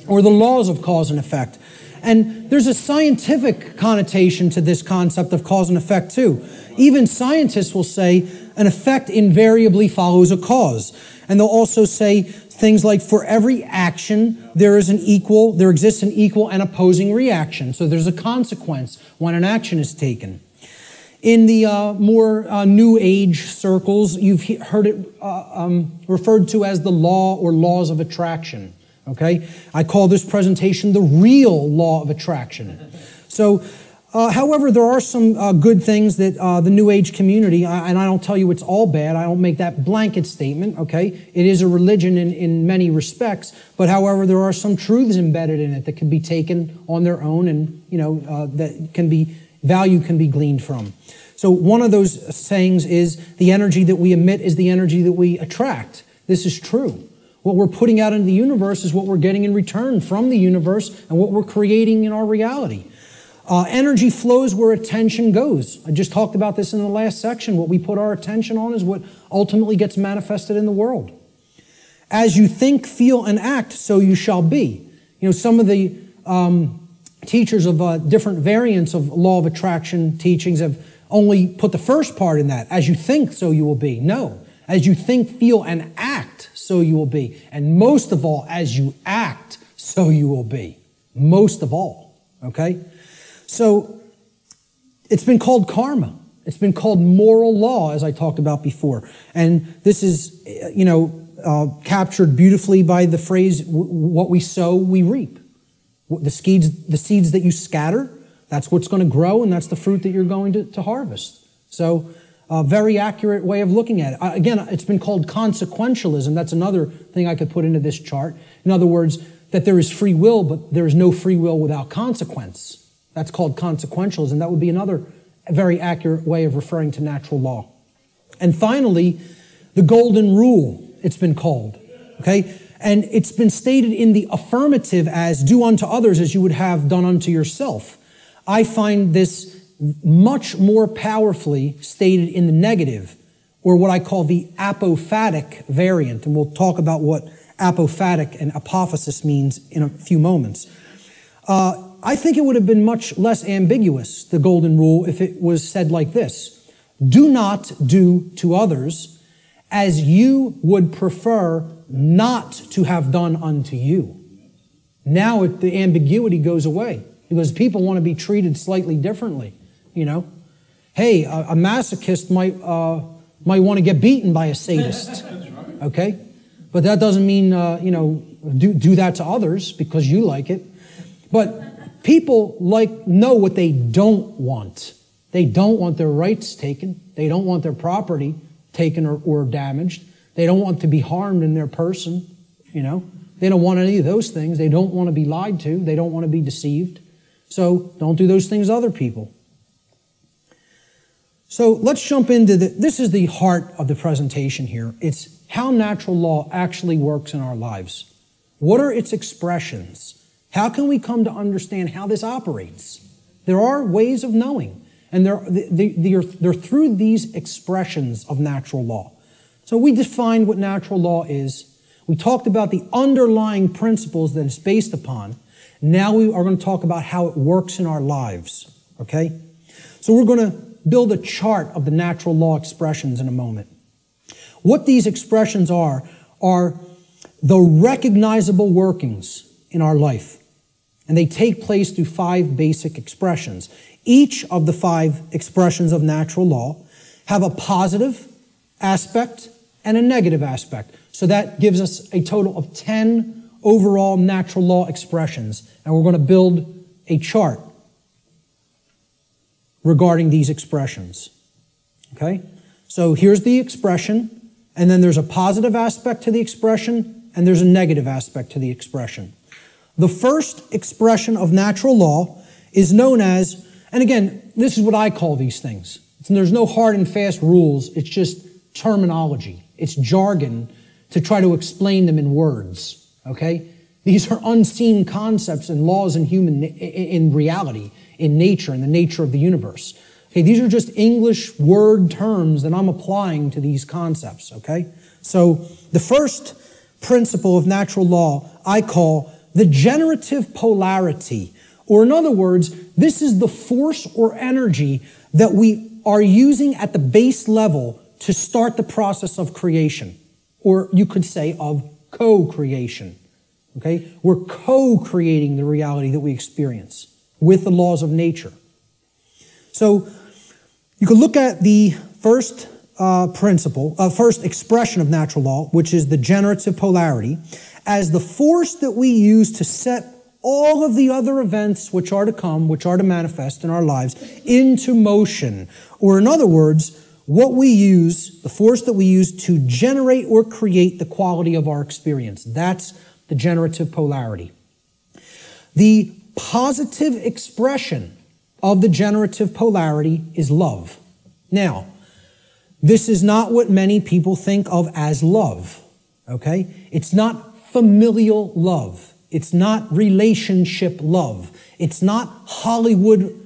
A: or the laws of cause and effect. And there's a scientific connotation to this concept of cause and effect too. Even scientists will say an effect invariably follows a cause. And they'll also say things like, for every action, there exists an equal and opposing reaction. So there's a consequence when an action is taken. In the more New Age circles, you've heard it referred to as the law or laws of attraction. Okay? I call this presentation the real law of attraction. So, however, there are some good things that the New Age community, and I don't tell you it's all bad, I don't make that blanket statement, okay? It is a religion in many respects, but however, there are some truths embedded in it that can be taken on their own and, value can be gleaned from. So one of those sayings is, the energy that we emit is the energy that we attract. This is true. What we're putting out into the universe is what we're getting in return from the universe and what we're creating in our reality. Energy flows where attention goes. I just talked about this in the last section. What we put our attention on is what ultimately gets manifested in the world. As you think, feel, and act, so you shall be. Some of the teachers of different variants of law of attraction teachings have only put the first part in that. As you think, so you will be. No. As you think, feel, and act, so you will be. And most of all, as you act, so you will be. Most of all. Okay? So, it's been called karma. It's been called moral law, as I talked about before. And this is, captured beautifully by the phrase, what we sow, we reap. The seeds that you scatter, that's what's going to grow, and that's the fruit that you're going to harvest. So, a very accurate way of looking at it. Again, it's been called consequentialism. That's another thing I could put into this chart. In other words, that there is free will, but there is no free will without consequence. That's called consequentialism. That would be another very accurate way of referring to natural law. And finally, the golden rule, it's been called. Okay? And it's been stated in the affirmative as, do unto others as you would have done unto yourself. I find this much more powerfully stated in the negative, or what I call the apophatic variant. And we'll talk about what apophatic and apophasis means in a few moments. I think it would have been much less ambiguous, the golden rule, if it was said like this. Do not do to others as you would prefer not to have done unto you. Now the ambiguity goes away because people want to be treated slightly differently. Hey, a masochist might want to get beaten by a sadist. Okay? But that doesn't mean, do that to others because you like it. But people know what they don't want. They don't want their rights taken. They don't want their property taken or damaged. They don't want to be harmed in their person. They don't want any of those things. They don't want to be lied to. They don't want to be deceived. So don't do those things to other people. So let's jump into this is the heart of the presentation here. It's how natural law actually works in our lives. What are its expressions? How can we come to understand how this operates? There are ways of knowing, and they're through these expressions of natural law. So we defined what natural law is. We talked about the underlying principles that it's based upon. Now we are going to talk about how it works in our lives. Okay? So we're going to build a chart of the natural law expressions in a moment. What these expressions are the recognizable workings in our life. And they take place through 5 basic expressions. Each of the 5 expressions of natural law have a positive aspect and a negative aspect. So that gives us a total of 10 overall natural law expressions. And we're going to build a chart regarding these expressions. Okay? So here's the expression, and then there's a positive aspect to the expression, and there's a negative aspect to the expression. The first expression of natural law is known as, and again, this is what I call these things. There's no hard and fast rules. It's just terminology. It's jargon to try to explain them in words. Okay? These are unseen concepts and laws in reality, in nature, in the nature of the universe. Okay, these are just English word terms that I'm applying to these concepts, okay? So the first principle of natural law I call the generative polarity. Or in other words, this is the force or energy that we are using at the base level to start the process of creation. Or you could say of co-creation. Okay? We're co-creating the reality that we experience with the laws of nature. So you could look at the first first expression of natural law, which is the generative polarity, as the force that we use to set all of the other events which are to come, which are to manifest in our lives, into motion. Or in other words, what we use, the force that we use to generate or create the quality of our experience. That's the generative polarity. The positive expression of the generative polarity is love. Now, this is not what many people think of as love, okay? It's not familial love. It's not relationship love. It's not Hollywood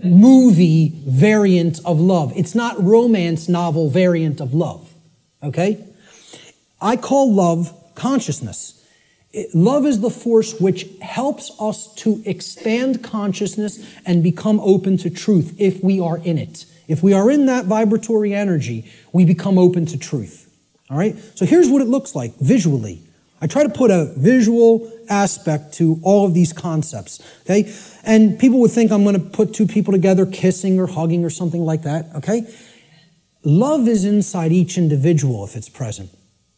A: movie variant of love. It's not romance novel variant of love, okay? I call love consciousness. Love is the force which helps us to expand consciousness and become open to truth if we are in it. If we are in that vibratory energy, we become open to truth. All right? So here's what it looks like visually. I try to put a visual aspect to all of these concepts, okay? And people would think I'm going to put two people together kissing or hugging or something like that, okay? Love is inside each individual if it's present,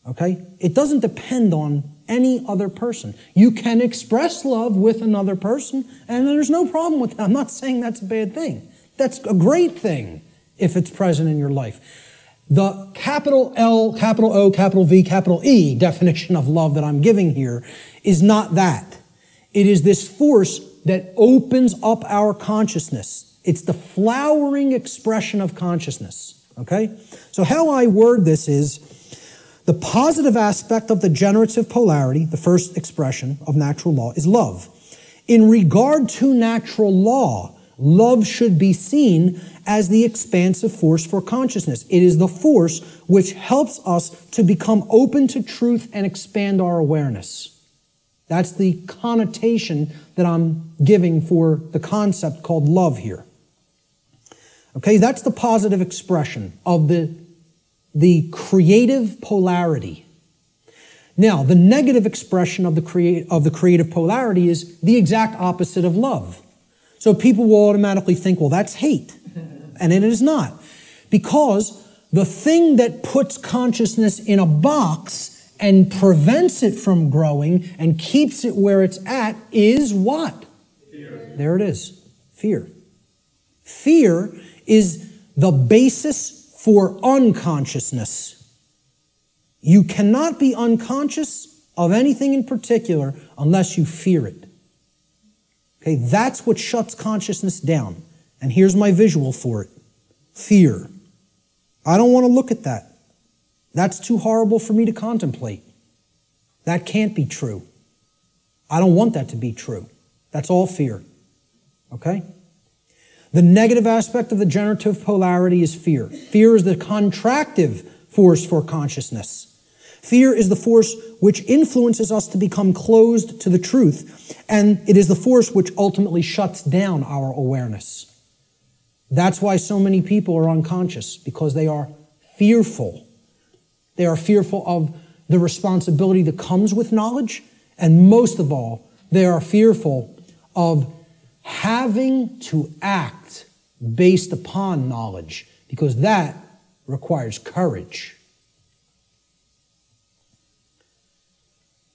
A: okay? It doesn't depend on any other person. You can express love with another person, and there's no problem with that. I'm not saying that's a bad thing. That's a great thing if it's present in your life. The capital L, capital O, capital V, capital E definition of love that I'm giving here is not that. It is this force that opens up our consciousness. It's the flowering expression of consciousness, okay? So how I word this is the positive aspect of the generative polarity, the first expression of natural law, is love. In regard to natural law, love should be seen as the expansive force for consciousness. It is the force which helps us to become open to truth and expand our awareness. That's the connotation that I'm giving for the concept called love here. Okay, that's the positive expression of the creative polarity. Now, the negative expression of the creative polarity is the exact opposite of love. So people will automatically think, well, that's hate. And it is not. Because the thing that puts consciousness in a box and prevents it from growing and keeps it where it's at is what? Fear. There it is. Fear. Fear is the basis for unconsciousness. You cannot be unconscious of anything in particular unless you fear it. Okay, that's what shuts consciousness down. And here's my visual for it. Fear. I don't want to look at that. That's too horrible for me to contemplate. That can't be true. I don't want that to be true. That's all fear. Okay? The negative aspect of the generative polarity is fear. Fear is the contractive force for consciousness. Fear is the force which influences us to become closed to the truth, and it is the force which ultimately shuts down our awareness. That's why so many people are unconscious, because they are fearful. They are fearful of the responsibility that comes with knowledge, and most of all, they are fearful of having to act based upon knowledge, because that requires courage.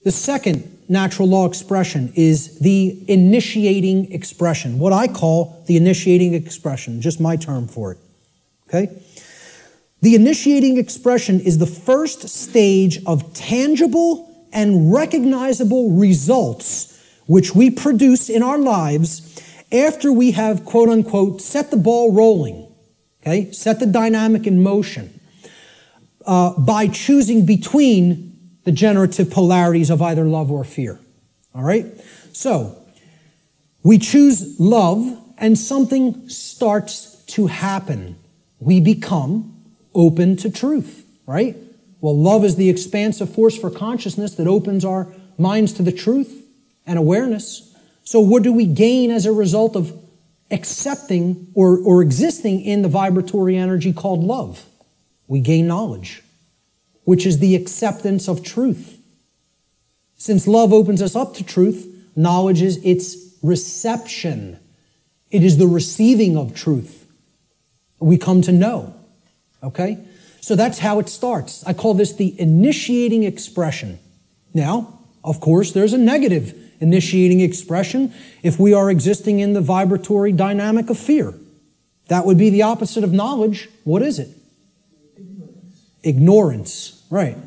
A: The second natural law expression is the initiating expression, what I call the initiating expression, just my term for it. Okay? The initiating expression is the first stage of tangible and recognizable results which we produce in our lives after we have, quote unquote, set the ball rolling, okay? Set the dynamic in motion by choosing between the generative polarities of either love or fear. All right? So, we choose love and something starts to happen. We become open to truth, right? Well, love is the expansive force for consciousness that opens our minds to the truth and awareness. So what do we gain as a result of accepting or existing in the vibratory energy called love? We gain knowledge, which is the acceptance of truth. Since love opens us up to truth, knowledge is its reception. It is the receiving of truth. We come to know. Okay? So that's how it starts. I call this the initiating expression. Now, of course, there's a negative initiating expression if we are existing in the vibratory dynamic of fear. That would be the opposite of knowledge. What is it? Ignorance. Right.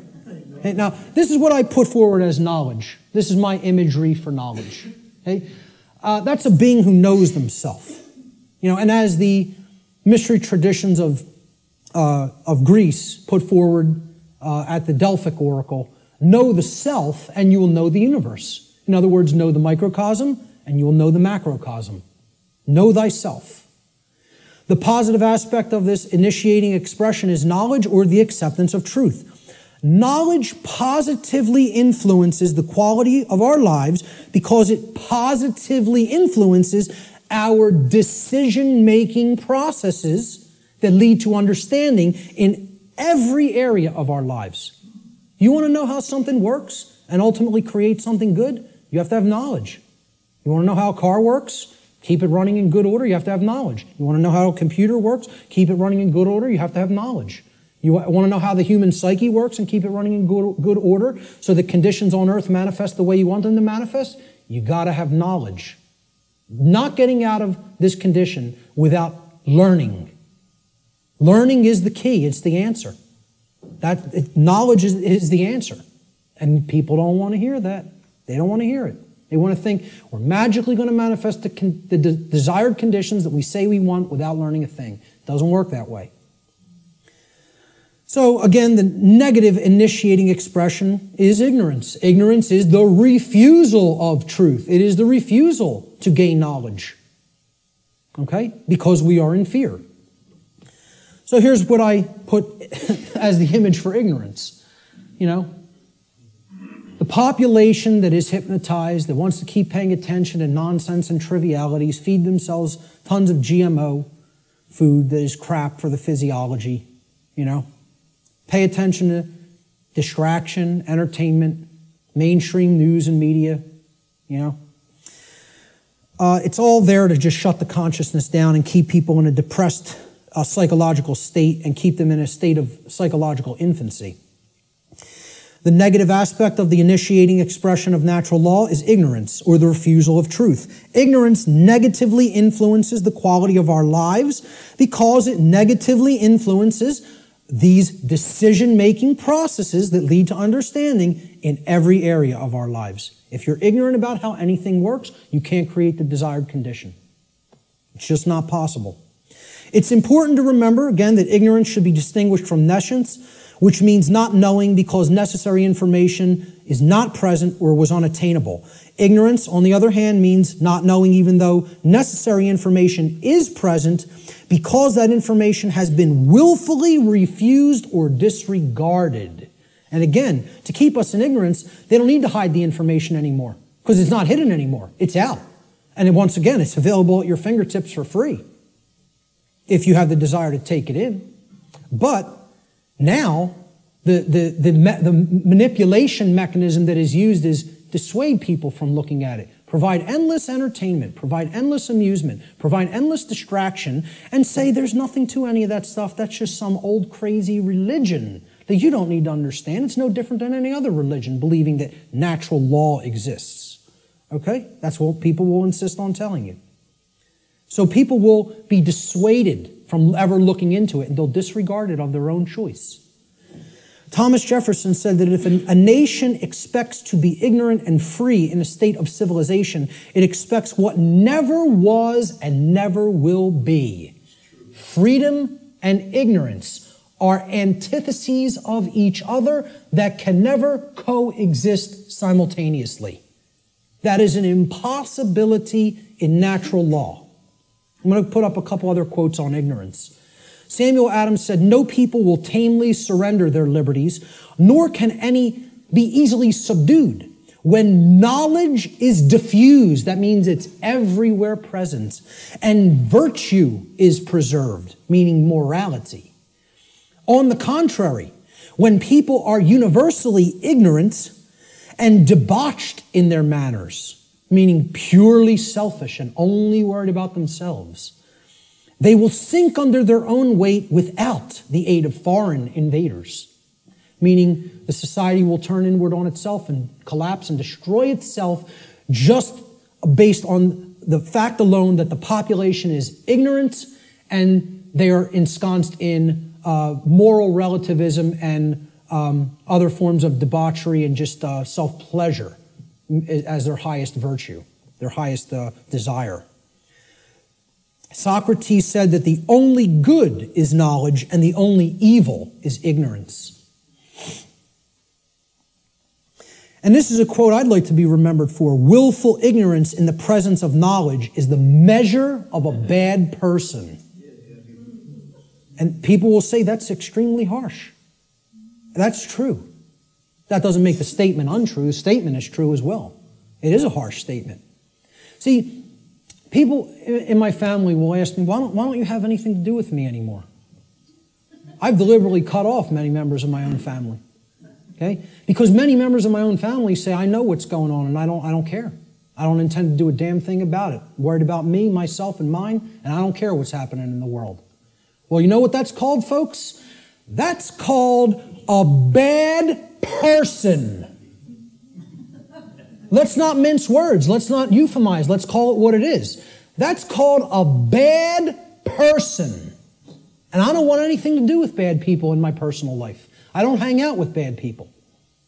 A: Okay, now, this is what I put forward as knowledge. This is my imagery for knowledge. Okay? That's a being who knows themselves. And as the mystery traditions of Greece put forward at the Delphic Oracle, know the self and you will know the universe. In other words, know the microcosm and you will know the macrocosm. Know thyself. The positive aspect of this initiating expression is knowledge or the acceptance of truth. Knowledge positively influences the quality of our lives because it positively influences our decision-making processes that lead to understanding in every area of our lives. You want to know how something works and ultimately create something good? You have to have knowledge. You want to know how a car works? Keep it running in good order? You have to have knowledge. You want to know how a computer works? Keep it running in good order? You have to have knowledge. You want to know how the human psyche works and keep it running in good order so that conditions on earth manifest the way you want them to manifest? You got to have knowledge. Not getting out of this condition without learning. Learning is the key. It's the answer. Knowledge is the answer. And people don't want to hear that. They don't want to hear it. They want to think we're magically going to manifest the desired conditions that we say we want without learning a thing. It doesn't work that way. So again, the negative initiating expression is ignorance. Ignorance is the refusal of truth. It is the refusal to gain knowledge. Okay? Because we are in fear. So here's what I put as the image for ignorance. The population that is hypnotized, that wants to keep paying attention to nonsense and trivialities, feed themselves tons of GMO food that is crap for the physiology, Pay attention to distraction, entertainment, mainstream news and media, It's all there to just shut the consciousness down and keep people in a depressed psychological state and keep them in a state of psychological infancy. The negative aspect of the initiating expression of natural law is ignorance, or the refusal of truth. Ignorance negatively influences the quality of our lives because it negatively influences these decision-making processes that lead to understanding in every area of our lives. If you're ignorant about how anything works, you can't create the desired condition. It's just not possible. It's important to remember, again, that ignorance should be distinguished from nescience, which means not knowing because necessary information is not present or was unattainable. Ignorance, on the other hand, means not knowing even though necessary information is present because that information has been willfully refused or disregarded. And again, to keep us in ignorance, they don't need to hide the information anymore because it's not hidden anymore. It's out. And once again, it's available at your fingertips for free if you have the desire to take it in. But now, the manipulation mechanism that is used is dissuade people from looking at it, provide endless entertainment, provide endless amusement, provide endless distraction, and say there's nothing to any of that stuff. That's just some old crazy religion that you don't need to understand. It's no different than any other religion, believing that natural law exists. Okay? That's what people will insist on telling you. So people will be dissuaded from ever looking into it, and they'll disregard it of their own choice. Thomas Jefferson said that if a nation expects to be ignorant and free in a state of civilization, it expects what never was and never will be. Freedom and ignorance are antitheses of each other that can never coexist simultaneously. That is an impossibility in natural law. I'm going to put up a couple other quotes on ignorance. Samuel Adams said, "No people will tamely surrender their liberties, nor can any be easily subdued. When knowledge is diffused," that means it's everywhere present, "and virtue is preserved," meaning morality. On the contrary, when people are universally ignorant and debauched in their manners, meaning purely selfish and only worried about themselves, they will sink under their own weight without the aid of foreign invaders, meaning the society will turn inward on itself and collapse and destroy itself just based on the fact alone that the population is ignorant and they are ensconced in moral relativism and other forms of debauchery and just self-pleasure as their highest virtue, their highest desire. Socrates said that the only good is knowledge and the only evil is ignorance. And this is a quote I'd like to be remembered for. "Willful ignorance in the presence of knowledge is the measure of a bad person." And people will say that's extremely harsh. That's true. That doesn't make the statement untrue. The statement is true as well. It is a harsh statement. See, people in my family will ask me, why don't you have anything to do with me anymore? I've deliberately cut off many members of my own family. Okay? Because many members of my own family say, I know what's going on and I don't care. I don't intend to do a damn thing about it. I'm worried about me, myself, and mine, and I don't care what's happening in the world. Well, you know what that's called, folks? That's called a bad person. Let's not mince words. Let's not euphemize. Let's call it what it is. That's called a bad person. And I don't want anything to do with bad people in my personal life. I don't hang out with bad people.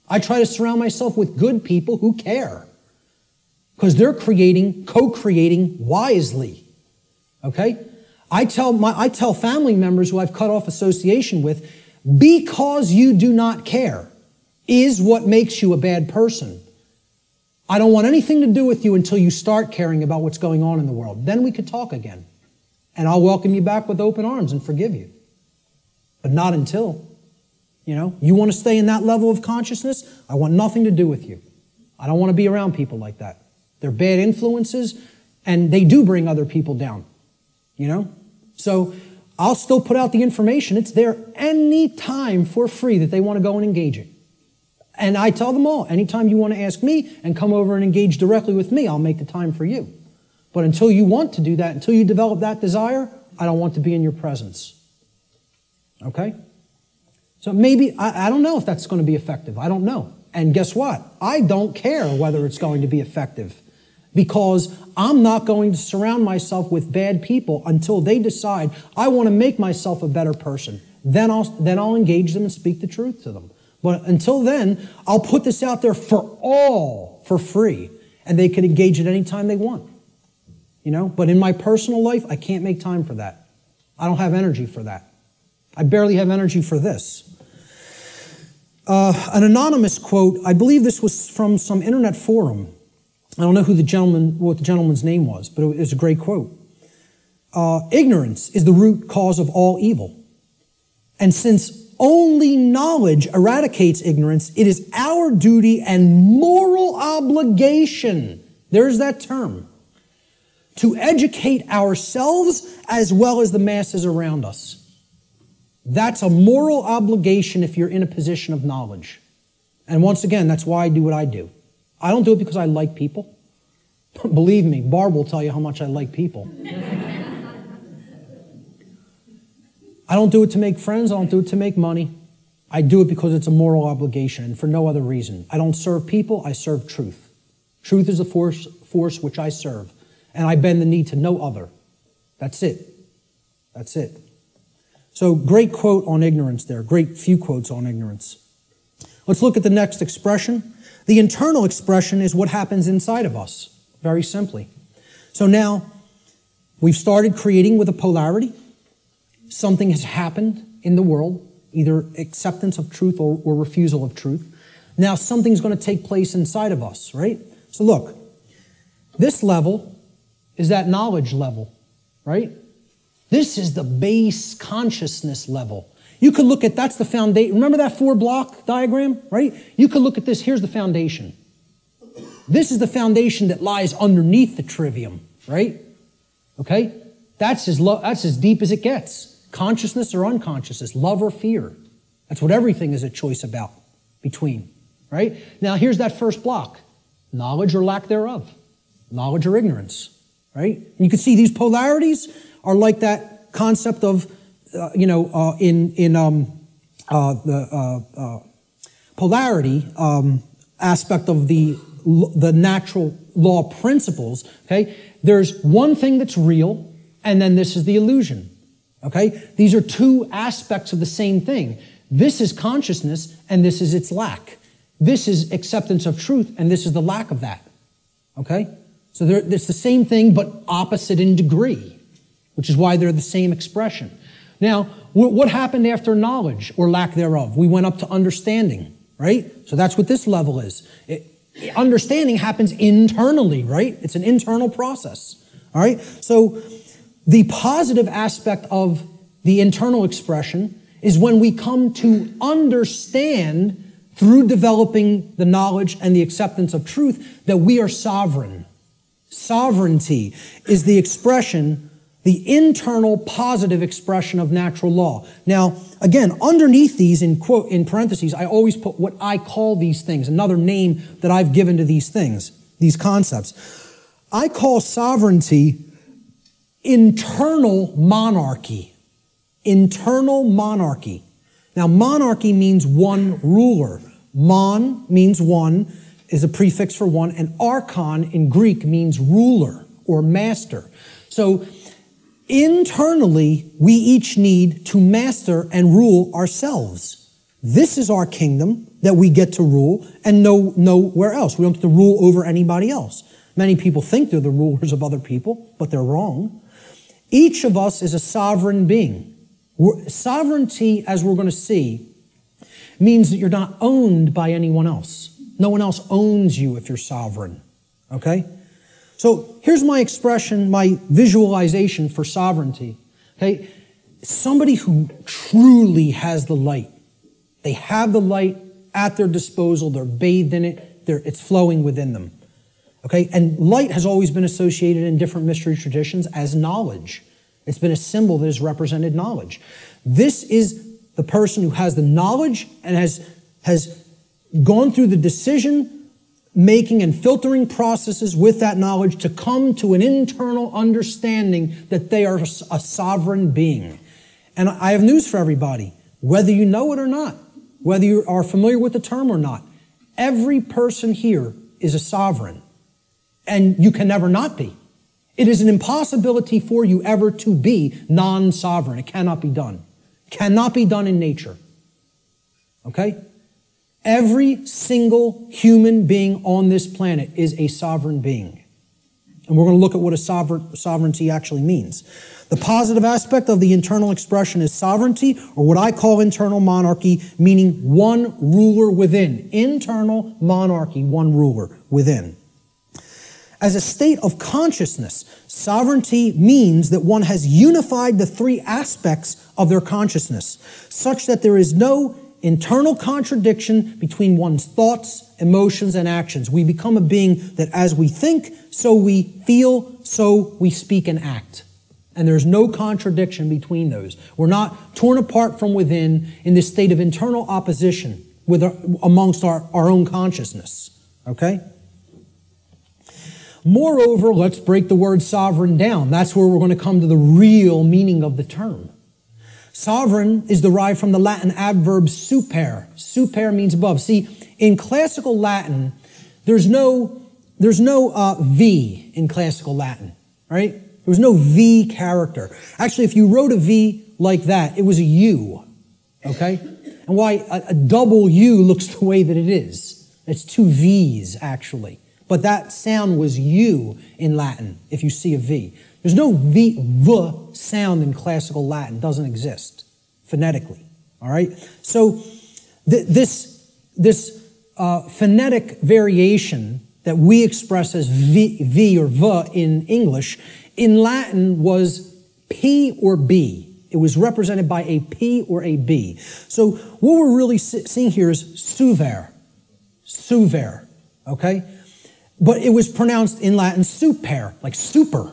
A: I try to surround myself with good people who care. Because they're co-creating wisely. Okay? I tell family members who I've cut off association with, because you do not care is what makes you a bad person. I don't want anything to do with you until you start caring about what's going on in the world. Then we could talk again. And I'll welcome you back with open arms and forgive you. But not until. You want to stay in that level of consciousness? I want nothing to do with you. I don't want to be around people like that. They're bad influences, and they do bring other people down. So I'll still put out the information. It's there any time for free that they want to go and engage it. And I tell them all, anytime you want to ask me and come over and engage directly with me, I'll make the time for you. But until you want to do that, until you develop that desire, I don't want to be in your presence. Okay? So maybe, I don't know if that's going to be effective. I don't know. And guess what? I don't care whether it's going to be effective, because I'm not going to surround myself with bad people until they decide I want to make myself a better person. Then I'll engage them and speak the truth to them. But until then, I'll put this out there for all for free, and they can engage it any time they want. But in my personal life, I can't make time for that. I don't have energy for that. I barely have energy for this. An anonymous quote, I believe this was from some internet forum. I don't know what the gentleman's name was, but it was a great quote. Ignorance is the root cause of all evil. And since only knowledge eradicates ignorance, it is our duty and moral obligation, there's that term, to educate ourselves as well as the masses around us. That's a moral obligation if you're in a position of knowledge. And once again, that's why I do what I do. I don't do it because I like people. Believe me, Barb will tell you how much I like people. I don't do it to make friends. I don't do it to make money. I do it because it's a moral obligation and for no other reason. I don't serve people. I serve truth. Truth is the force which I serve. And I bend the knee to no other. That's it. That's it. So great quote on ignorance there. Great few quotes on ignorance. Let's look at the next expression. The internal expression is what happens inside of us, very simply. So now, we've started creating with a polarity. Something has happened in the world, either acceptance of truth or refusal of truth. Now something's going to take place inside of us, right? So look, this level is that knowledge level, right? This is the base consciousness level. You could look at, that's the foundation. Remember that 4-block diagram, right? You could look at this. Here's the foundation. This is the foundation that lies underneath the trivium, right? Okay? That's as deep as it gets. Consciousness or unconsciousness, love or fear. That's what everything is a choice about, between, right? Now, here's that first block. Knowledge or lack thereof. Knowledge or ignorance, right? And you can see these polarities are like that concept of, the polarity aspect of the natural law principles, okay? There's one thing that's real, and then this is the illusion, okay? These are two aspects of the same thing. This is consciousness, and this is its lack. This is acceptance of truth, and this is the lack of that, okay? So it's the same thing, but opposite in degree, which is why they're the same expression. Now, what happened after knowledge or lack thereof? We went up to understanding, right? So that's what this level is. Understanding happens internally, right? It's an internal process, all right? So the positive aspect of the internal expression is when we come to understand through developing the knowledge and the acceptance of truth that we are sovereign. Sovereignty is the expression, the internal positive expression of natural law. Now, again, underneath these, in parentheses, I always put what I call these things, another name that I've given to these things, these concepts. I call sovereignty internal monarchy. Internal monarchy. Now, monarchy means one ruler. Mon means one, is a prefix for one, and archon in Greek means ruler or master. So, internally, we each need to master and rule ourselves. This is our kingdom that we get to rule and nowhere else. We don't get to rule over anybody else. Many people think they're the rulers of other people, but they're wrong. Each of us is a sovereign being. Sovereignty, as we're going to see, means that you're not owned by anyone else. No one else owns you if you're sovereign, okay? So here's my expression, my visualization for sovereignty, okay? Somebody who truly has the light. They have the light at their disposal. They're bathed in it. It's flowing within them, okay? And light has always been associated in different mystery traditions as knowledge. It's been a symbol that has represented knowledge. This is the person who has the knowledge and has gone through the decision making and filtering processes with that knowledge to come to an internal understanding that they are a sovereign being. And I have news for everybody, whether you know it or not, whether you are familiar with the term or not, every person here is a sovereign, and you can never not be. It is an impossibility for you ever to be non-sovereign. It cannot be done. Cannot be done in nature. Okay? Every single human being on this planet is a sovereign being. And we're going to look at what a sovereignty actually means. The positive aspect of the internal expression is sovereignty, or what I call internal monarchy, meaning one ruler within. Internal monarchy, one ruler within. As a state of consciousness, sovereignty means that one has unified the three aspects of their consciousness, such that there is no internal contradiction between one's thoughts, emotions, and actions. We become a being that as we think, so we feel, so we speak and act. And there's no contradiction between those. We're not torn apart from within in this state of internal opposition amongst our own consciousness. Okay? Moreover, let's break the word sovereign down. That's where we're going to come to the real meaning of the term. Sovereign is derived from the Latin adverb super. Super means above. See, in classical Latin, there's no V in classical Latin, right? There was no V character. Actually, if you wrote a V like that, it was a U, okay? And why a double U looks the way that it is. It's two V's, actually. But that sound was U in Latin, if you see a V. There's no V sound in classical Latin. It doesn't exist phonetically, all right? So this phonetic variation that we express as V or V in English, in Latin was P or B. It was represented by a P or a B. So what we're really seeing here is suver. Suver, okay? But it was pronounced in Latin super, like super.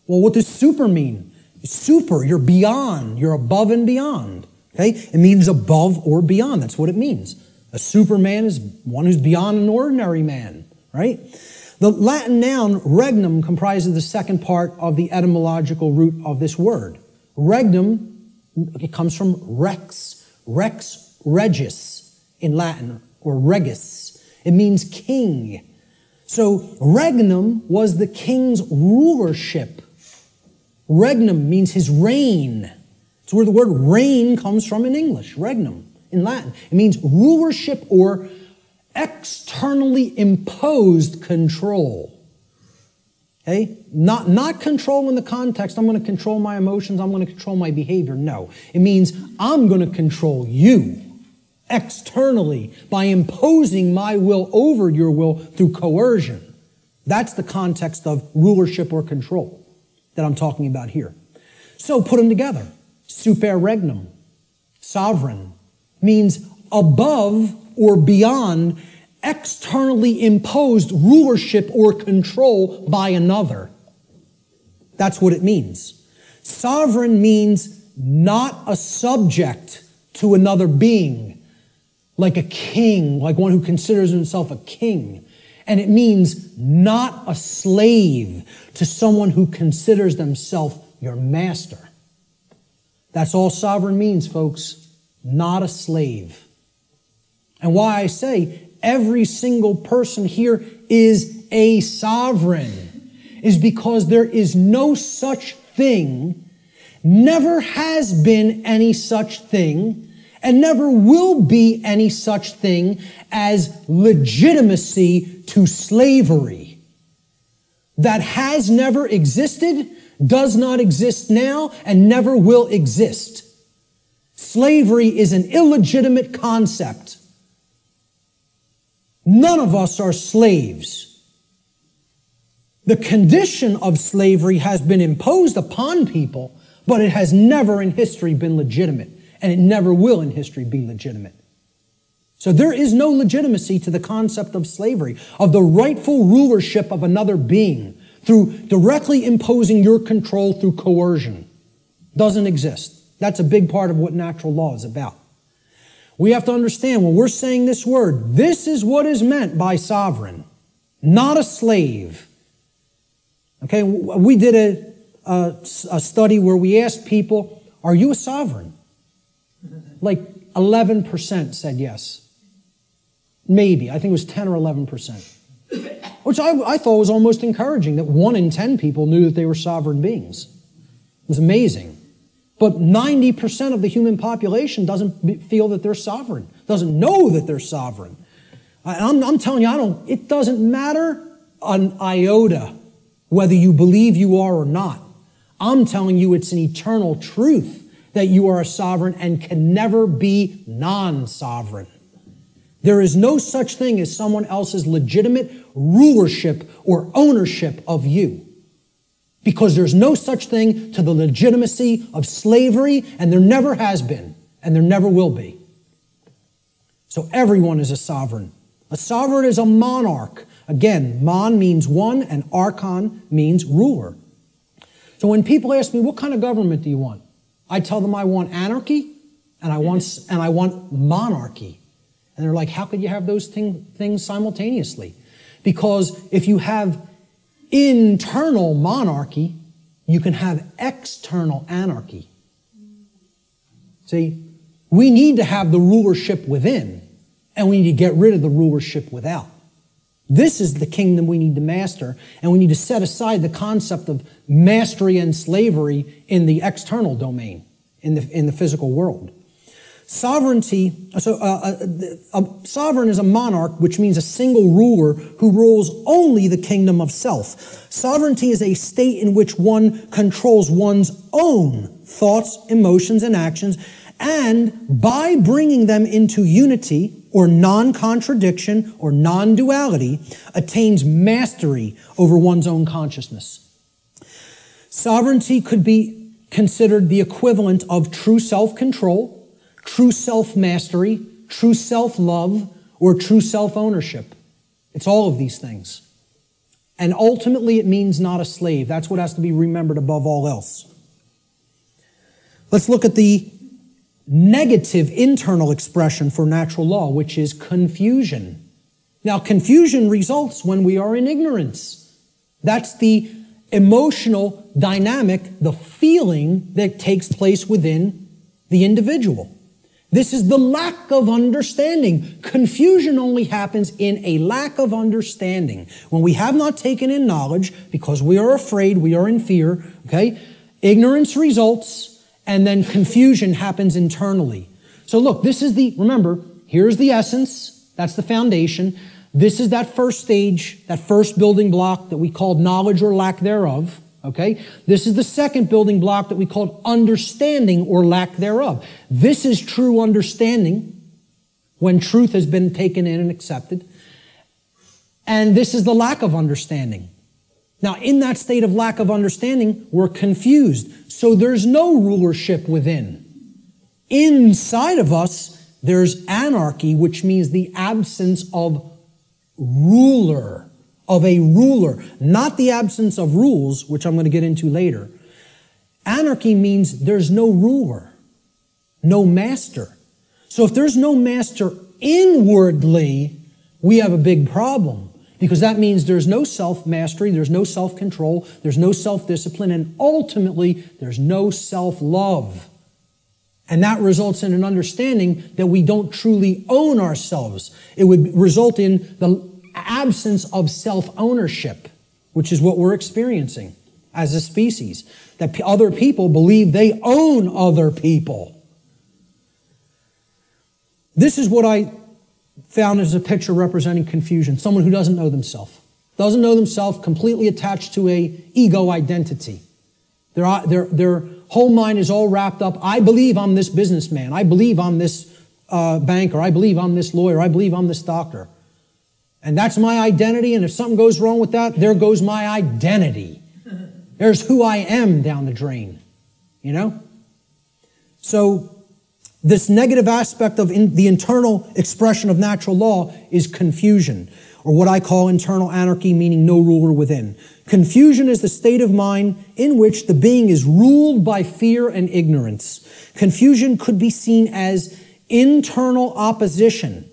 A: Well, what does super mean? Super, you're beyond, you're above and beyond, okay? It means above or beyond, that's what it means. A superman is one who's beyond an ordinary man, right? The Latin noun regnum comprises the second part of the etymological root of this word. Regnum, it comes from rex, rex regis in Latin, or regis. It means king. So regnum was the king's rulership. Regnum means his reign. It's where the word reign comes from in English, regnum, in Latin. It means rulership or externally imposed control. Okay? Not control in the context, I'm going to control my emotions, I'm going to control my behavior. No. It means I'm going to control you externally by imposing my will over your will through coercion. That's the context of rulership or control that I'm talking about here. So put them together. Super regnum, sovereign, means above or beyond externally imposed rulership or control by another. That's what it means. Sovereign means not a subject to another being, like a king, like one who considers himself a king. And it means not a slave to someone who considers themselves your master. That's all sovereign means, folks. Not a slave. And why I say every single person here is a sovereign is because there is no such thing, never has been any such thing, and never will be any such thing as legitimacy to slavery. That has never existed, does not exist now, and never will exist. Slavery is an illegitimate concept. None of us are slaves. The condition of slavery has been imposed upon people, but it has never in history been legitimate. And it never will in history be legitimate. So there is no legitimacy to the concept of slavery, of the rightful rulership of another being through directly imposing your control through coercion. Doesn't exist. That's a big part of what natural law is about. We have to understand when we're saying this word, this is what is meant by sovereign, not a slave. Okay, we did a study where we asked people, are you a sovereign? Like 11% said yes. Maybe. I think it was 10 or 11%. Which I thought was almost encouraging, that 1 in 10 people knew that they were sovereign beings. It was amazing. But 90% of the human population doesn't feel that they're sovereign, doesn't know that they're sovereign. I'm telling you, it doesn't matter an iota whether you believe you are or not. I'm telling you it's an eternal truth that you are a sovereign and can never be non-sovereign. There is no such thing as someone else's legitimate rulership or ownership of you. Because there's no such thing to the legitimacy of slavery, and there never has been, and there never will be. So everyone is a sovereign. A sovereign is a monarch. Again, mon means one, and archon means ruler. So when people ask me, what kind of government do you want? I tell them I want anarchy and I want monarchy. And they're like, how could you have those things simultaneously? Because if you have internal monarchy, you can have external anarchy. See, we need to have the rulership within, and we need to get rid of the rulership without. This is the kingdom we need to master, and we need to set aside the concept of mastery and slavery in the external domain, in the physical world. Sovereignty, a sovereign is a monarch, which means a single ruler who rules only the kingdom of self. Sovereignty is a state in which one controls one's own thoughts, emotions, and actions, and by bringing them into unity or non-contradiction or non-duality, attains mastery over one's own consciousness. Sovereignty could be considered the equivalent of true self-control, true self-mastery, true self-love, or true self-ownership. It's all of these things. And ultimately, it means not a slave. That's what has to be remembered above all else. Let's look at the negative internal expression for natural law, which is confusion. Now, confusion results when we are in ignorance. That's the emotional dynamic, the feeling that takes place within the individual. This is the lack of understanding. Confusion only happens in a lack of understanding. When we have not taken in knowledge, because we are afraid, we are in fear, okay? Ignorance results, and then confusion happens internally. So look, remember, here's the essence, that's the foundation. This is that first stage, that first building block that we called knowledge or lack thereof. Okay? This is the second building block that we called understanding or lack thereof. This is true understanding when truth has been taken in and accepted. And this is the lack of understanding. Now, in that state of lack of understanding, we're confused. So there's no rulership within. Inside of us, there's anarchy, which means the absence of ruler. Of a ruler, not the absence of rules, which I'm going to get into later. Anarchy means there's no ruler, no master. So if there's no master inwardly, we have a big problem, because that means there's no self-mastery, there's no self-control, there's no self-discipline, and ultimately there's no self-love. And that results in an understanding that we don't truly own ourselves. It would result in the absence of self-ownership, which is what we're experiencing as a species. That other people believe they own other people. This is what I found as a picture representing confusion. Someone who doesn't know themselves. Doesn't know themselves, completely attached to a ego identity. Their whole mind is all wrapped up. I believe I'm this businessman. I believe I'm this banker. I believe I'm this lawyer. I believe I'm this doctor. And that's my identity, and if something goes wrong with that, there goes my identity. There's who I am down the drain, you know? So this negative aspect of the internal expression of natural law is confusion, or what I call internal anarchy, meaning no ruler within. Confusion is the state of mind in which the being is ruled by fear and ignorance. Confusion could be seen as internal opposition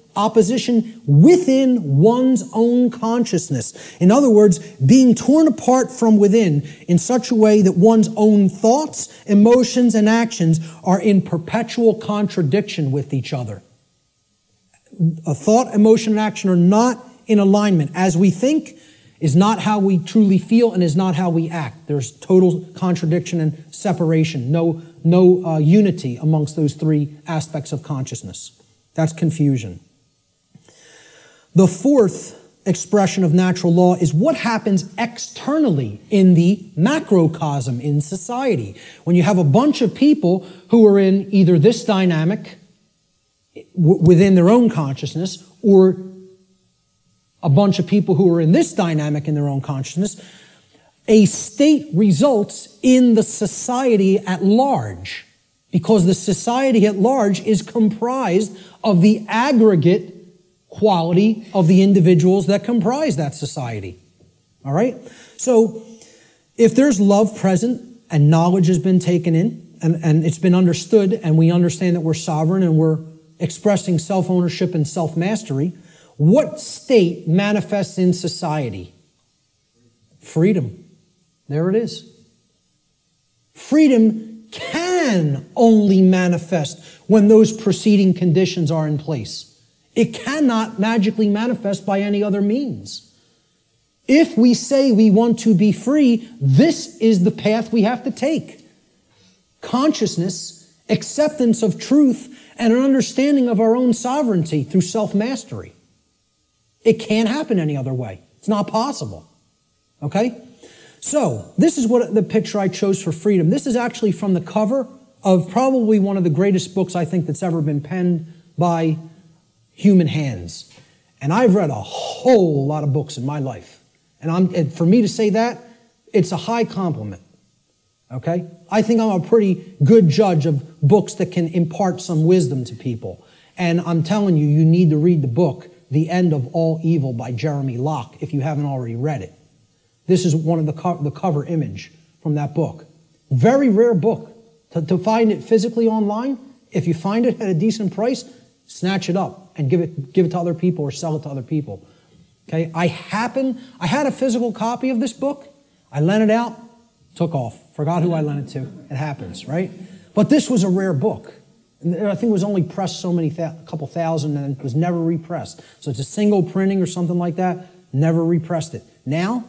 A: within one's own consciousness. In other words, being torn apart from within in such a way that one's own thoughts, emotions, and actions are in perpetual contradiction with each other. A thought, emotion, and action are not in alignment. As we think is not how we truly feel and is not how we act. There's total contradiction and separation. No unity amongst those three aspects of consciousness. That's confusion. The fourth expression of natural law is what happens externally in the macrocosm in society. When you have a bunch of people who are in either this dynamic within their own consciousness or a bunch of people who are in this dynamic in their own consciousness, a state results in the society at large, because the society at large is comprised of the aggregate quality of the individuals that comprise that society. All right? So if there's love present and knowledge has been taken in and it's been understood and we understand that we're sovereign and we're expressing self-ownership and self-mastery, what state manifests in society? Freedom. There it is. Freedom can only manifest when those preceding conditions are in place. It cannot magically manifest by any other means. If we say we want to be free, this is the path we have to take. Consciousness, acceptance of truth, and an understanding of our own sovereignty through self-mastery. It can't happen any other way. It's not possible. Okay? So, this is what the picture I chose for freedom. This is actually from the cover of probably one of the greatest books I think that's ever been penned by human hands. And I've read a whole lot of books in my life. And for me to say that, it's a high compliment. Okay? I think I'm a pretty good judge of books that can impart some wisdom to people. And I'm telling you, you need to read the book, The End of All Evil by Jeremy Locke, if you haven't already read it. This is one of the cover image from that book. Very rare book. To find it physically online, if you find it at a decent price, snatch it up and give it to other people or sell it to other people. Okay? I had a physical copy of this book. I lent it out, took off. Forgot who I lent it to. It happens, right? But this was a rare book. And I think it was only pressed a couple thousand and it was never repressed. So it's a single printing or something like that. Never repressed it. Now,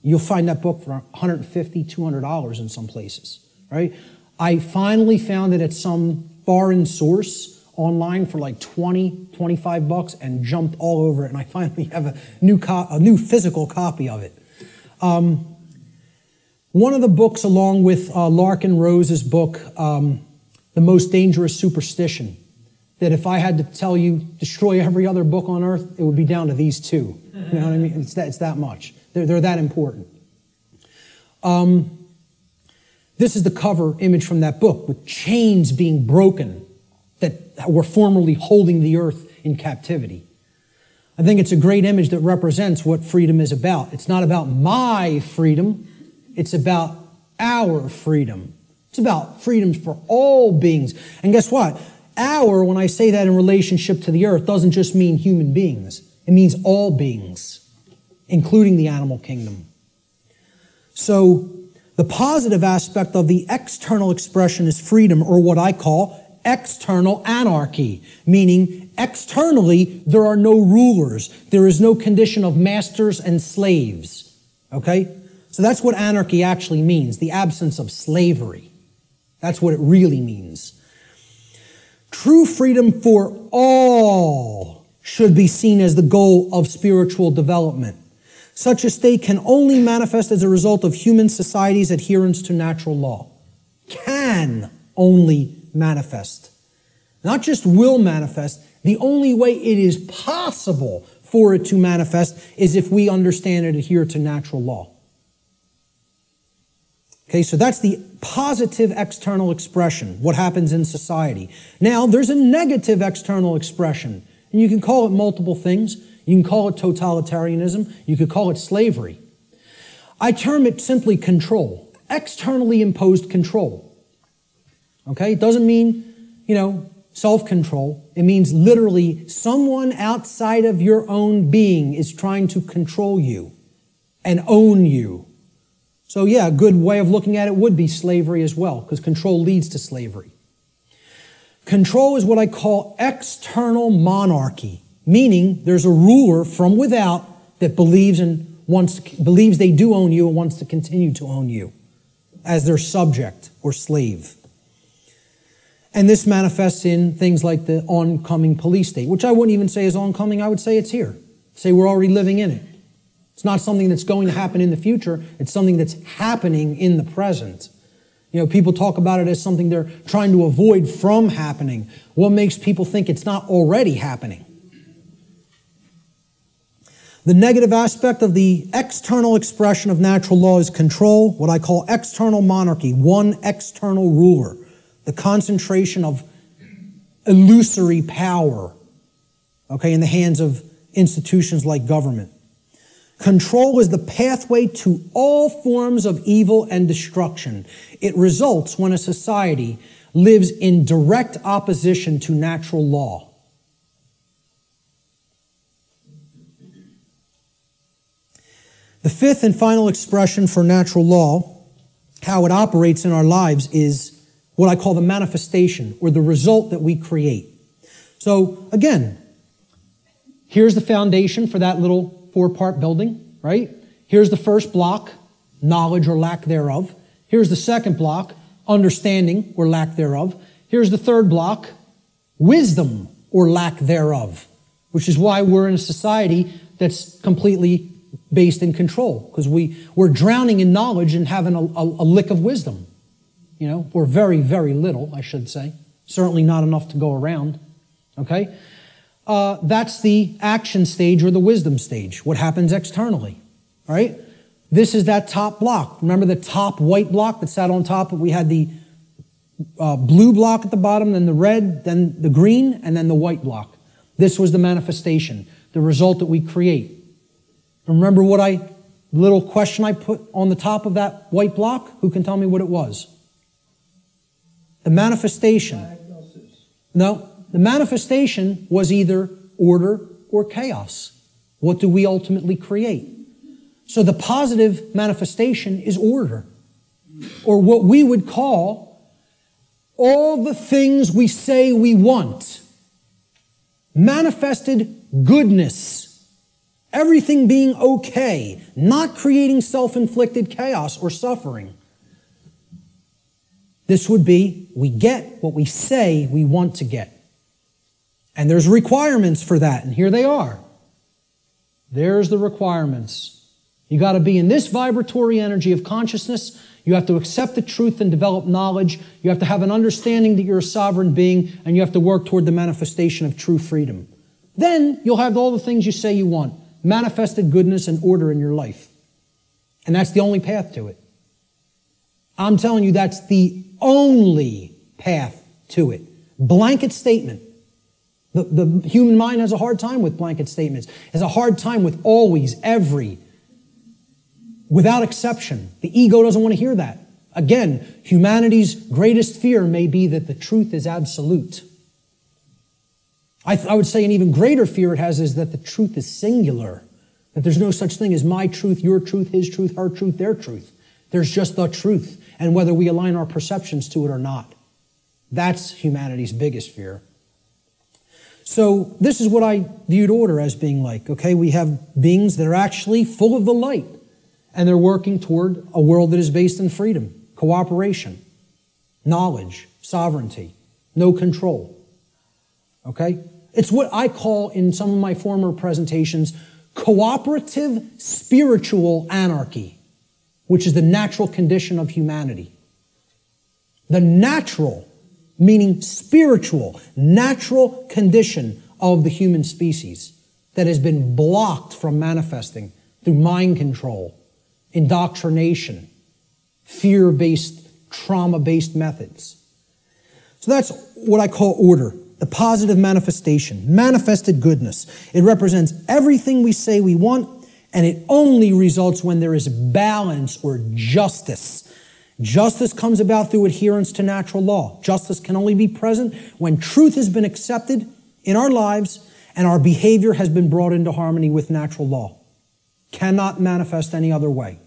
A: you'll find that book for $150, $200 in some places, right? I finally found it at some foreign source online for like $20, $25 and jumped all over it. And I finally have a new physical copy of it. One of the books, along with Larkin Rose's book, The Most Dangerous Superstition, that if I had to tell you, destroy every other book on earth, it would be down to these two. You know what I mean? It's that much. They're that important. This is the cover image from that book, with chains being broken that were formerly holding the earth in captivity. I think it's a great image that represents what freedom is about. It's not about my freedom. It's about our freedom. It's about freedom for all beings. And guess what? Our, when I say that in relationship to the earth, doesn't just mean human beings. It means all beings, including the animal kingdom. So the positive aspect of the external expression is freedom, or what I call external anarchy, meaning externally there are no rulers. There is no condition of masters and slaves. Okay? So that's what anarchy actually means, the absence of slavery. That's what it really means. True freedom for all should be seen as the goal of spiritual development. Such a state can only manifest as a result of human society's adherence to natural law. Can only manifest. Not just will manifest. The only way it is possible for it to manifest is if we understand and adhere to natural law. Okay, so that's the positive external expression, what happens in society. Now, there's a negative external expression, and you can call it multiple things. You can call it totalitarianism. You could call it slavery. I term it simply control, externally imposed control. Okay, it doesn't mean, self-control. It means literally someone outside of your own being is trying to control you and own you. So yeah, a good way of looking at it would be slavery as well, because control leads to slavery. Control is what I call external monarchy, meaning there's a ruler from without that believes they do own you and wants to continue to own you as their subject or slave. And this manifests in things like the oncoming police state, which I wouldn't even say is oncoming, I would say it's here. Say we're already living in it. It's not something that's going to happen in the future. It's something that's happening in the present. People talk about it as something they're trying to avoid from happening. What makes people think it's not already happening? The negative aspect of the external expression of natural law is control, what I call external monarchy, one external ruler, the concentration of illusory power, in the hands of institutions like government. Control is the pathway to all forms of evil and destruction. It results when a society lives in direct opposition to natural law. The fifth and final expression for natural law, how it operates in our lives, is what I call the manifestation, or the result that we create. So again, here's the foundation for that little 4-part building, right? Here's the first block, knowledge or lack thereof. Here's the second block, understanding or lack thereof. Here's the third block, wisdom or lack thereof, which is why we're in a society that's completely based in control, because we're drowning in knowledge and having a lick of wisdom, or very, very little, I should say. Certainly not enough to go around, okay? That's the action stage or the wisdom stage, what happens externally, right? This is that top block. Remember the top white block that sat on top? We had the blue block at the bottom, then the red, then the green, and then the white block. This was the manifestation, the result that we create. Remember little question I put on the top of that white block? Who can tell me what it was? The manifestation. No, the manifestation was either order or chaos. What do we ultimately create? So the positive manifestation is order, or what we would call all the things we say we want. Manifested goodness, everything being okay, not creating self-inflicted chaos or suffering. This would be, we get what we say we want to get. And there's requirements for that, and here they are. There's the requirements. You got to be in this vibratory energy of consciousness. You have to accept the truth and develop knowledge. You have to have an understanding that you're a sovereign being, and you have to work toward the manifestation of true freedom. Then you'll have all the things you say you want. Manifested goodness and order in your life. And that's the only path to it. I'm telling you, that's the only path to it. Blanket statement. The human mind has a hard time with blanket statements. Has a hard time with always, every, without exception. The ego doesn't want to hear that. Again, humanity's greatest fear may be that the truth is absolute. I would say an even greater fear it has is that the truth is singular. That there's no such thing as my truth, your truth, his truth, her truth, their truth. There's just the truth, and whether we align our perceptions to it or not. That's humanity's biggest fear. So this is what I viewed order as being like. Okay, we have beings that are actually full of the light, and they're working toward a world that is based in freedom, cooperation, knowledge, sovereignty, no control. Okay? It's what I call in some of my former presentations cooperative spiritual anarchy, which is the natural condition of humanity. The natural, meaning spiritual, natural condition of the human species that has been blocked from manifesting through mind control, indoctrination, fear-based, trauma-based methods. So that's what I call order, the positive manifestation, manifested goodness. It represents everything we say we want, and it only results when there is balance or justice. Justice comes about through adherence to natural law. Justice can only be present when truth has been accepted in our lives and our behavior has been brought into harmony with natural law. Cannot manifest any other way.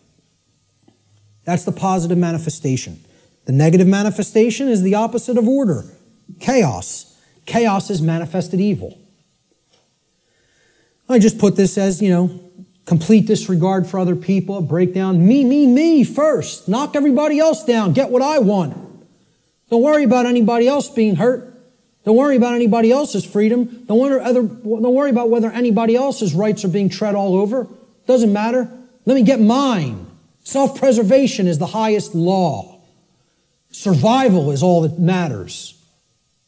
A: That's the positive manifestation. The negative manifestation is the opposite of order, chaos. Chaos is manifested evil. I just put this as, complete disregard for other people, breakdown, me first. Knock everybody else down. Get what I want. Don't worry about anybody else being hurt. Don't worry about anybody else's freedom. Don't worry about whether anybody else's rights are being tread all over. Doesn't matter. Let me get mine. Self-preservation is the highest law. Survival is all that matters.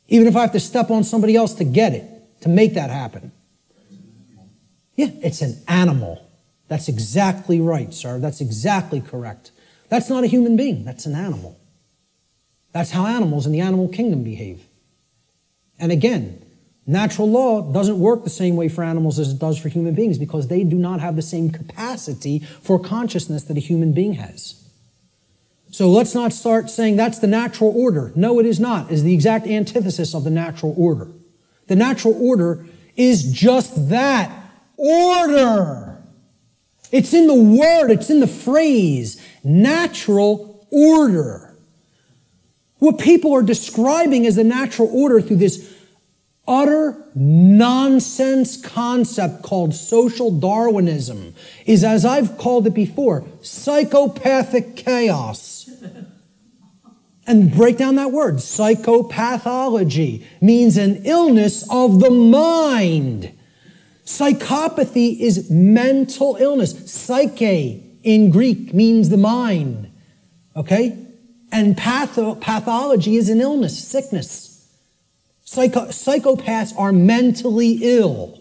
A: Even if I have to step on somebody else to get it, to make that happen. Yeah, it's an animal. That's exactly right, sir. That's exactly correct. That's not a human being. That's an animal. That's how animals in the animal kingdom behave. And again, natural law doesn't work the same way for animals as it does for human beings because they do not have the same capacity for consciousness that a human being has. So let's not start saying that's the natural order. No, it is not. It is the exact antithesis of the natural order. The natural order is just that. Order. It's in the word, it's in the phrase, natural order. What people are describing as the natural order through this utter nonsense concept called social Darwinism is, as I've called it before, psychopathic chaos. And break down that word. Psychopathology means an illness of the mind. Psychopathy is mental illness. Psyche in Greek means the mind. Okay? And pathology is an illness, sickness. Psychopaths are mentally ill.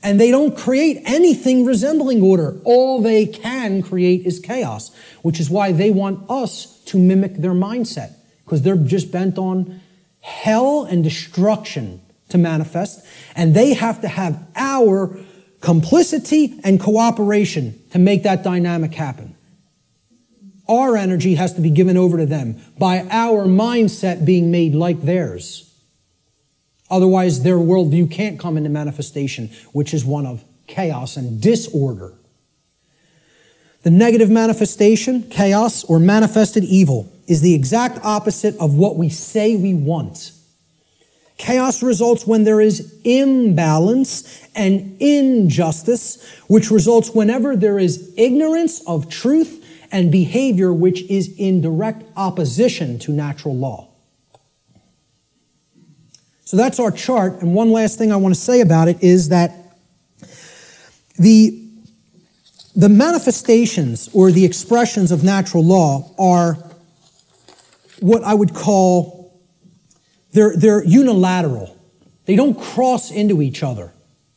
A: And they don't create anything resembling order. All they can create is chaos, which is why they want us to mimic their mindset, because they're just bent on hell and destruction to manifest, and they have to have our complicity and cooperation to make that dynamic happen. Our energy has to be given over to them by our mindset being made like theirs. Otherwise, their worldview can't come into manifestation, which is one of chaos and disorder. The negative manifestation, chaos, or manifested evil, is the exact opposite of what we say we want. Chaos results when there is imbalance and injustice, which results whenever there is ignorance of truth and behavior which is in direct opposition to natural law. So that's our chart, and one last thing I want to say about it is that the manifestations or the expressions of natural law are what I would call, they're unilateral. They don't cross into each other,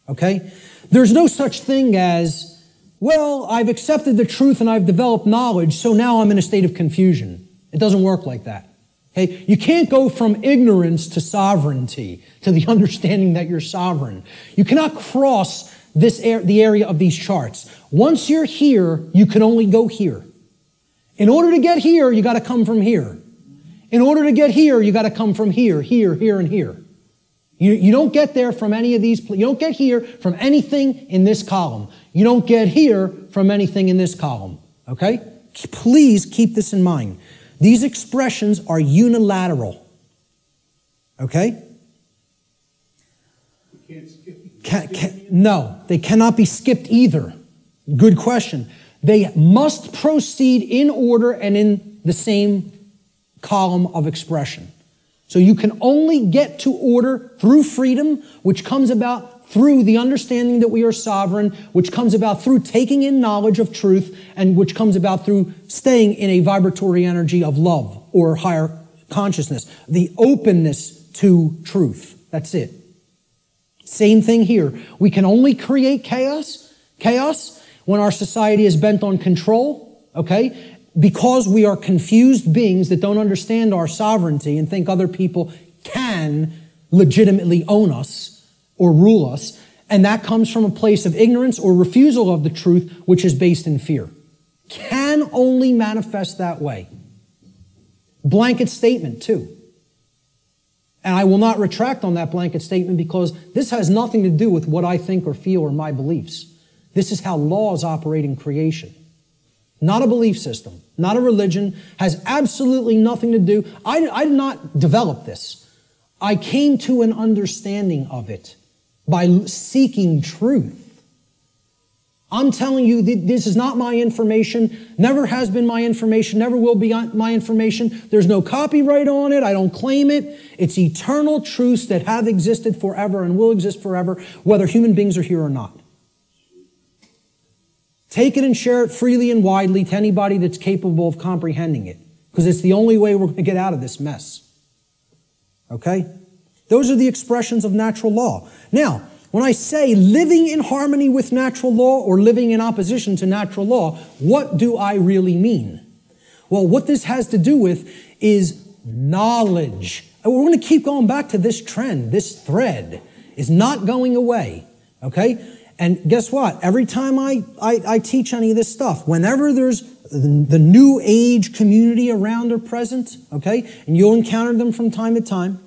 A: okay? There's no such thing as, well, I've accepted the truth and I've developed knowledge, so now I'm in a state of confusion. It doesn't work like that. Okay? You can't go from ignorance to sovereignty, to the understanding that you're sovereign. You cannot cross the area of these charts. Once you're here, you can only go here. In order to get here, you got to come from here. In order to get here, you got to come from here, here, here, and here. You don't get there from any of these. You don't get here from anything in this column. You don't get here from anything in this column. Okay? Please keep this in mind. These expressions are unilateral. Okay?
B: You can't skip.
A: No, they cannot be skipped either. Good question. They must proceed in order and in the same column of expression. So you can only get to order through freedom, which comes about through the understanding that we are sovereign, which comes about through taking in knowledge of truth, and which comes about through staying in a vibratory energy of love or higher consciousness. The openness to truth. That's it. Same thing here. We can only create chaos when our society is bent on control, okay? Because we are confused beings that don't understand our sovereignty and think other people can legitimately own us or rule us, and that comes from a place of ignorance or refusal of the truth, which is based in fear. Can only manifest that way. Blanket statement, too. And I will not retract on that blanket statement because this has nothing to do with what I think or feel or my beliefs. This is how laws operate in creation. Not a belief system, not a religion, has absolutely nothing to do. I did not develop this. I came to an understanding of it by seeking truth. I'm telling you, this is not my information, never has been my information, never will be my information. There's no copyright on it. I don't claim it. It's eternal truths that have existed forever and will exist forever, whether human beings are here or not. Take it and share it freely and widely to anybody that's capable of comprehending it, because it's the only way we're going to get out of this mess. Okay? Those are the expressions of natural law. Now, when I say living in harmony with natural law or living in opposition to natural law, what do I really mean? Well, what this has to do with is knowledge. And we're going to keep going back to this trend. This thread is not going away. Okay? And guess what? Every time I teach any of this stuff, whenever there's the new age community around or present, okay, and you'll encounter them from time to time,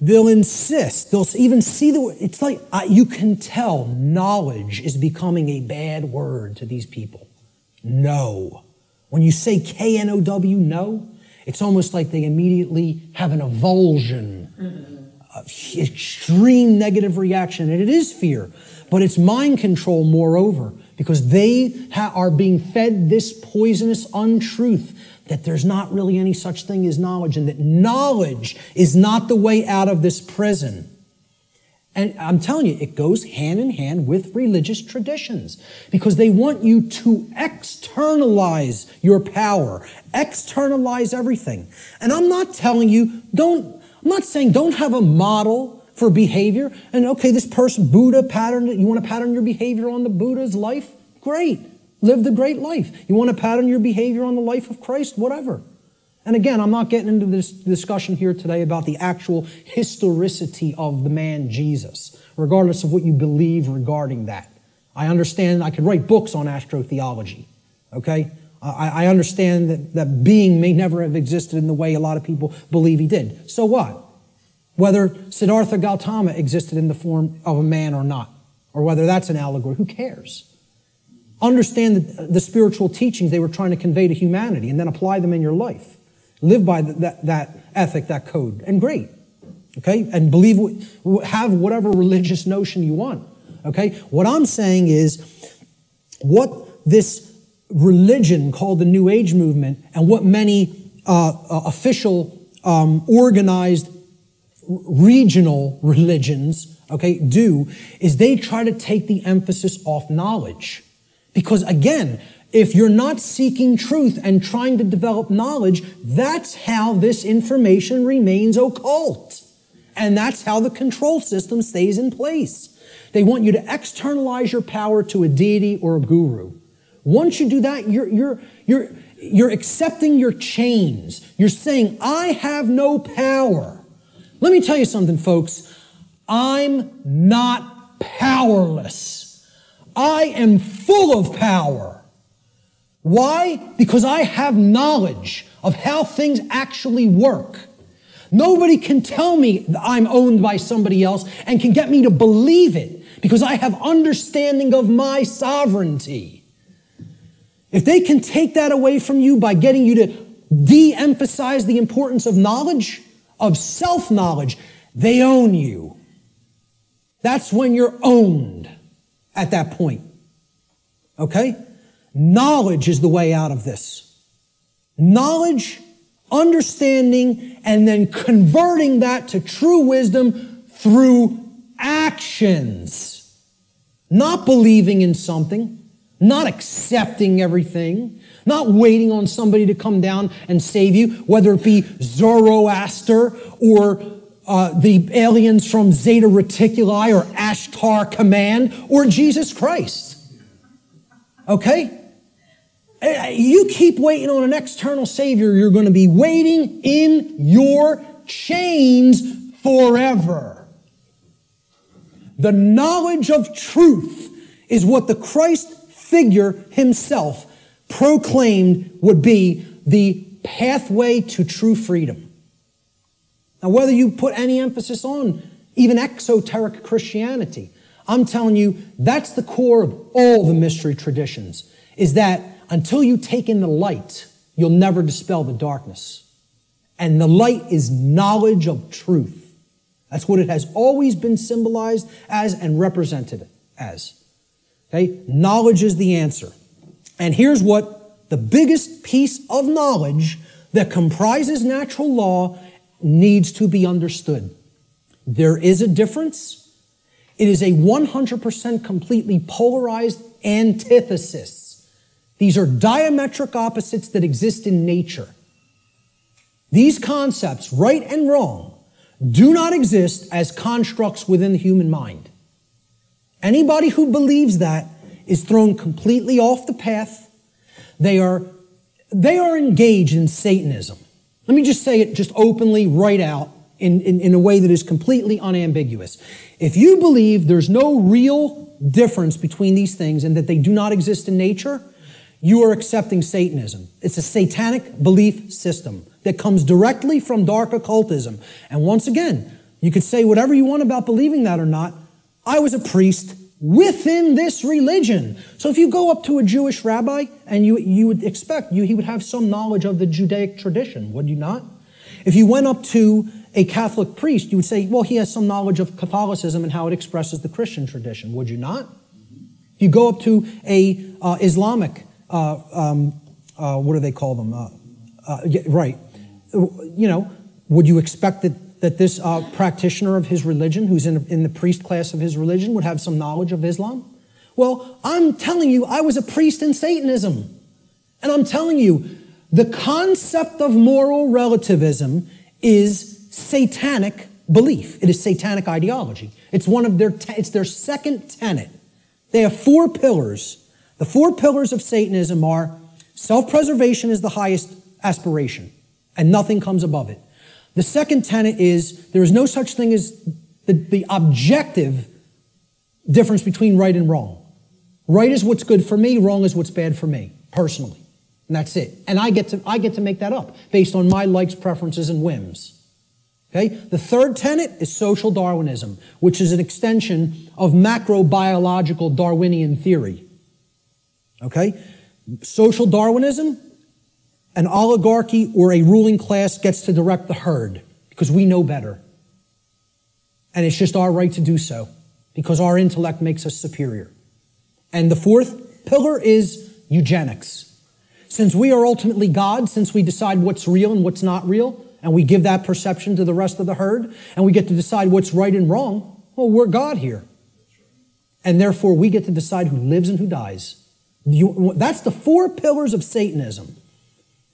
A: they'll insist, they'll even see it's like, you can tell knowledge is becoming a bad word to these people. No. When you say K-N-O-W, no, it's almost like they immediately have an avulsion, extreme negative reaction, and it is fear. But it's mind control, moreover, because they are being fed this poisonous untruth that there's not really any such thing as knowledge, and that knowledge is not the way out of this prison. And I'm telling you, it goes hand in hand with religious traditions, because they want you to externalize your power, externalize everything. And I'm not telling you, I'm not saying don't have a model for behavior. And okay, this person, Buddha patterned it. You want to pattern your behavior on the Buddha's life? Great. Live the great life. You want to pattern your behavior on the life of Christ? Whatever. And again, I'm not getting into this discussion here today about the actual historicity of the man Jesus, regardless of what you believe regarding that. I understand I could write books on astrotheology, okay? I understand that being may never have existed in the way a lot of people believe he did. So what? Whether Siddhartha Gautama existed in the form of a man or not, or whether that's an allegory, who cares? Understand the spiritual teachings they were trying to convey to humanity and then apply them in your life. Live by that ethic, that code, and great, okay? And have whatever religious notion you want, okay? What I'm saying is what this religion called the New Age movement and what many official, organized, regional religions, okay, do is they try to take the emphasis off knowledge. Because again, if you're not seeking truth and trying to develop knowledge, that's how this information remains occult. And that's how the control system stays in place. They want you to externalize your power to a deity or a guru. Once you do that, you're accepting your chains. You're saying, I have no power. Let me tell you something, folks. I'm not powerless. I am full of power. Why? Because I have knowledge of how things actually work. Nobody can tell me that I'm owned by somebody else and can get me to believe it because I have understanding of my sovereignty. If they can take that away from you by getting you to de-emphasize the importance of knowledge, of self-knowledge, they own you. That's when you're owned at that point. Okay? Knowledge is the way out of this. Knowledge, understanding, and then converting that to true wisdom through actions. Not believing in something, not accepting everything, not waiting on somebody to come down and save you, whether it be Zoroaster or the aliens from Zeta Reticuli or Ashtar Command or Jesus Christ. Okay? You keep waiting on an external savior, you're going to be waiting in your chains forever. The knowledge of truth is what the Christ figure himself proclaimed would be the pathway to true freedom. Now, whether you put any emphasis on even exoteric Christianity, I'm telling you, that's the core of all the mystery traditions, is that until you take in the light, you'll never dispel the darkness. And the light is knowledge of truth. That's what it has always been symbolized as and represented as. Okay? Knowledge is the answer. And here's what the biggest piece of knowledge that comprises natural law needs to be understood. There is a difference. It is a 100% completely polarized antithesis. These are diametric opposites that exist in nature. These concepts, right and wrong, do not exist as constructs within the human mind. Anybody who believes that is thrown completely off the path. They are engaged in Satanism. Let me just say it just openly, right out, in a way that is completely unambiguous. If you believe there's no real difference between these things and that they do not exist in nature, you are accepting Satanism. It's a satanic belief system that comes directly from dark occultism. And once again, you could say whatever you want about believing that or not. I was a priest within this religion. So if you go up to a Jewish rabbi and you would expect he would have some knowledge of the Judaic tradition, would you not? If you went up to a Catholic priest, you would say, well, he has some knowledge of Catholicism and how it expresses the Christian tradition, would you not? If you go up to a Islamic, what do they call them? Right. You know, would you expect that this practitioner of his religion, who's in the priest class of his religion, would have some knowledge of Islam? Well, I'm telling you, I was a priest in Satanism. And I'm telling you, the concept of moral relativism is satanic belief. It is satanic ideology. It's one of it's their second tenet. They have 4 pillars. The 4 pillars of Satanism are self-preservation is the highest aspiration, and nothing comes above it. The second tenet is there is no such thing as the objective difference between right and wrong. Right is what's good for me, wrong is what's bad for me, personally. And that's it. And I get to make that up based on my likes, preferences, and whims. Okay? The third tenet is social Darwinism, which is an extension of macrobiological Darwinian theory. Okay? Social Darwinism, an oligarchy or a ruling class gets to direct the herd because we know better. And it's just our right to do so because our intellect makes us superior. And the fourth pillar is eugenics. Since we are ultimately God, since we decide what's real and what's not real, and we give that perception to the rest of the herd, and we get to decide what's right and wrong, well, we're God here. And therefore, we get to decide who lives and who dies. That's the 4 pillars of Satanism.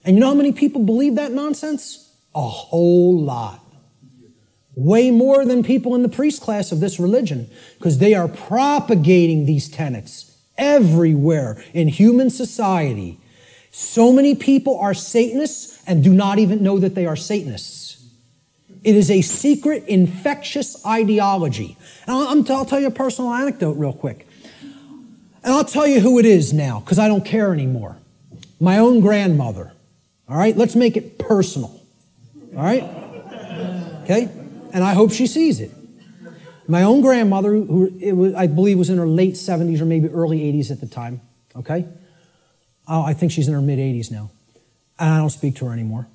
A: And you know how many people believe that nonsense? A whole lot. Way more than people in the priest class of this religion, because they are propagating these tenets everywhere in human society. So many people are Satanists and do not even know that they are Satanists. It is a secret, infectious ideology. And I'll tell you a personal anecdote real quick. And I'll tell you who it is now, because I don't care anymore. My own grandmother. All right? Let's make it personal. All right? Okay? And I hope she sees it. My own grandmother, who I believe was in her late 70s or maybe early 80s at the time. Okay? I think she's in her mid-80s now. And I don't speak to her anymore.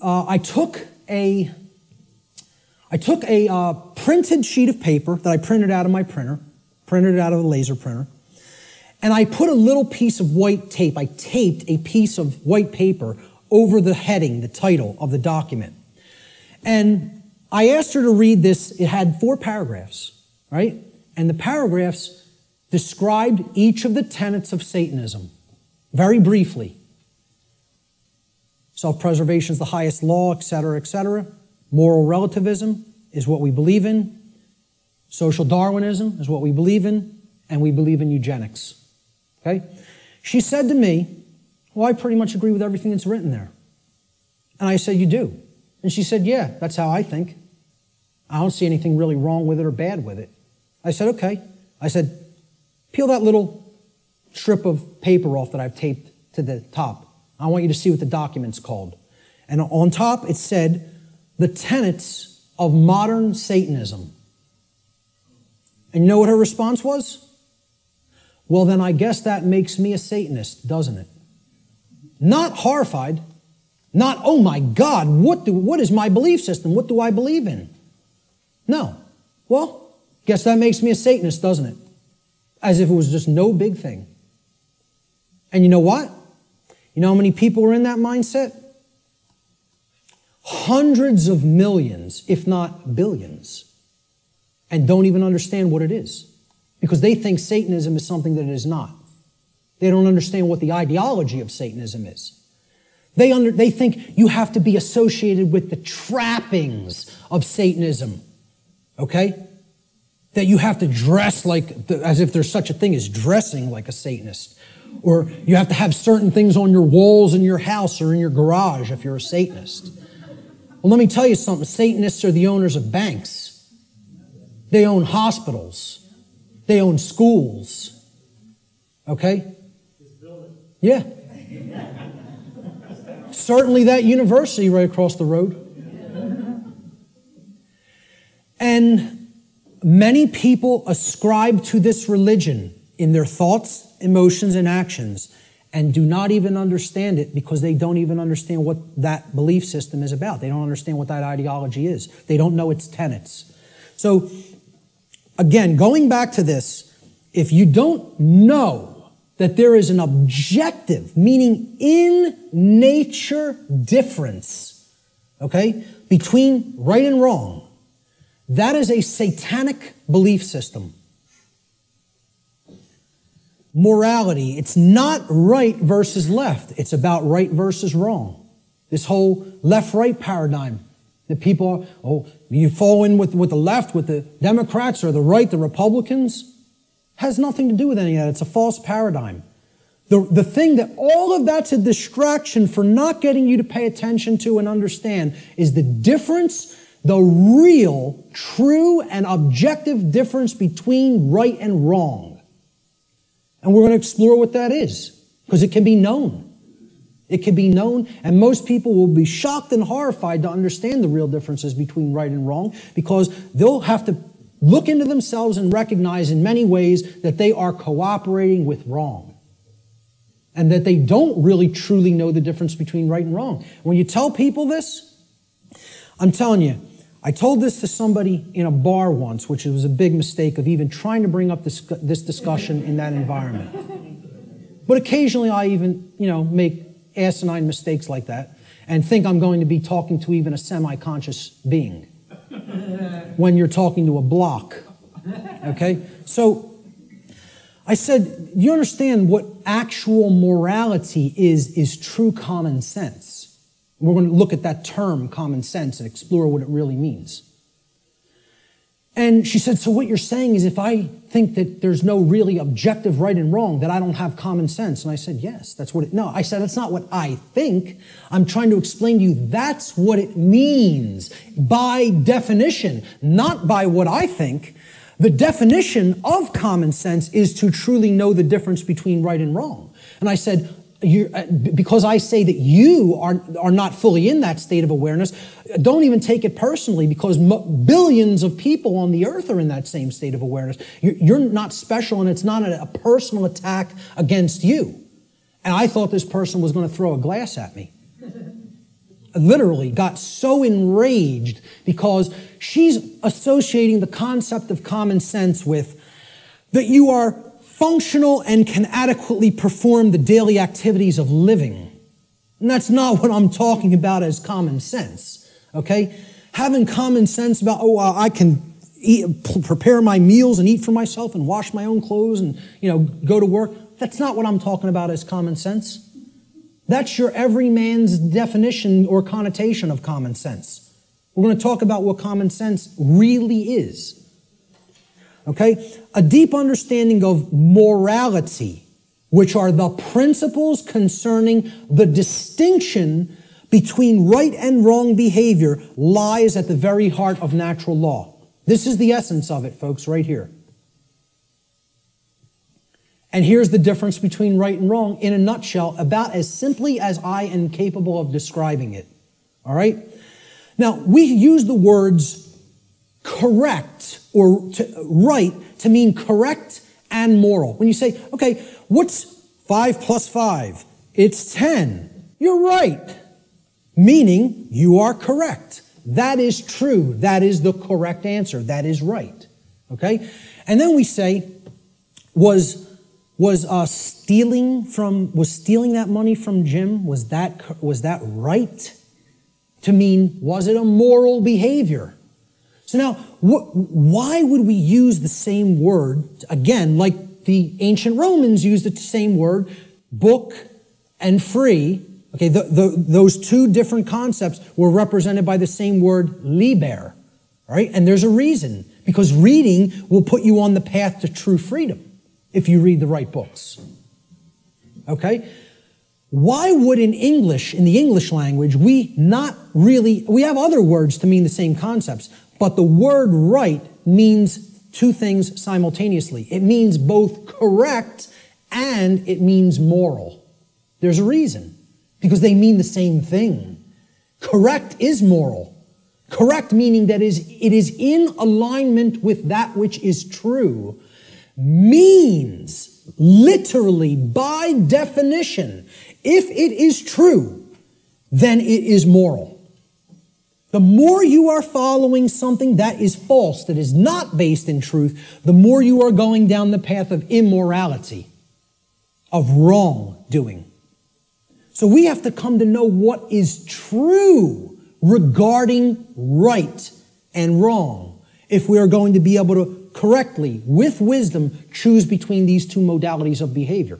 A: I took a printed sheet of paper that I printed out of my printer, printed it out of a laser printer, and I put a little piece of white tape. I taped a piece of white paper over the heading, the title of the document. And I asked her to read this. It had 4 paragraphs, right? And the paragraphs described each of the tenets of Satanism, very briefly. Self-preservation is the highest law, etc., etc. Moral relativism is what we believe in. Social Darwinism is what we believe in. And we believe in eugenics. Okay? She said to me, well, I pretty much agree with everything that's written there. And I said, you do? And she said, yeah, that's how I think. I don't see anything really wrong with it or bad with it. I said, okay. I said, peel that little strip of paper off that I've taped to the top. I want you to see what the document's called. And on top it said, the tenets of modern Satanism. And you know what her response was? Well, then I guess that makes me a Satanist, doesn't it? Not horrified. Not, oh my God, what is my belief system? What do I believe in? No. Well, guess that makes me a Satanist, doesn't it? As if it was just no big thing. And you know what? You know how many people are in that mindset? Hundreds of millions, if not billions, and don't even understand what it is. Because they think Satanism is something that it is not. They don't understand what the ideology of Satanism is. They think you have to be associated with the trappings of Satanism, okay? That you have to dress like, as if there's such a thing as dressing like a Satanist. Or you have to have certain things on your walls in your house or in your garage if you're a Satanist. Well, let me tell you something. Satanists are the owners of banks. They own hospitals. They own schools. Okay? Yeah. Certainly that university right across the road. And many people ascribe to this religion in their thoughts, emotions, and actions, and do not even understand it because they don't even understand what that belief system is about. They don't understand what that ideology is. They don't know its tenets. So, again, going back to this, if you don't know that there is an objective, meaning in nature difference, okay, between right and wrong, that is a satanic belief system. Morality, it's not right versus left. It's about right versus wrong. This whole left-right paradigm The people are, oh, you fall in with the left, with the Democrats, or the right, the Republicans. Has nothing to do with any of that. It's a false paradigm. The thing that all of that's a distraction for not getting you to pay attention to and understand is the difference, the real, true, and objective difference between right and wrong. And we're going to explore what that is, because it can be known. It can be known, and most people will be shocked and horrified to understand the real differences between right and wrong, because they'll have to look into themselves and recognize in many ways that they are cooperating with wrong, and that they don't really truly know the difference between right and wrong. When you tell people this, I'm telling you, I told this to somebody in a bar once, which was a big mistake of even trying to bring up this discussion in that environment. But occasionally I even, make asinine mistakes like that and think I'm going to be talking to even a semi-conscious being when you're talking to a block. Okay? So I said, you understand what actual morality is true common sense. We're going to look at that term, common sense, and explore what it really means. And she said, so what you're saying is if I think that there's no really objective right and wrong, that I don't have common sense. And I said, yes, that's what it, no, I said, that's not what I think. I'm trying to explain to you that's what it means by definition, not by what I think. The definition of common sense is to truly know the difference between right and wrong. And I said, because I say that you are not fully in that state of awareness, don't even take it personally, because billions of people on the earth are in that same state of awareness. You're not special, and it's not a personal attack against you. And I thought this person was going to throw a glass at me. Literally got so enraged because she's associating the concept of common sense with that you are functional and can adequately perform the daily activities of living. And that's not what I'm talking about as common sense, okay? Having common sense about, I can prepare my meals and eat for myself and wash my own clothes and, go to work. That's not what I'm talking about as common sense. That's your everyman's definition or connotation of common sense. We're going to talk about what common sense really is. Okay? A deep understanding of morality, which are the principles concerning the distinction between right and wrong behavior, lies at the very heart of natural law. This is the essence of it, folks, right here. And here's the difference between right and wrong in a nutshell, about as simply as I am capable of describing it. All right? Now, we use the words correct or right to mean correct and moral. When you say, okay, what's 5 plus 5? It's 10. You're right. Meaning you are correct. That is true. That is the correct answer. That is right. Okay? And then we say, was stealing that money from Jim, was that right? To mean, was it a moral behavior? So now, why would we use the same word, again, like the ancient Romans used the same word, book and free? Okay, those two different concepts were represented by the same word, liber, right? And there's a reason, because reading will put you on the path to true freedom if you read the right books. Okay? Why would in the English language, we have other words to mean the same concepts, but the word right means two things simultaneously. It means both correct and it means moral. There's a reason, because they mean the same thing. Correct is moral. Correct meaning that it is in alignment with that which is true, means literally by definition, if it is true, then it is moral. The more you are following something that is false, that is not based in truth, the more you are going down the path of immorality, of wrongdoing. So we have to come to know what is true regarding right and wrong if we are going to be able to correctly, with wisdom, choose between these two modalities of behavior.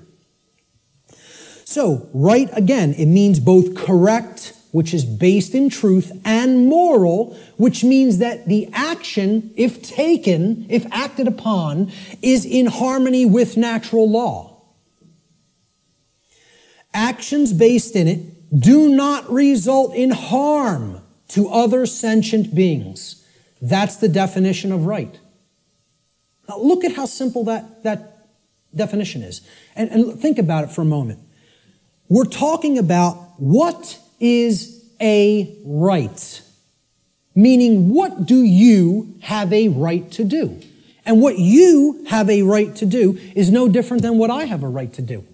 A: So, right, again, it means both correct, which is based in truth, and moral, which means that the action, if taken, if acted upon, is in harmony with natural law. Actions based in it do not result in harm to other sentient beings. That's the definition of right. Now look at how simple that definition is. And think about it for a moment. We're talking about what is a right. Meaning, what do you have a right to do? And what you have a right to do is no different than what I have a right to do.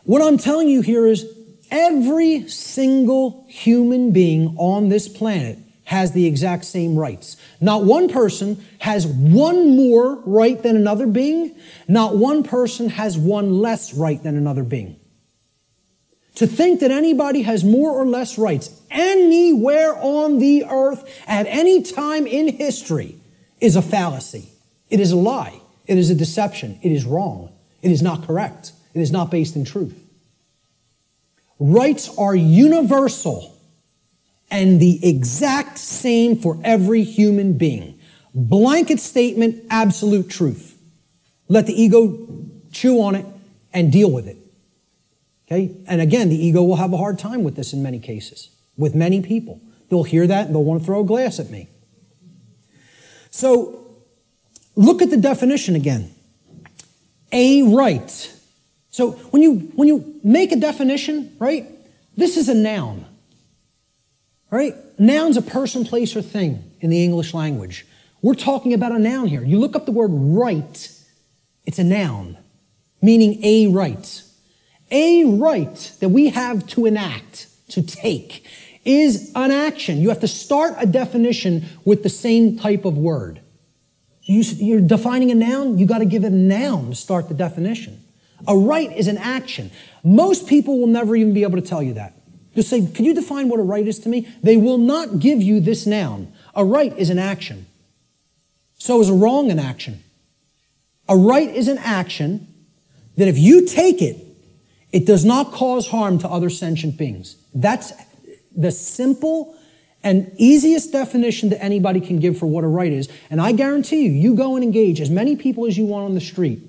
A: What I'm telling you here is every single human being on this planet has the exact same rights. Not one person has one more right than another being. Not one person has one less right than another being. To think that anybody has more or less rights anywhere on the earth at any time in history is a fallacy. It is a lie. It is a deception. It is wrong. It is not correct. It is not based in truth. Rights are universal and the exact same for every human being. Blanket statement, absolute truth. Let the ego chew on it and deal with it. Okay? And again, the ego will have a hard time with this in many cases, with many people. They'll hear that and they'll want to throw a glass at me. So, look at the definition again. A right. So, when you make a definition, right, this is a noun. Right? Noun's a person, place, or thing in the English language. We're talking about a noun here. You look up the word right, it's a noun, meaning a right. A right that we have to enact, to take, is an action. You have to start a definition with the same type of word. You're defining a noun, you got to give it a noun to start the definition. A right is an action. Most people will never even be able to tell you that. Just say, can you define what a right is to me? They will not give you this noun. A right is an action. So is a wrong an action. A right is an action that if you take it, it does not cause harm to other sentient beings. That's the simple and easiest definition that anybody can give for what a right is. And I guarantee you, you go and engage as many people as you want on the street.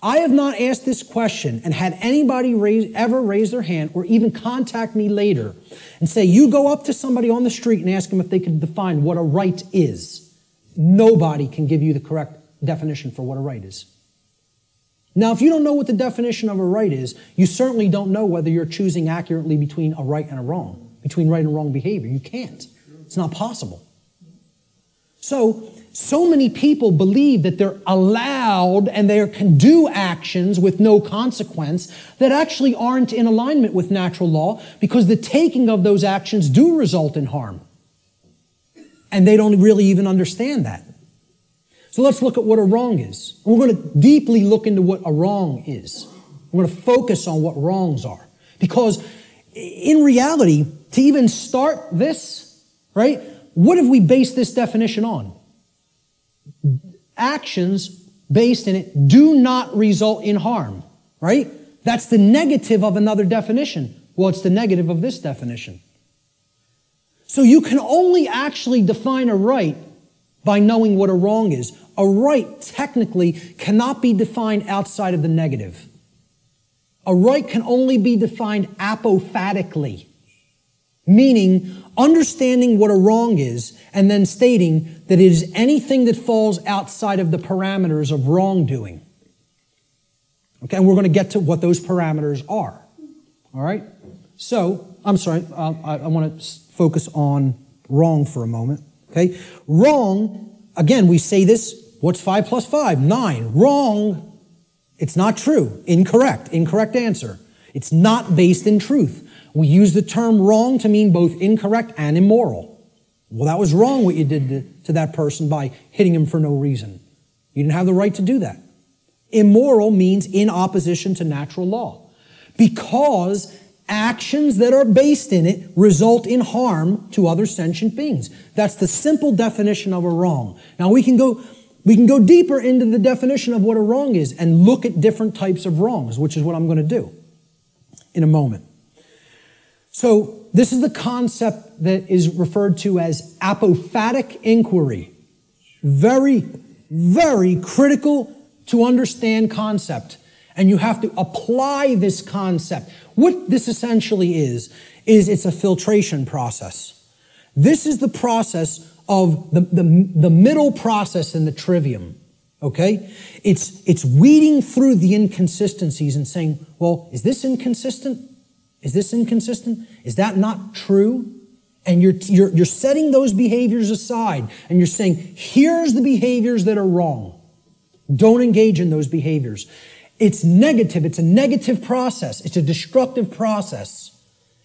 A: I have not asked this question and had anybody ever raise their hand or even contact me later and say, you go up to somebody on the street and ask them if they could define what a right is. Nobody can give you the correct definition for what a right is. Now, if you don't know what the definition of a right is, you certainly don't know whether you're choosing accurately between a right and a wrong, between right and wrong behavior. You can't. It's not possible. So many people believe that they're allowed and they can do actions with no consequence that actually aren't in alignment with natural law because the taking of those actions do result in harm. And they don't really even understand that. So let's look at what a wrong is. And we're going to deeply look into what a wrong is. We're going to focus on what wrongs are. Because in reality, to even start this, right, what have we based this definition on? Actions based in it do not result in harm, right? That's the negative of another definition. Well, it's the negative of this definition. So you can only actually define a right by knowing what a wrong is. A right technically cannot be defined outside of the negative. A right can only be defined apophatically, meaning understanding what a wrong is and then stating that it is anything that falls outside of the parameters of wrongdoing. Okay, and we're going to get to what those parameters are. All right? So, I'm sorry, I want to focus on wrong for a moment. Okay? Wrong, again, we say this, what's 5 plus 5? 9. Wrong, it's not true. Incorrect. Incorrect answer. It's not based in truth. We use the term wrong to mean both incorrect and immoral. Well, that was wrong what you did to that person by hitting him for no reason. You didn't have the right to do that. Immoral means in opposition to natural law. Because actions that are based in it result in harm to other sentient beings. That's the simple definition of a wrong. Now we can go deeper into the definition of what a wrong is and look at different types of wrongs, which is what I'm going to do in a moment. So this is the concept that is referred to as apophatic inquiry. Very, very critical to understand concept. And you have to apply this concept. What this essentially is it's a filtration process. This is the process of the middle process in the trivium. Okay? It's weeding through the inconsistencies and saying, well, is this inconsistent? Is this inconsistent? Is that not true? And you're setting those behaviors aside and you're saying, here's the behaviors that are wrong. Don't engage in those behaviors. It's negative. It's a negative process. It's a destructive process.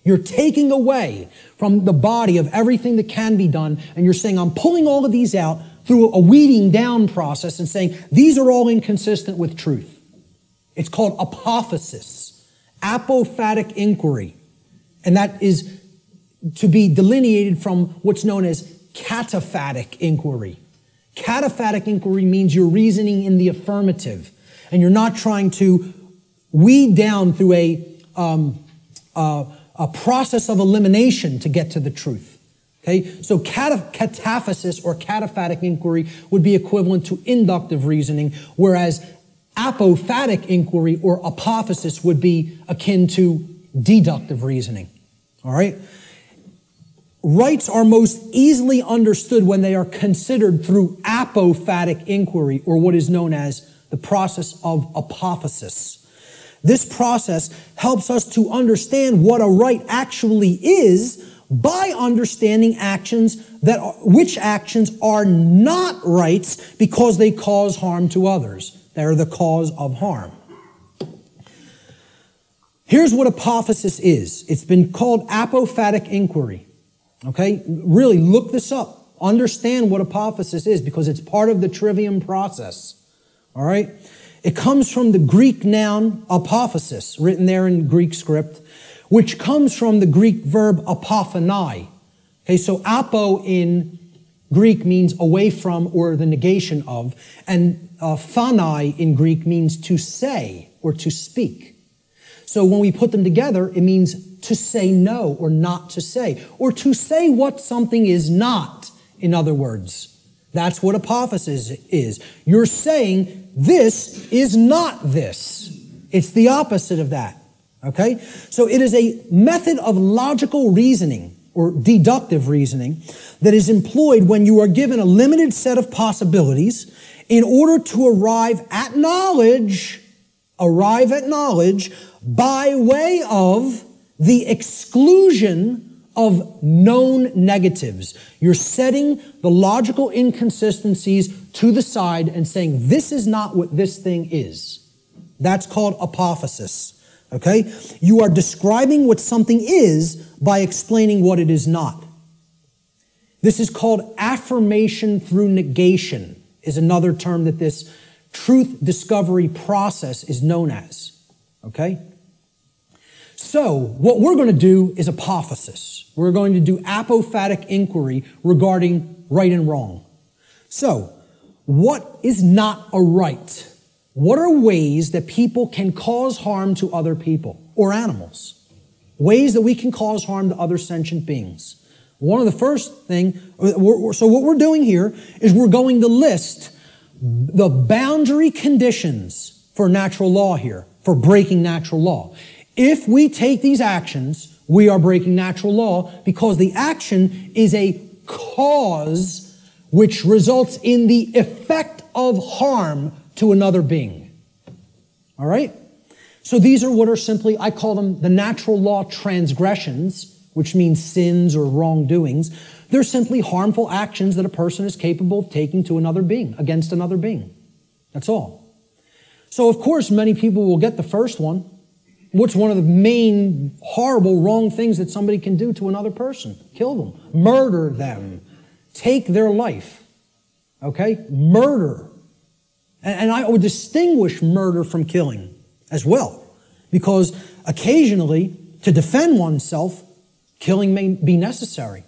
A: You're taking away from the body of everything that can be done, and you're saying, I'm pulling all of these out through a weeding down process and saying, these are all inconsistent with truth. It's called apophasis, apophatic inquiry. And that is to be delineated from what's known as cataphatic inquiry. Cataphatic inquiry means you're reasoning in the affirmative, and you're not trying to weed down through a process of elimination to get to the truth. Okay, so cataphasis or cataphatic inquiry would be equivalent to inductive reasoning, whereas apophatic inquiry or apophasis would be akin to deductive reasoning. All right? Rights are most easily understood when they are considered through apophatic inquiry, or what is known as the process of apophasis. This process helps us to understand what a right actually is by understanding which actions are not rights because they cause harm to others. They're the cause of harm. Here's what apophasis is. It's been called apophatic inquiry. Okay? Really look this up. Understand what apophasis is because it's part of the trivium process. All right? It comes from the Greek noun apophasis, written there in Greek script, which comes from the Greek verb apophanai. Okay, so apo in Greek means away from or the negation of, and phanai in Greek means to say or to speak. So when we put them together, it means to say no or not to say, or to say what something is not, in other words. That's what apophasis is. You're saying this is not this. It's the opposite of that. Okay? So it is a method of logical reasoning or deductive reasoning that is employed when you are given a limited set of possibilities in order to arrive at knowledge by way of the exclusion of known negatives. You're setting the logical inconsistencies to the side and saying, this is not what this thing is. That's called apophasis. Okay? You are describing what something is by explaining what it is not. This is called affirmation through negation, is another term that this truth discovery process is known as. Okay? So, what we're going to do is apophasis. We're going to do apophatic inquiry regarding right and wrong. So, what is not a right? What are ways that people can cause harm to other people or animals? Ways that we can cause harm to other sentient beings. One of the first thing, so what we're doing here is we're going to list the boundary conditions for natural law here, for breaking natural law. If we take these actions, we are breaking natural law because the action is a cause which results in the effect of harm to another being. All right? So these are what are simply, I call them the natural law transgressions, which means sins or wrongdoings. They're simply harmful actions that a person is capable of taking to another being, against another being. That's all. So of course, many people will get the first one. What's one of the main horrible, wrong things that somebody can do to another person? Kill them. Murder them. Take their life. Okay? Murder. And I would distinguish murder from killing as well. Because occasionally, to defend oneself, killing may be necessary.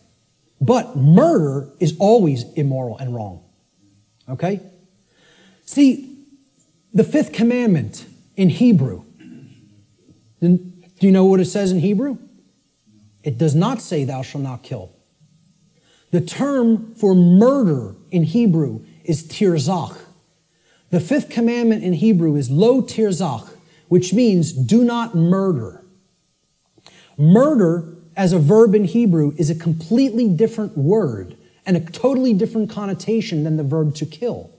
A: But murder is always immoral and wrong. Okay? See, the fifth commandment in Hebrew. Do you know what it says in Hebrew? It does not say thou shalt not kill. The term for murder in Hebrew is tirzach. The fifth commandment in Hebrew is lo tirzach, which means do not murder. Murder as a verb in Hebrew is a completely different word and a totally different connotation than the verb to kill.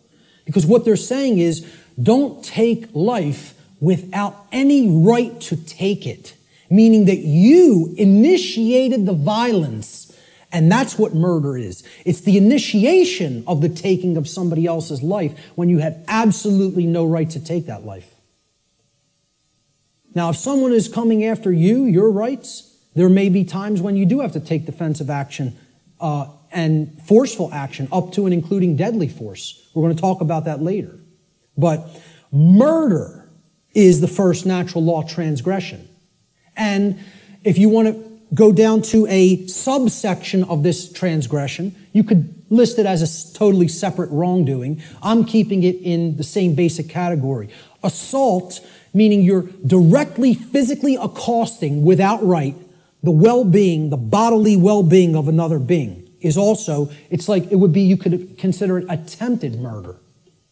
A: Because what they're saying is, don't take life without any right to take it. Meaning that you initiated the violence. And that's what murder is. It's the initiation of the taking of somebody else's life when you had absolutely no right to take that life. Now, if someone is coming after you, your rights, there may be times when you do have to take defensive action and forceful action up to and including deadly force. We're going to talk about that later. But murder is the first natural law transgression. And if you want to go down to a subsection of this transgression, you could list it as a totally separate wrongdoing. I'm keeping it in the same basic category. Assault, meaning you're directly physically accosting without right the well-being, the bodily well-being of another being, is also, it's like, it would be, you could consider it attempted murder.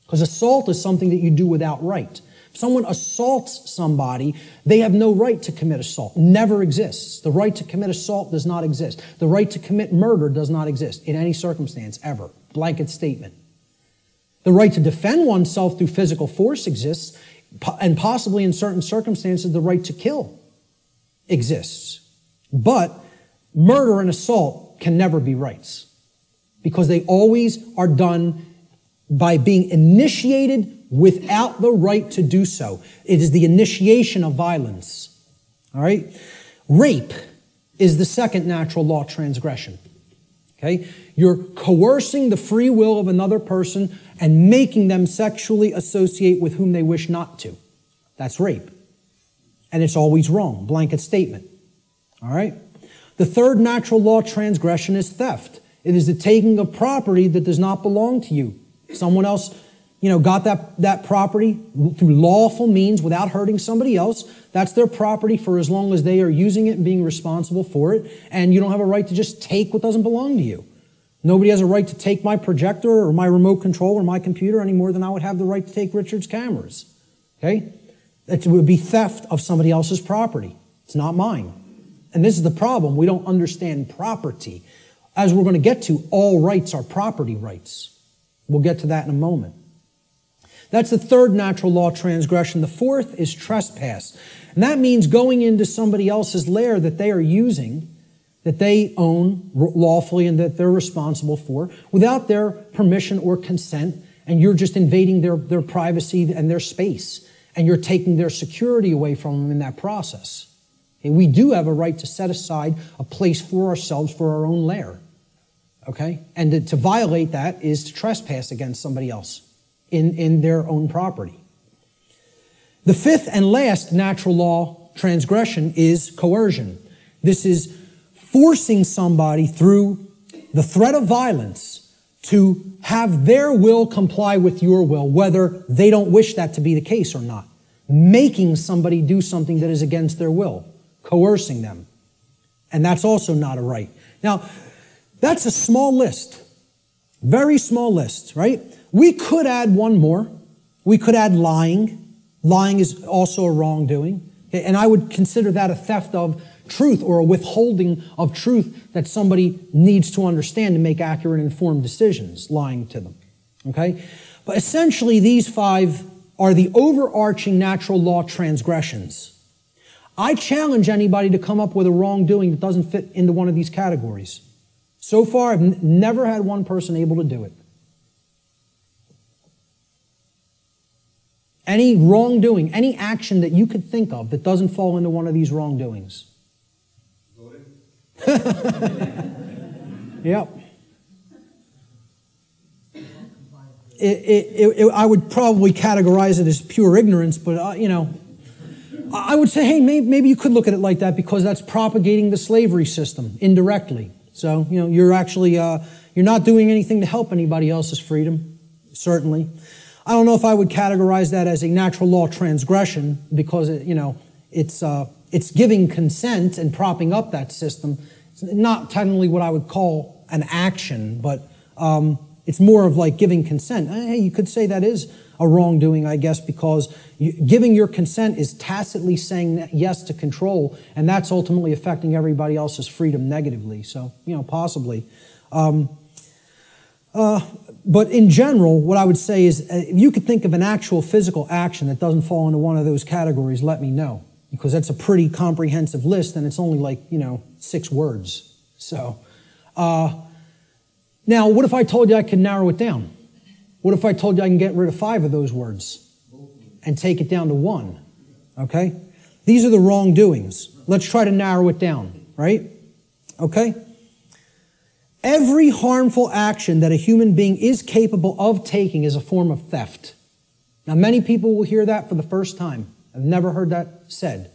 A: Because assault is something that you do without right. If someone assaults somebody, they have no right to commit assault. Never exists. The right to commit assault does not exist. The right to commit murder does not exist in any circumstance, ever. Blanket statement. The right to defend oneself through physical force exists, and possibly in certain circumstances, the right to kill exists. But murder and assault can never be rights, because they always are done by being initiated without the right to do so. It is the initiation of violence. All right? Rape is the second natural law transgression. Okay? You're coercing the free will of another person and making them sexually associate with whom they wish not to. That's rape. And it's always wrong. Blanket statement. All right? The third natural law transgression is theft. It is the taking of property that does not belong to you. Someone else, got that property through lawful means without hurting somebody else. That's their property for as long as they are using it and being responsible for it. And you don't have a right to just take what doesn't belong to you. Nobody has a right to take my projector or my remote control or my computer any more than I would have the right to take Richard's cameras. Okay? It would be theft of somebody else's property. It's not mine. And this is the problem. We don't understand property. As we're going to get to, all rights are property rights. We'll get to that in a moment. That's the third natural law transgression. The fourth is trespass. And that means going into somebody else's lair that they are using, that they own lawfully and that they're responsible for, without their permission or consent, and you're just invading their privacy and their space, and you're taking their security away from them in that process. And we do have a right to set aside a place for ourselves for our own lair. Okay? And to violate that is to trespass against somebody else in their own property. The fifth and last natural law transgression is coercion. This is forcing somebody through the threat of violence to have their will comply with your will, whether they don't wish that to be the case or not. Making somebody do something that is against their will. Coercing them. And that's also not a right. Now, that's a small list. Very small list, right? We could add one more. We could add lying. Lying is also a wrongdoing. And I would consider that a theft of truth or a withholding of truth that somebody needs to understand to make accurate, informed decisions, lying to them. Okay? But essentially, these five are the overarching natural law transgressions. I challenge anybody to come up with a wrongdoing that doesn't fit into one of these categories. So far, I've never had one person able to do it. Any wrongdoing, any action that you could think of that doesn't fall into one of these wrongdoings. Yep. I would probably categorize it as pure ignorance, but, I would say, hey, maybe you could look at it like that because that's propagating the slavery system indirectly. So, you're actually, you're not doing anything to help anybody else's freedom, certainly. I don't know if I would categorize that as a natural law transgression because, it's it's giving consent and propping up that system. It's not technically what I would call an action, but it's more of like giving consent. Hey, you could say that is a wrongdoing, I guess, because giving your consent is tacitly saying yes to control, and that's ultimately affecting everybody else's freedom negatively. So, possibly. But in general, what I would say is, if you could think of an actual physical action that doesn't fall into one of those categories, let me know. Because that's a pretty comprehensive list, and it's only like, 6 words. So, now, what if I told you I could narrow it down? What if I told you I can get rid of 5 of those words and take it down to 1? Okay? These are the wrongdoings. Let's try to narrow it down, right? Okay? Every harmful action that a human being is capable of taking is a form of theft. Now, many people will hear that for the first time. I've never heard that said.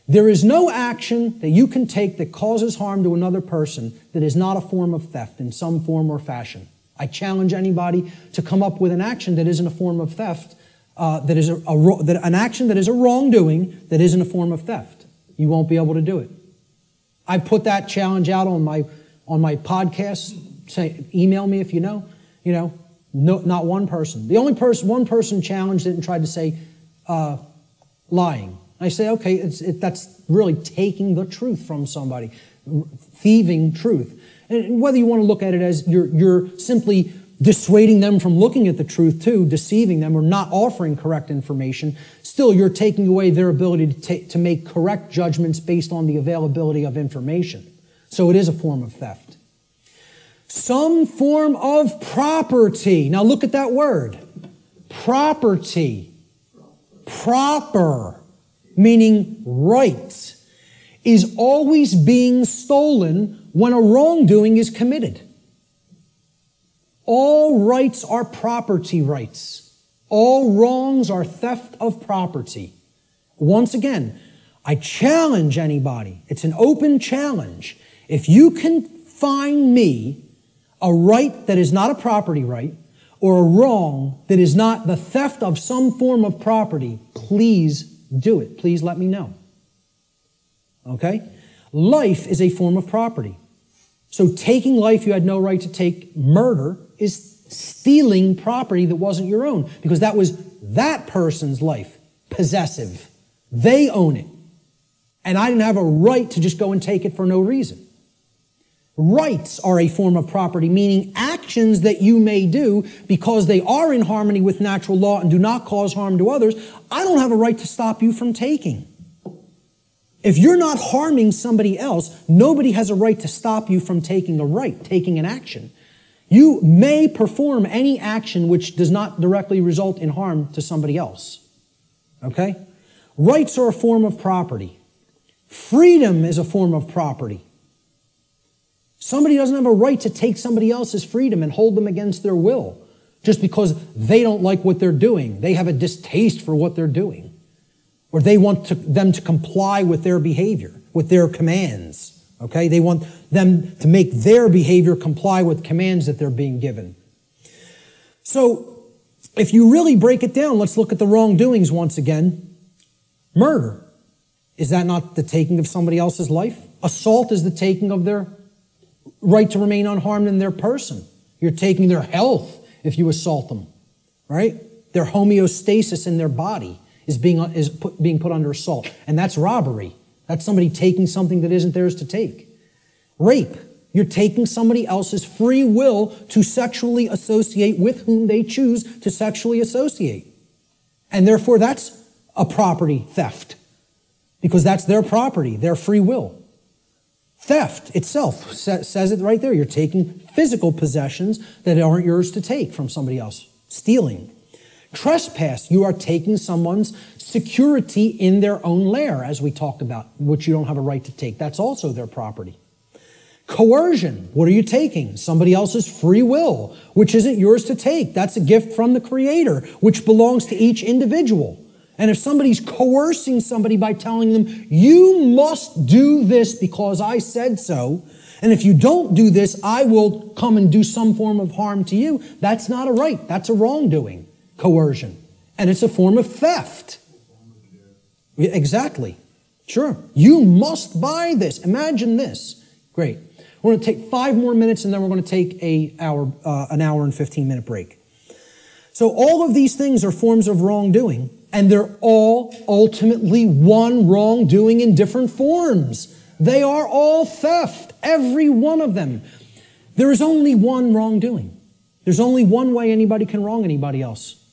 A: There is no action that you can take that causes harm to another person that is not a form of theft in some form or fashion. I challenge anybody to come up with an action that isn't a form of theft, an action that is a wrongdoing that isn't a form of theft. You won't be able to do it. I put that challenge out on my podcast. Say, email me if you know. No, not one person. The only one person challenged it and tried to say lying. I say, okay, that's really taking the truth from somebody, thieving truth. And whether you want to look at it as you're simply dissuading them from looking at the truth too, deceiving them or not offering correct information, still you're taking away their ability to make correct judgments based on the availability of information. So it is a form of theft. Some form of property. Now look at that word. Property. Proper, meaning right, is always being stolen when a wrongdoing is committed. All rights are property rights. All wrongs are theft of property. Once again, I challenge anybody. It's an open challenge. If you can find me a right that is not a property right, or a wrong that is not the theft of some form of property, please do it. Please let me know. Okay? Life is a form of property. So taking life you had no right to take, murder, is stealing property that wasn't your own, because that was that person's life, possessive. They own it. And I didn't have a right to just go and take it for no reason. Rights are a form of property, meaning actions that you may do because they are in harmony with natural law and do not cause harm to others. I don't have a right to stop you from taking. If you're not harming somebody else, nobody has a right to stop you from taking an action. You may perform any action which does not directly result in harm to somebody else. Okay? Rights are a form of property. Freedom is a form of property. Somebody doesn't have a right to take somebody else's freedom and hold them against their will just because they don't like what they're doing. They have a distaste for what they're doing. Or they want them to comply with their behavior, with their commands. Okay? They want them to make their behavior comply with commands that they're being given. So, if you really break it down, let's look at the wrongdoings once again. Murder. Is that not the taking of somebody else's life? Assault is the taking of their right to remain unharmed in their person. You're taking their health if you assault them, right? Their homeostasis in their body is being put under assault. And that's robbery. That's somebody taking something that isn't theirs to take. Rape. You're taking somebody else's free will to sexually associate with whom they choose to sexually associate. And therefore that's a property theft. Because that's their property, their free will. Theft itself says it right there. You're taking physical possessions that aren't yours to take from somebody else. Stealing. Trespass. You are taking someone's security in their own lair, as we talked about, which you don't have a right to take. That's also their property. Coercion. What are you taking? Somebody else's free will, which isn't yours to take. That's a gift from the Creator, which belongs to each individual. And if somebody's coercing somebody by telling them, you must do this because I said so, and if you don't do this, I will come and do some form of harm to you, that's not a right. That's a wrongdoing, coercion. And it's a form of theft. Exactly. Sure. You must buy this. Imagine this. Great. We're going to take 5 more minutes, and then we're going to take an hour and 15-minute break. So all of these things are forms of wrongdoing, and they're all ultimately one wrongdoing in different forms. They are all theft, every one of them. There is only one wrongdoing. There's only one way anybody can wrong anybody else.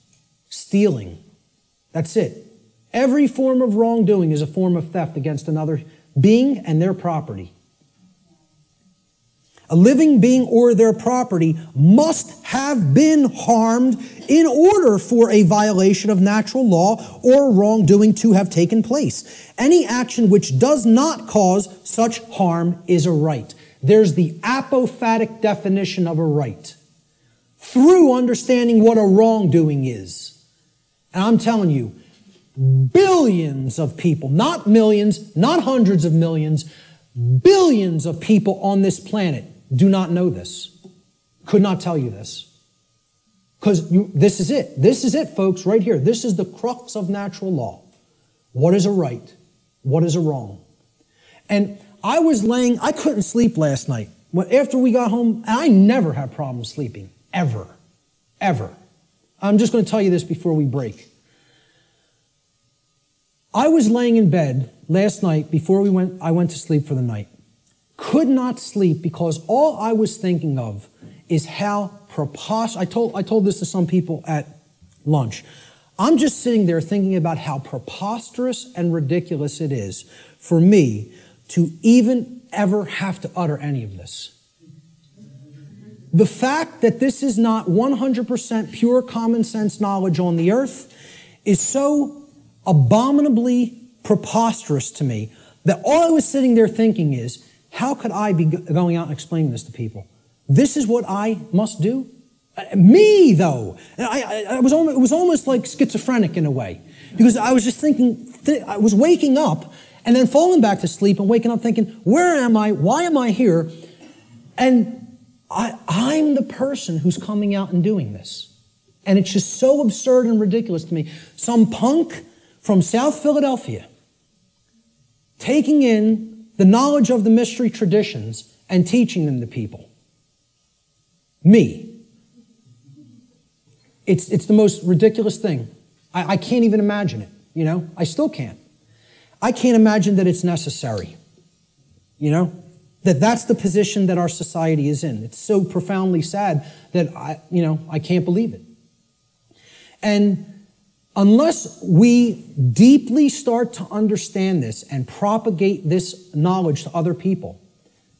A: Stealing. That's it. Every form of wrongdoing is a form of theft against another being and their property. A living being or their property must have been harmed in order for a violation of natural law or wrongdoing to have taken place. Any action which does not cause such harm is a right. There's the apophatic definition of a right. Through understanding what a wrongdoing is. And I'm telling you, billions of people, not millions, not hundreds of millions, billions of people on this planet do not know this. Could not tell you this. Because this is it. This is it, folks, right here. This is the crux of natural law. What is a right? What is a wrong? And I couldn't sleep last night. After we got home, I never had problems sleeping. Ever. Ever. I'm just going to tell you this before we break. I was laying in bed last night before I went to sleep for the night. Could not sleep because all I was thinking of is how preposterous. I told this to some people at lunch. I'm just sitting there thinking about how preposterous and ridiculous it is for me to even ever have to utter any of this. The fact that this is not 100% pure common sense knowledge on the earth is so abominably preposterous to me that all I was sitting there thinking is, how could I be going out and explaining this to people? This is what I must do? Me, though. It was almost like schizophrenic in a way. Because I was just thinking, I was waking up and then falling back to sleep and waking up thinking, where am I? Why am I here? And I'm the person who's coming out and doing this. And it's just so absurd and ridiculous to me. Some punk from South Philadelphia taking in the knowledge of the mystery traditions and teaching them to people. Me. It's the most ridiculous thing. I can't even imagine it, you know? I still can't. I can't imagine that it's necessary, you know? That's the position that our society is in. It's so profoundly sad that I can't believe it. And unless we deeply start to understand this and propagate this knowledge to other people,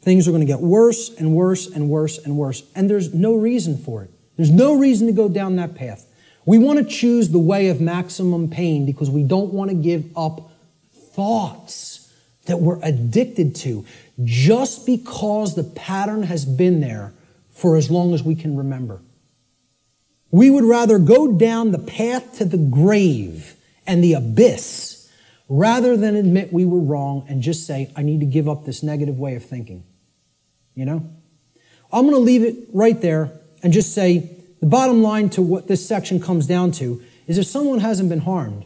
A: things are going to get worse and worse and worse and worse. And there's no reason for it. There's no reason to go down that path. We want to choose the way of maximum pain because we don't want to give up thoughts that we're addicted to just because the pattern has been there for as long as we can remember. We would rather go down the path to the grave and the abyss rather than admit we were wrong and just say, I need to give up this negative way of thinking. You know? I'm going to leave it right there and just say the bottom line to what this section comes down to is if someone hasn't been harmed,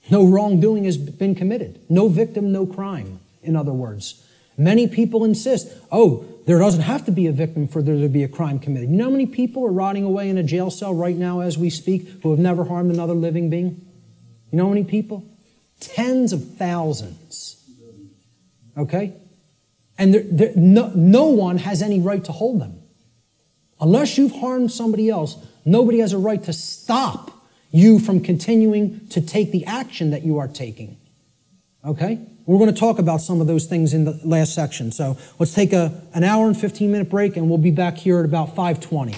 A: no wrongdoing has been committed. No victim, no crime, in other words. Many people insist, there doesn't have to be a victim for there to be a crime committed. You know how many people are rotting away in a jail cell right now as we speak who have never harmed another living being? You know how many people? Tens of thousands. Okay? And no one has any right to hold them. Unless you've harmed somebody else, nobody has a right to stop you from continuing to take the action that you are taking. Okay? We're going to talk about some of those things in the last section. So let's take an hour and 15-minute break, and we'll be back here at about 5:20.